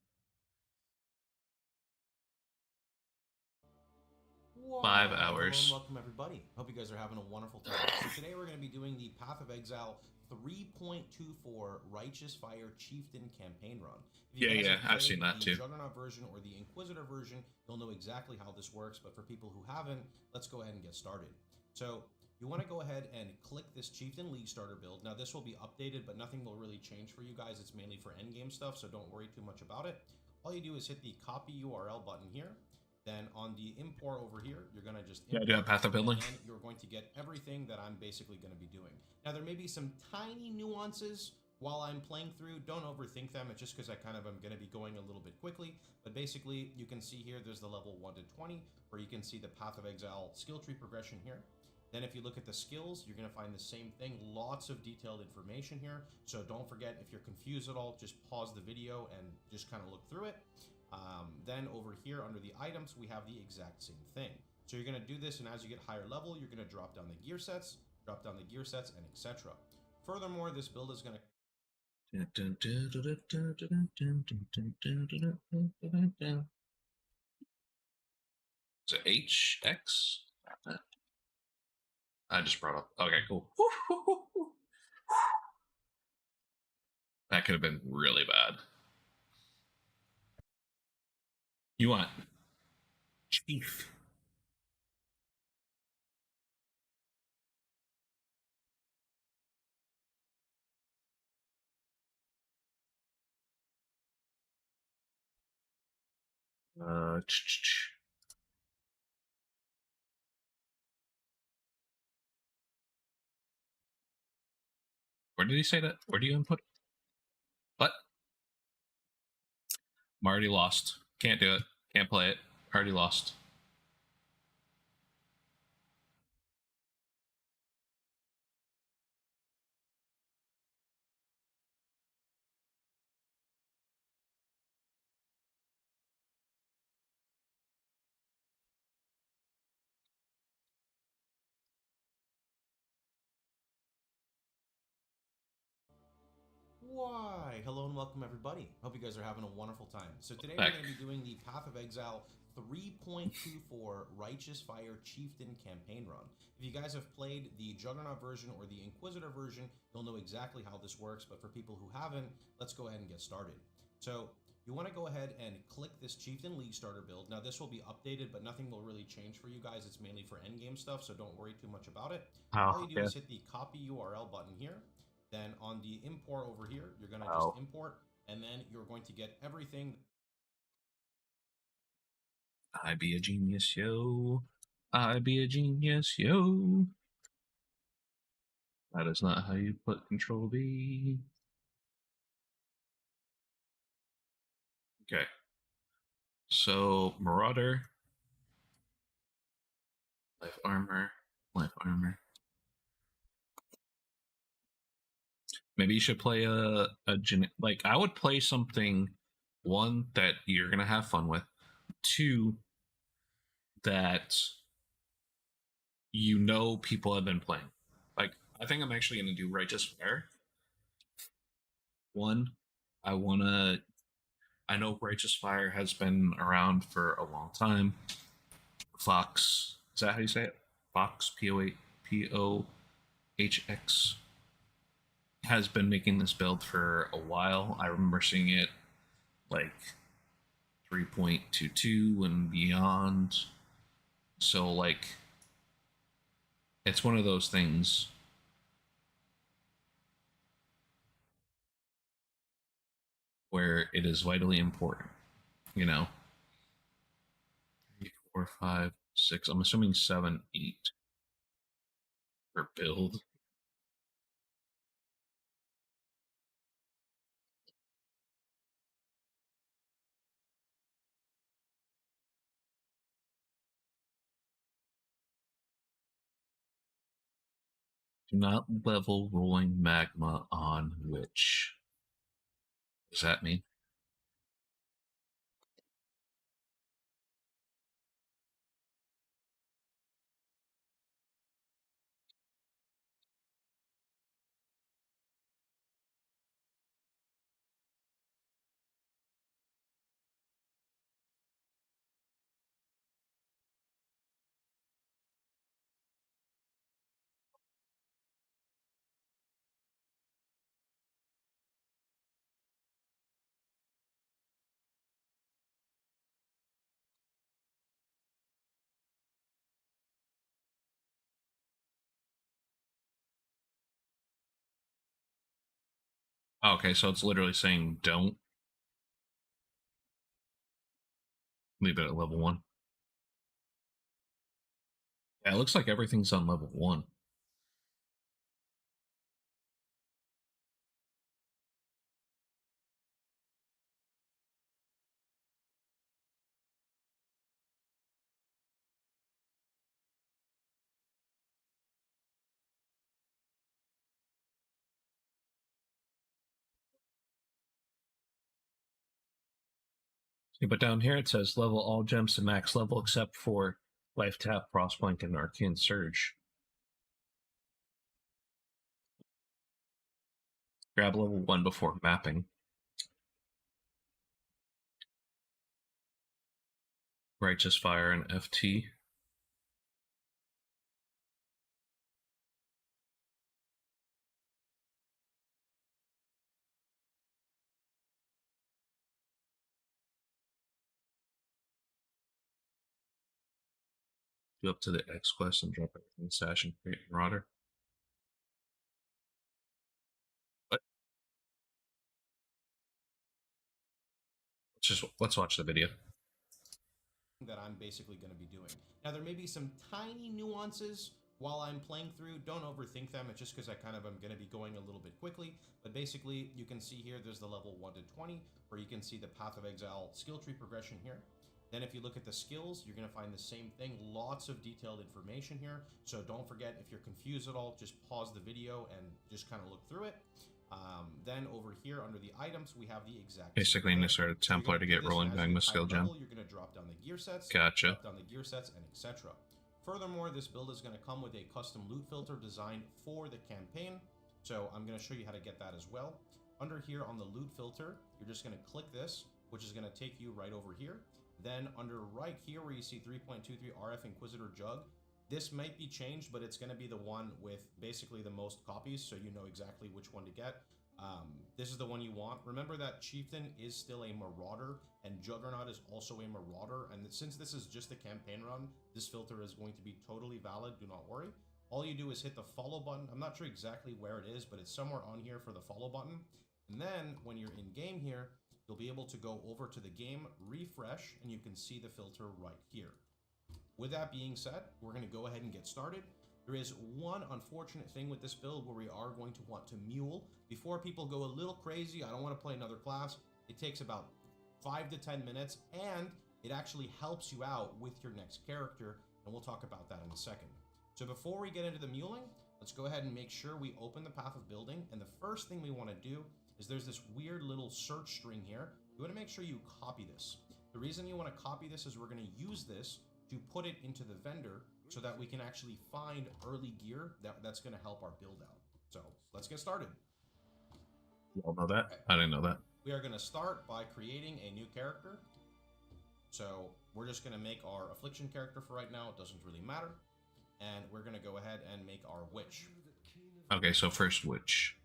Why, 5 hello hours. and welcome everybody. Hope you guys are having a wonderful time. So today we're going to be doing the Path of Exile 3.24 Righteous Fire Chieftain campaign run. If you guys have I've seen that the too. Juggernaut version or the Inquisitor version, you'll know exactly how this works, but for people who haven't, let's go ahead and get started. So you want to go ahead and click this Chieftain League Starter build. Now this will be updated, but nothing will really change for you guys. It's mainly for endgame stuff, so don't worry too much about it. All you do is hit the copy URL button here. Then on the import over here, you're going to just import, do a path of building. and you're going to get everything that I'm basically going to be doing. Now, there may be some tiny nuances while I'm playing through. Don't overthink them. It's just because I kind of am going to be going a little bit quickly. But basically, you can see here, there's the level 1 to 20, where you can see the Path of Exile skill tree progression here. Then if you look at the skills, you're going to find the same thing. Lots of detailed information here. So don't forget, if you're confused at all, just pause the video and just kind of look through it. Then over here under the items, we have the exact same thing. So you're going to do this, and as you get higher level, you're going to drop down the gear sets, and etc. Furthermore, this build is going to... Is it HX? I just brought up. Okay, cool. That could have been really bad. You want Chief. Where did he say that? Where do you input? What? I'm already lost. Can't do it. Can't play it. Already lost. Why, hello and welcome everybody. Hope you guys are having a wonderful time. So today we're Back. going to be doing the Path of Exile 3.24 Righteous Fire Chieftain campaign run. If you guys have played the Juggernaut version or the Inquisitor version, you'll know exactly how this works, but for people who haven't, let's go ahead and get started. So you want to go ahead and click this Chieftain League Starter build. Now this will be updated, but nothing will really change for you guys. It's mainly for endgame stuff, so don't worry too much about it. All you do is hit the copy URL button here. Then on the import over here, you're going to just import, and then you're going to get everything. I be a genius, yo. I be a genius, yo. That is not how you put Control V. Okay. So, Marauder. Life armor. Life armor. Maybe you should play like, I would play something, one, that you're going to have fun with. Two, that you know people have been playing. Like, I think I'm actually going to do Righteous Fire. One, I know Righteous Fire has been around for a long time. Fox, is that how you say it? Fox, P-O-H-X, has been making this build for a while. I remember seeing it like 3.22 and beyond. So, like, it's one of those things where it is vitally important, you know? 3, 4, 5, 6, I'm assuming 7, 8 per build. Do not level rolling magma on Witch. What does that mean? Okay, so it's literally saying don't leave it at level 1. Yeah, it looks like everything's on level 1. Yeah, but down here it says level all gems to max level except for Life Tap, Frostblink, and Arcane Surge. Grab level 1 before mapping. Righteous Fire and FT. Go up to the X quest and drop everything in Stash and create Marauder. What? Let's watch the video. That I'm basically going to be doing. Now there may be some tiny nuances while I'm playing through. Don't overthink them. It's just because I kind of am going to be going a little bit quickly. But basically, you can see here there's the level 1 to 20, where you can see the Path of Exile skill tree progression here. Then if you look at the skills, you're going to find the same thing. Lots of detailed information here. So don't forget, if you're confused at all, just pause the video and just kind of look through it. Then over here under the items, we have the exact. Basically, in this sort of Templar to get rolling magma skill gem. You're going to drop down the gear sets, gotcha. Drop down the gear sets, and etc. Furthermore, this build is going to come with a custom loot filter designed for the campaign. So I'm going to show you how to get that as well. Under here on the loot filter, you're just going to click this, which is going to take you right over here. Then under right here where you see 3.23 RF Inquisitor Jug, this might be changed, but it's going to be the one with basically the most copies, so you know exactly which one to get. This is the one you want. Remember that Chieftain is still a Marauder, and Juggernaut is also a Marauder, and since this is just a campaign run, this filter is going to be totally valid, do not worry. All you do is hit the follow button. I'm not sure exactly where it is, but it's somewhere on here for the follow button. And then when you're in game here, you'll be able to go over to the game, refresh, and you can see the filter right here. With that being said, we're going to go ahead and get started. There is one unfortunate thing with this build where we are going to want to mule. Before people go a little crazy, I don't want to play another class. It takes about 5 to 10 minutes, and it actually helps you out with your next character, and we'll talk about that in a second. So before we get into the muling, let's go ahead and make sure we open the path of building, and the first thing we want to do is there's this weird little search string here. You want to make sure you copy this. The reason you want to copy this is we're going to use this to put it into the vendor so that we can actually find early gear that's going to help our build out. So let's get started. You all know that? Okay. I didn't know that. We are going to start by creating a new character. So we're just going to make our Affliction character for right now. It doesn't really matter. And we're going to go ahead and make our Witch. Okay, so first Witch.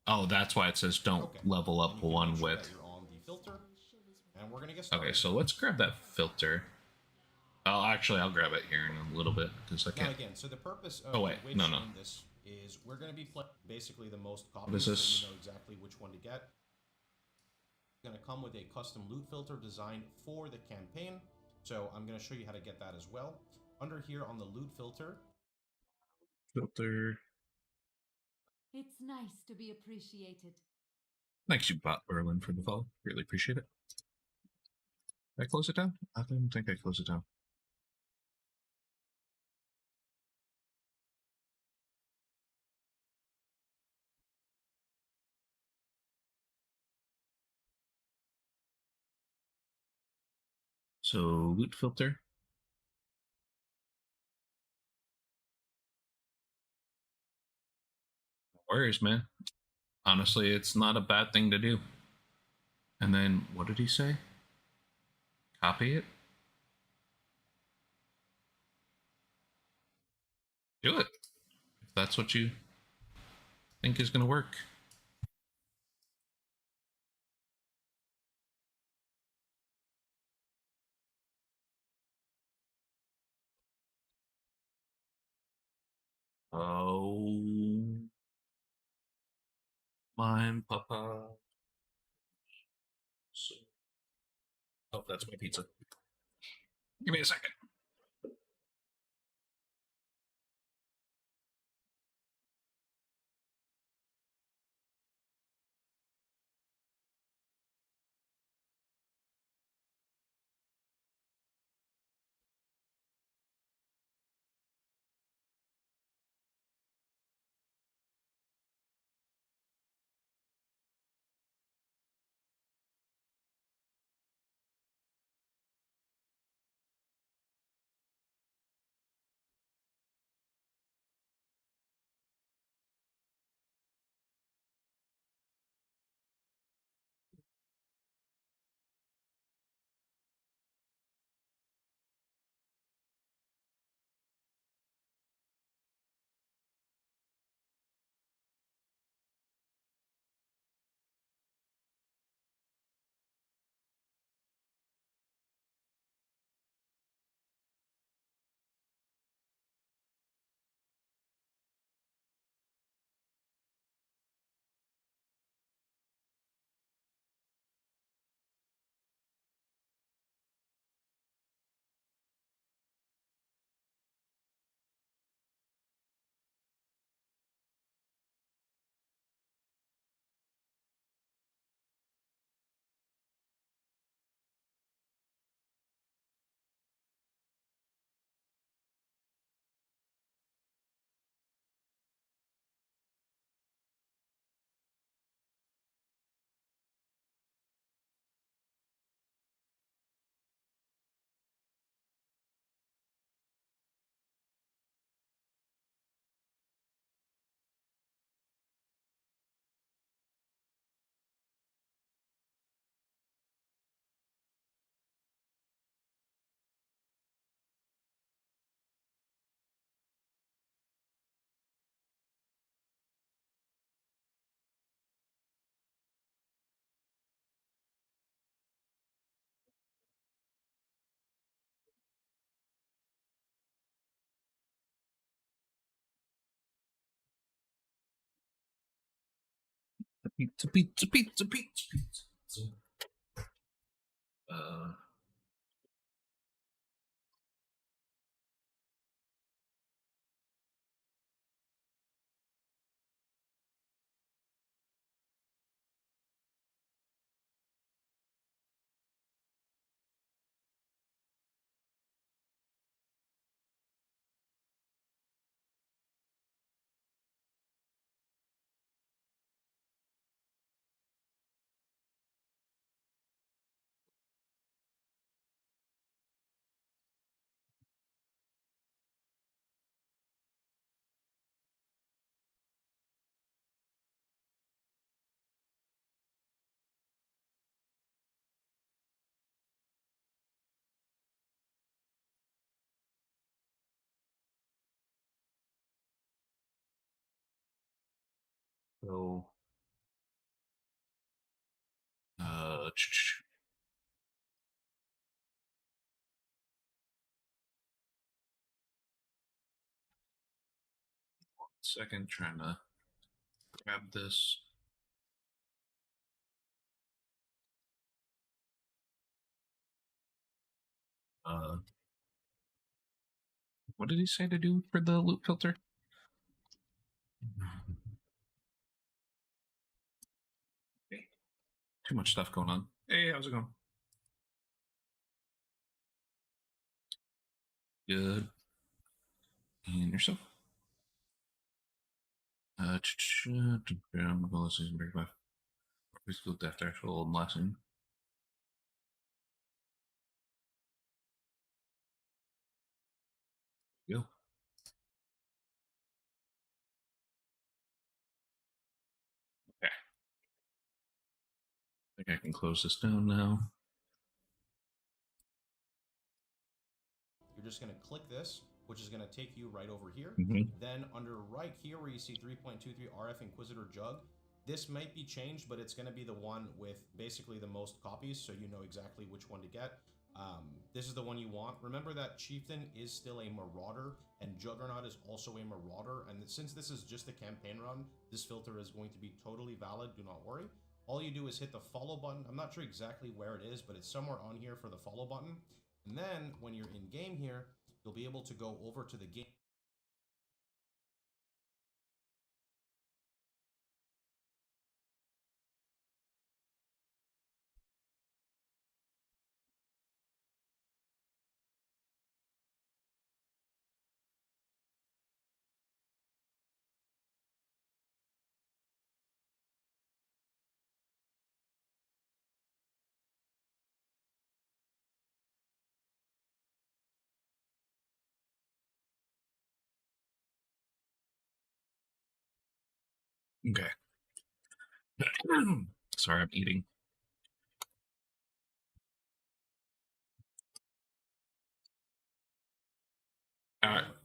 Oh, that's why it says don't level up one with. You're on the filter, and we're going to get started. Okay, so let's grab that filter. Oh, actually, I'll grab it here in a little bit because I can't. Now again, so the purpose of Witch in this is we're going to be playing basically the most copies, so you know exactly which one to get. It's going to come with a custom loot filter designed for the campaign. So I'm going to show you how to get that as well. Under here on the loot filter. It's nice to be appreciated. Thanks, you bot Berlin, for the follow. Really appreciate it. Did I close it down? I didn't think I closed it down. So, loot filter. No worries, man. Honestly, it's not a bad thing to do. And then, what did he say? Copy it? Do it. If that's what you think is going to work. Oh, mine, Papa. Oh, that's my pizza. Give me a second. Pizza, pizza, pizza, pizza, pizza. So, uh, second, trying to grab this. What did he say to do for the loop filter? Okay. Too much stuff going on. Hey, how's it going? Good. And yourself? Physical death, actual lesson. Go. Okay. I think I can close this down now. You're just going to click this, which is going to take you right over here. Mhm. Then under right here where you see 3.23 RF Inquisitor Jug, this might be changed, but it's going to be the one with basically the most copies, so you know exactly which one to get. This is the one you want. Remember that Chieftain is still a Marauder, and Juggernaut is also a Marauder, and since this is just a campaign run, this filter is going to be totally valid, do not worry. All you do is hit the follow button. I'm not sure exactly where it is, but it's somewhere on here for the follow button. And then when you're in game here, you'll be able to go over to the game. Okay. Sorry, I'm eating.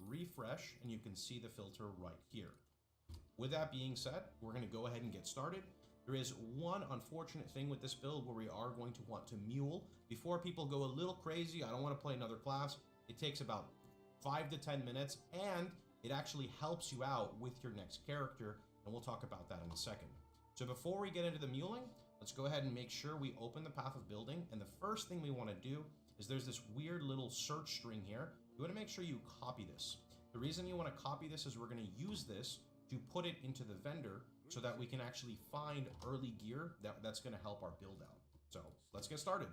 Refresh, and you can see the filter right here. With that being said, we're going to go ahead and get started. There is one unfortunate thing with this build where we are going to want to mule. Before people go a little crazy, I don't want to play another class. It takes about 5 to 10 minutes, and it actually helps you out with your next character, and we'll talk about that in a second. So before we get into the muling, let's go ahead and make sure we open the path of building, and the first thing we want to do is there's this weird little search string here. You want to make sure you copy this. The reason you want to copy this is we're going to use this to put it into the vendor so that we can actually find early gear that's going to help our build out. So let's get started.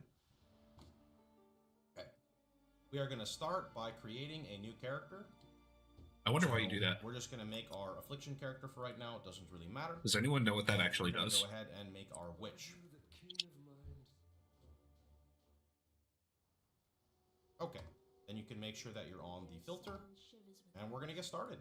Okay. We are going to start by creating a new character. I wonder why you do that. We're just going to make our Affliction character for right now. It doesn't really matter. Does anyone know what that actually does? Go ahead and make our Witch. Okay. Then you can make sure that you're on the filter. And we're going to get started.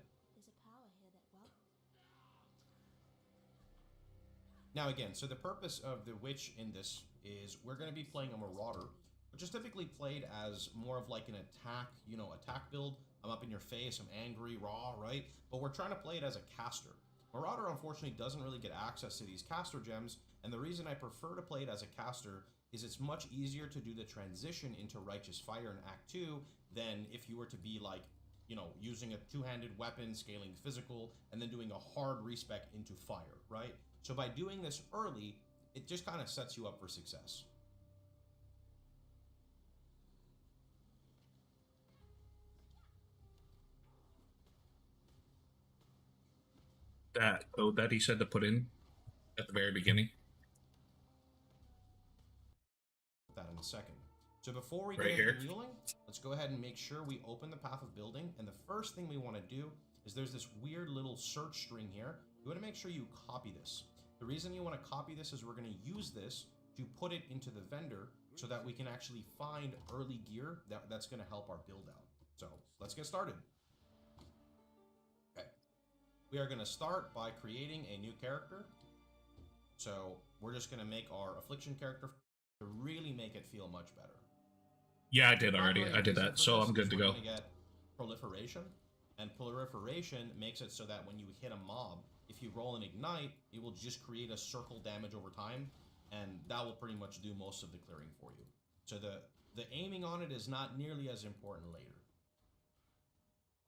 Now again, so the purpose of the Witch in this is we're going to be playing a Marauder, which is typically played as more of like an attack, attack build. I'm up in your face, I'm angry, raw, right? But we're trying to play it as a caster. Marauder, unfortunately, doesn't really get access to these caster gems, and the reason I prefer to play it as a caster is it's much easier to do the transition into Righteous Fire in Act 2 than if you were to be like, using a two-handed weapon, scaling physical, and then doing a hard respec into fire, right? So by doing this early, it just kind of sets you up for success. That code that he said to put in at the very beginning. That in a second. So before we Right get here. into muling, let's go ahead and make sure we open the path of building. And the first thing we want to do is there's this weird little search string here. You want to make sure you copy this. The reason you want to copy this is we're going to use this to put it into the vendor so that we can actually find early gear that's going to help our build out. So let's get started. Okay. We are going to start by creating a new character. So we're just going to make our affliction character to really make it feel much better. Yeah, I did already. I did that, so I'm good to go. We're going to get proliferation, and proliferation makes it so that when you hit a mob, if you roll an ignite, it will just create a circle damage over time, and that will pretty much do most of the clearing for you. So the aiming on it is not nearly as important later.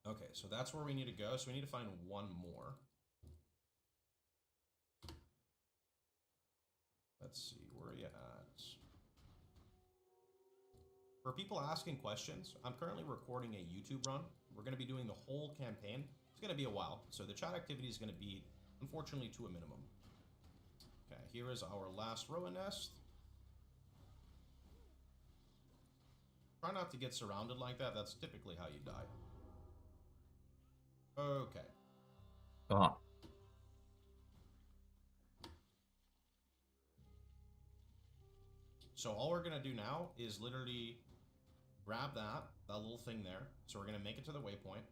Okay, so that's where we need to go. So we need to find one more. Let's see, where are you at? For people asking questions, I'm currently recording a YouTube run. We're going to be doing the whole campaign. It's going to be a while, so the chat activity is going to be, unfortunately, to a minimum. Okay, here is our last row nest. Try not to get surrounded like that. That's typically how you die. Okay. Oh. So all we're going to do now is literally grab that little thing there. So we're going to make it to the waypoint,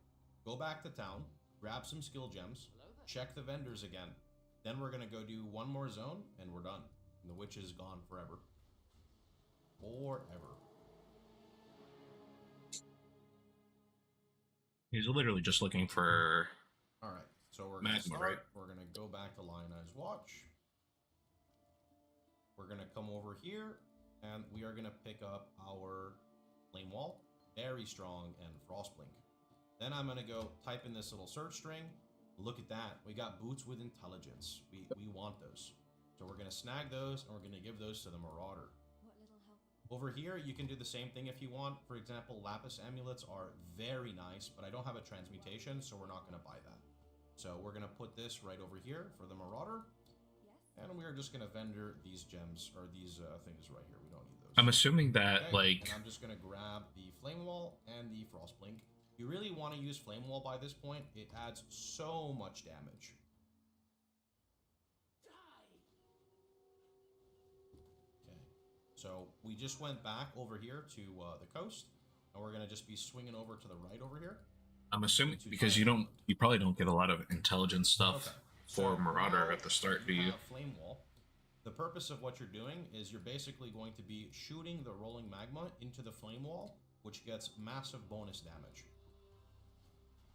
go back to town, grab some skill gems, check the vendors again. Then we're going to go do one more zone, and we're done. And the witch is gone forever. Forever. He's literally just looking for... Alright, so we're going to start. Right? We're going to go back to Lionized Watch. We're going to come over here, and we are going to pick up our Flame Wall, very strong, and Frostblink. Then I'm going to go type in this little search string. Look at that. We got boots with intelligence. We want those. So we're going to snag those, and we're going to give those to the Marauder. What little help? Over here, you can do the same thing if you want. For example, Lapis Amulets are very nice, but I don't have a transmutation, so we're not going to buy that. So we're going to put this right over here for the Marauder. Yes. And we're just going to vendor these gems, or these things right here. We don't need those. I'm assuming that, Okay, like... And I'm just going to grab the Flame Wall and the Frostblink. You really want to use Flame Wall by this point. It adds so much damage. Okay, so we just went back over here to the coast, and we're going to just be swinging over to the right over here. I'm assuming, because you probably don't get a lot of intelligence stuff for Marauder at the start, do you? Flame Wall. The purpose of what you're doing is you're basically going to be shooting the rolling magma into the Flame Wall, which gets massive bonus damage.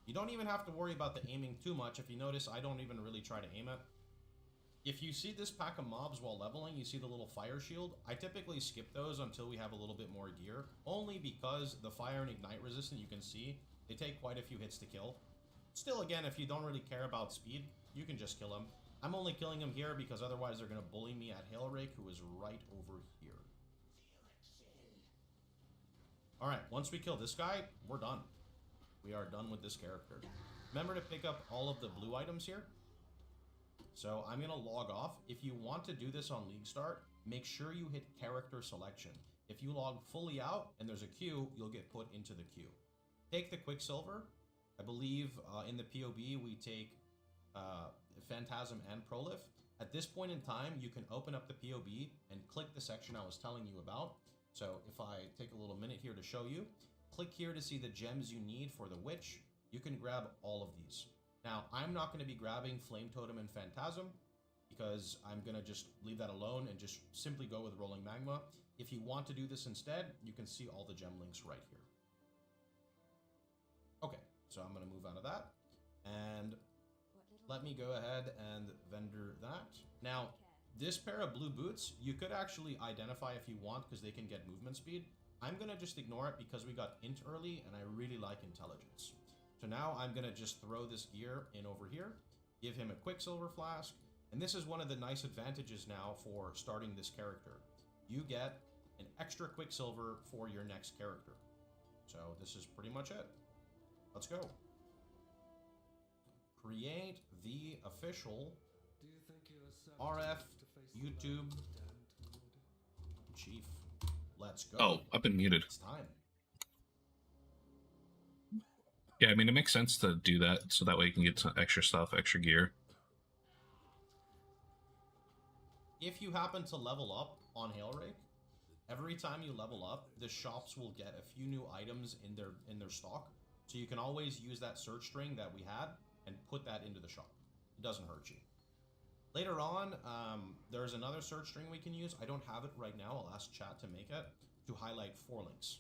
You don't even have to worry about the aiming too much. If you notice, I don't even really try to aim it. If you see this pack of mobs while leveling, you see the little fire shield. I typically skip those until we have a little bit more gear, only because the fire and ignite resistance, you can see, they take quite a few hits to kill. Still, again, if you don't really care about speed, you can just kill them. I'm only killing them here because otherwise they're going to bully me at Hailrake, who is right over here. Alright, once we kill this guy, we're done. We are done with this character. Remember to pick up all of the blue items here. So I'm going to log off. If you want to do this on League Start, make sure you hit character selection. If you log fully out and there's a queue, you'll get put into the queue. Take the Quicksilver. I believe in the POB we take Phantasm and Prolif. At this point in time, you can open up the POB and click the section I was telling you about. So if I take a little minute here to show you, click here to see the gems you need for the Witch. You can grab all of these. Now, I'm not going to be grabbing Flame Totem and Phantasm because I'm going to just leave that alone and just simply go with Rolling Magma. If you want to do this instead, you can see all the gem links right here. Okay, so I'm going to move out of that. And let me go ahead and vendor that. Now, this pair of blue boots, you could actually identify if you want because they can get movement speed. I'm going to just ignore it because we got int early and I really like intelligence. So now I'm going to just throw this gear in over here, give him a Quicksilver Flask, And this is one of the nice advantages now for starting this character. You get an extra Quicksilver for your next character. So this is pretty much it. Let's go. Create the official RF YouTube chief. Let's go. Oh, I've been muted. It's time. Yeah, I mean, it makes sense to do that, so that way you can get some extra stuff, extra gear. If you happen to level up on Hailrake, every time you level up, the shops will get a few new items in their stock. So you can always use that search string that we had and put that into the shop. It doesn't hurt you. Later on, there's another search string we can use. I don't have it right now. I'll ask chat to make it to highlight 4 links.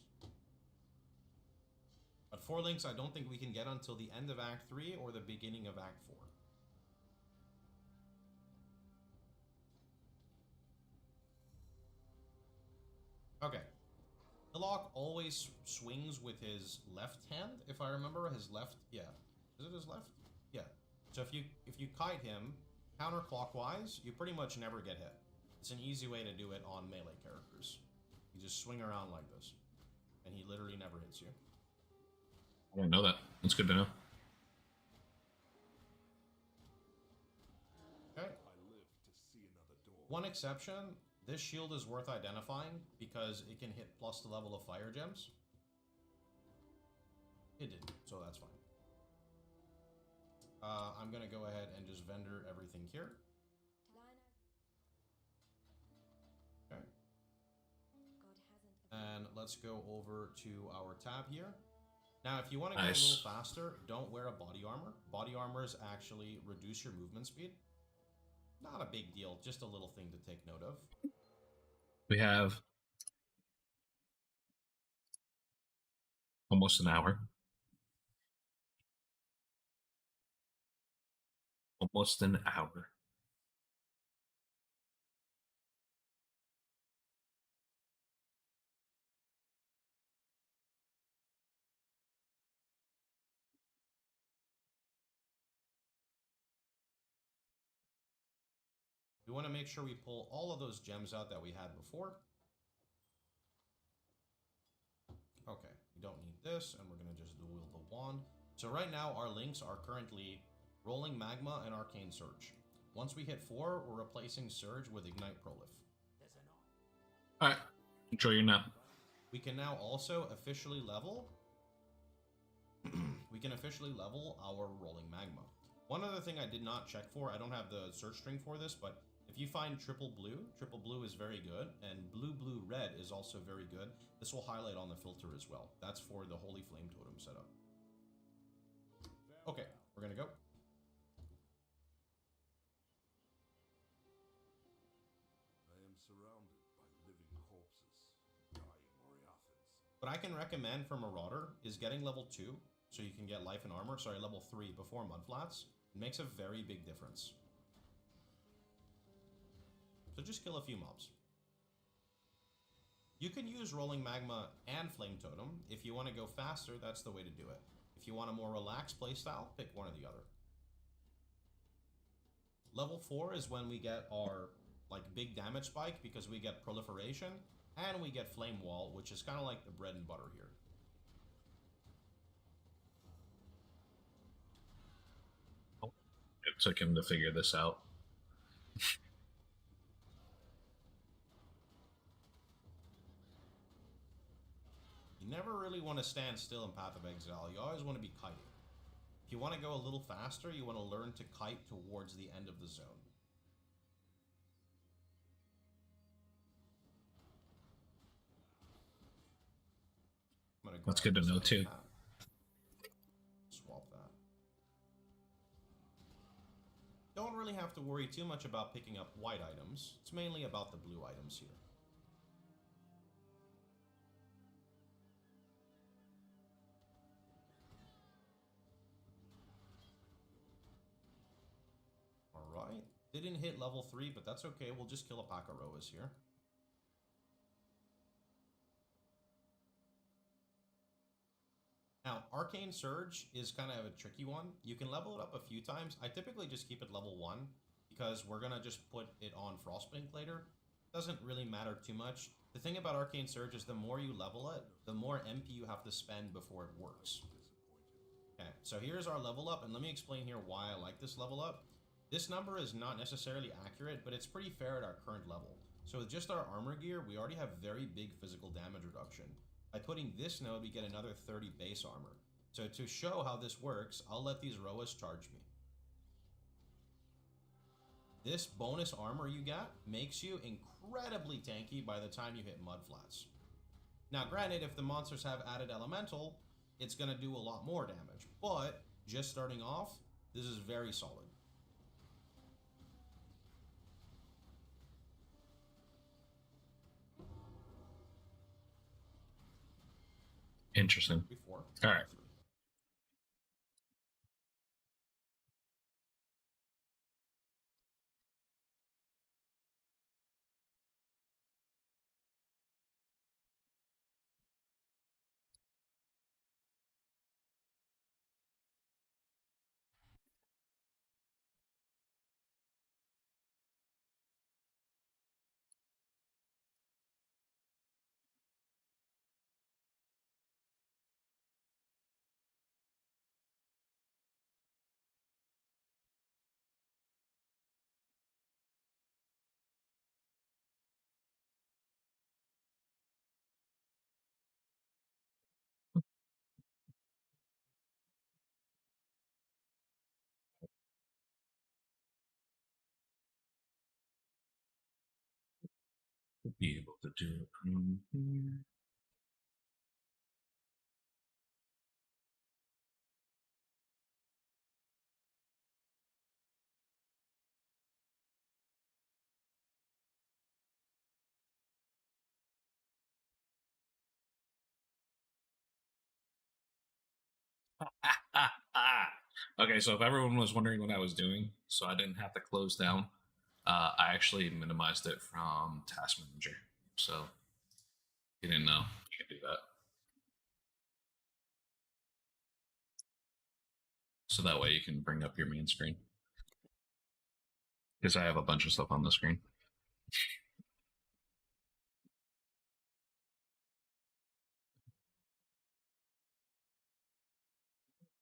But 4 links I don't think we can get until the end of Act 3 or the beginning of Act 4. Okay. Hillock always swings with his left hand, if I remember. His left, yeah. Is it his left? Yeah. So if you kite him counterclockwise, you pretty much never get hit. It's an easy way to do it on melee characters. You just swing around like this, and he literally never hits you. I didn't know that. That's good to know. Okay. One exception, this shield is worth identifying because it can hit plus the level of fire gems. It didn't, so that's fine. I'm gonna go ahead and just vendor everything here. Okay. And let's go over to our tab here. Now, if you want to go a little faster, don't wear a body armor. Body armors actually reduce your movement speed. Not a big deal, just a little thing to take note of. We have almost an hour. Almost an hour. We want to make sure we pull all of those gems out that we had before. Okay, we don't need this, and we're going to just wield the wand. So right now, our links are currently Rolling Magma and Arcane Surge. Once we hit 4, we're replacing Surge with Ignite Prolif. Alright, enjoy your nap. We can now also officially level... we can officially level our Rolling Magma. One other thing I did not check for, I don't have the search string for this, but if you find triple blue is very good, and blue red is also very good. This will highlight on the filter as well. That's for the Holy Flame Totem setup. Okay, we're gonna go. I am surrounded by living corpses, dying Moriathans. What I can recommend for Marauder is getting level 2, so you can get life and armor, sorry, level 3 before Mudflats. It makes a very big difference. So just kill a few mobs. You can use Rolling Magma and Flame Totem. If you want to go faster, that's the way to do it. If you want a more relaxed playstyle, pick one or the other. Level 4 is when we get our big damage spike because we get Proliferation and we get Flame Wall, which is kind of like the bread and butter here. It took him to figure this out. You never really want to stand still in Path of Exile. You always want to be kiting. If you want to go a little faster, you want to learn to kite towards the end of the zone. That's good to know too. Swap that. Don't really have to worry too much about picking up white items. It's mainly about the blue items here. Alright. Didn't hit level 3, but that's okay. We'll just kill a pack of Roas here. Now, Arcane Surge is kind of a tricky one. You can level it up a few times. I typically just keep it level 1. because we're gonna just put it on Frostblink later. Doesn't really matter too much. The thing about Arcane Surge is the more you level it, the more MP you have to spend before it works. Okay, so here's our level up, and let me explain here why I like this level up. This number is not necessarily accurate, but it's pretty fair at our current level. So with just our armor gear, we already have very big physical damage reduction. By putting this node, we get another 30 base armor. So to show how this works, I'll let these Roas charge me. This bonus armor you got makes you incredibly tanky by the time you hit mudflats. Now granted, if the monsters have added elemental, it's going to do a lot more damage, but just starting off, this is very solid. Interesting. Before. All right. Be able to do it from here. Okay, so if everyone was wondering what I was doing, so I didn't have to close down, I actually minimized it from Task Manager. So you didn't know you can do that. So that way you can bring up your main screen. Because I have a bunch of stuff on the screen.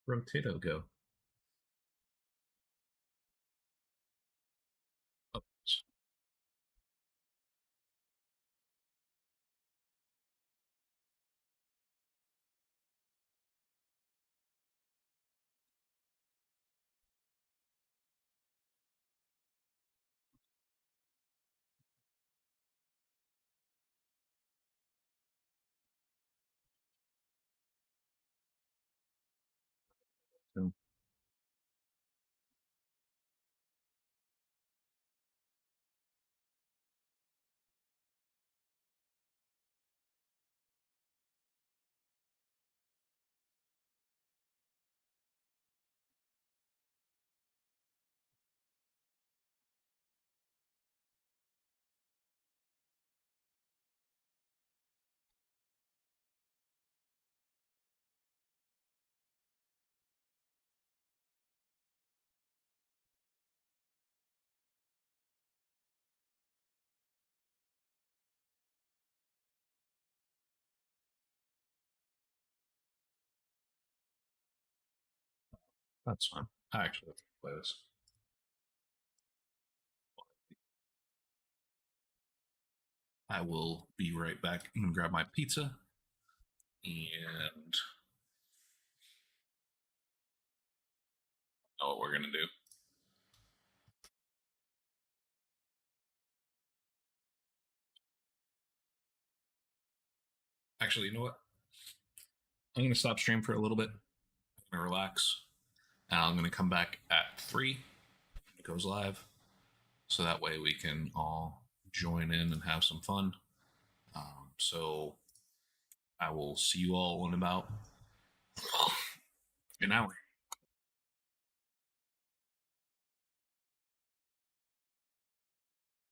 Rotato go. Oops. So, that's fine. I actually have to play this. I will be right back and grab my pizza. And know what we're gonna do. Actually, you know what? I'm gonna stop stream for a little bit. I'm gonna relax. And I'm gonna come back at 3. It goes live. So that way we can all join in and have some fun. So I will see you all in about an hour.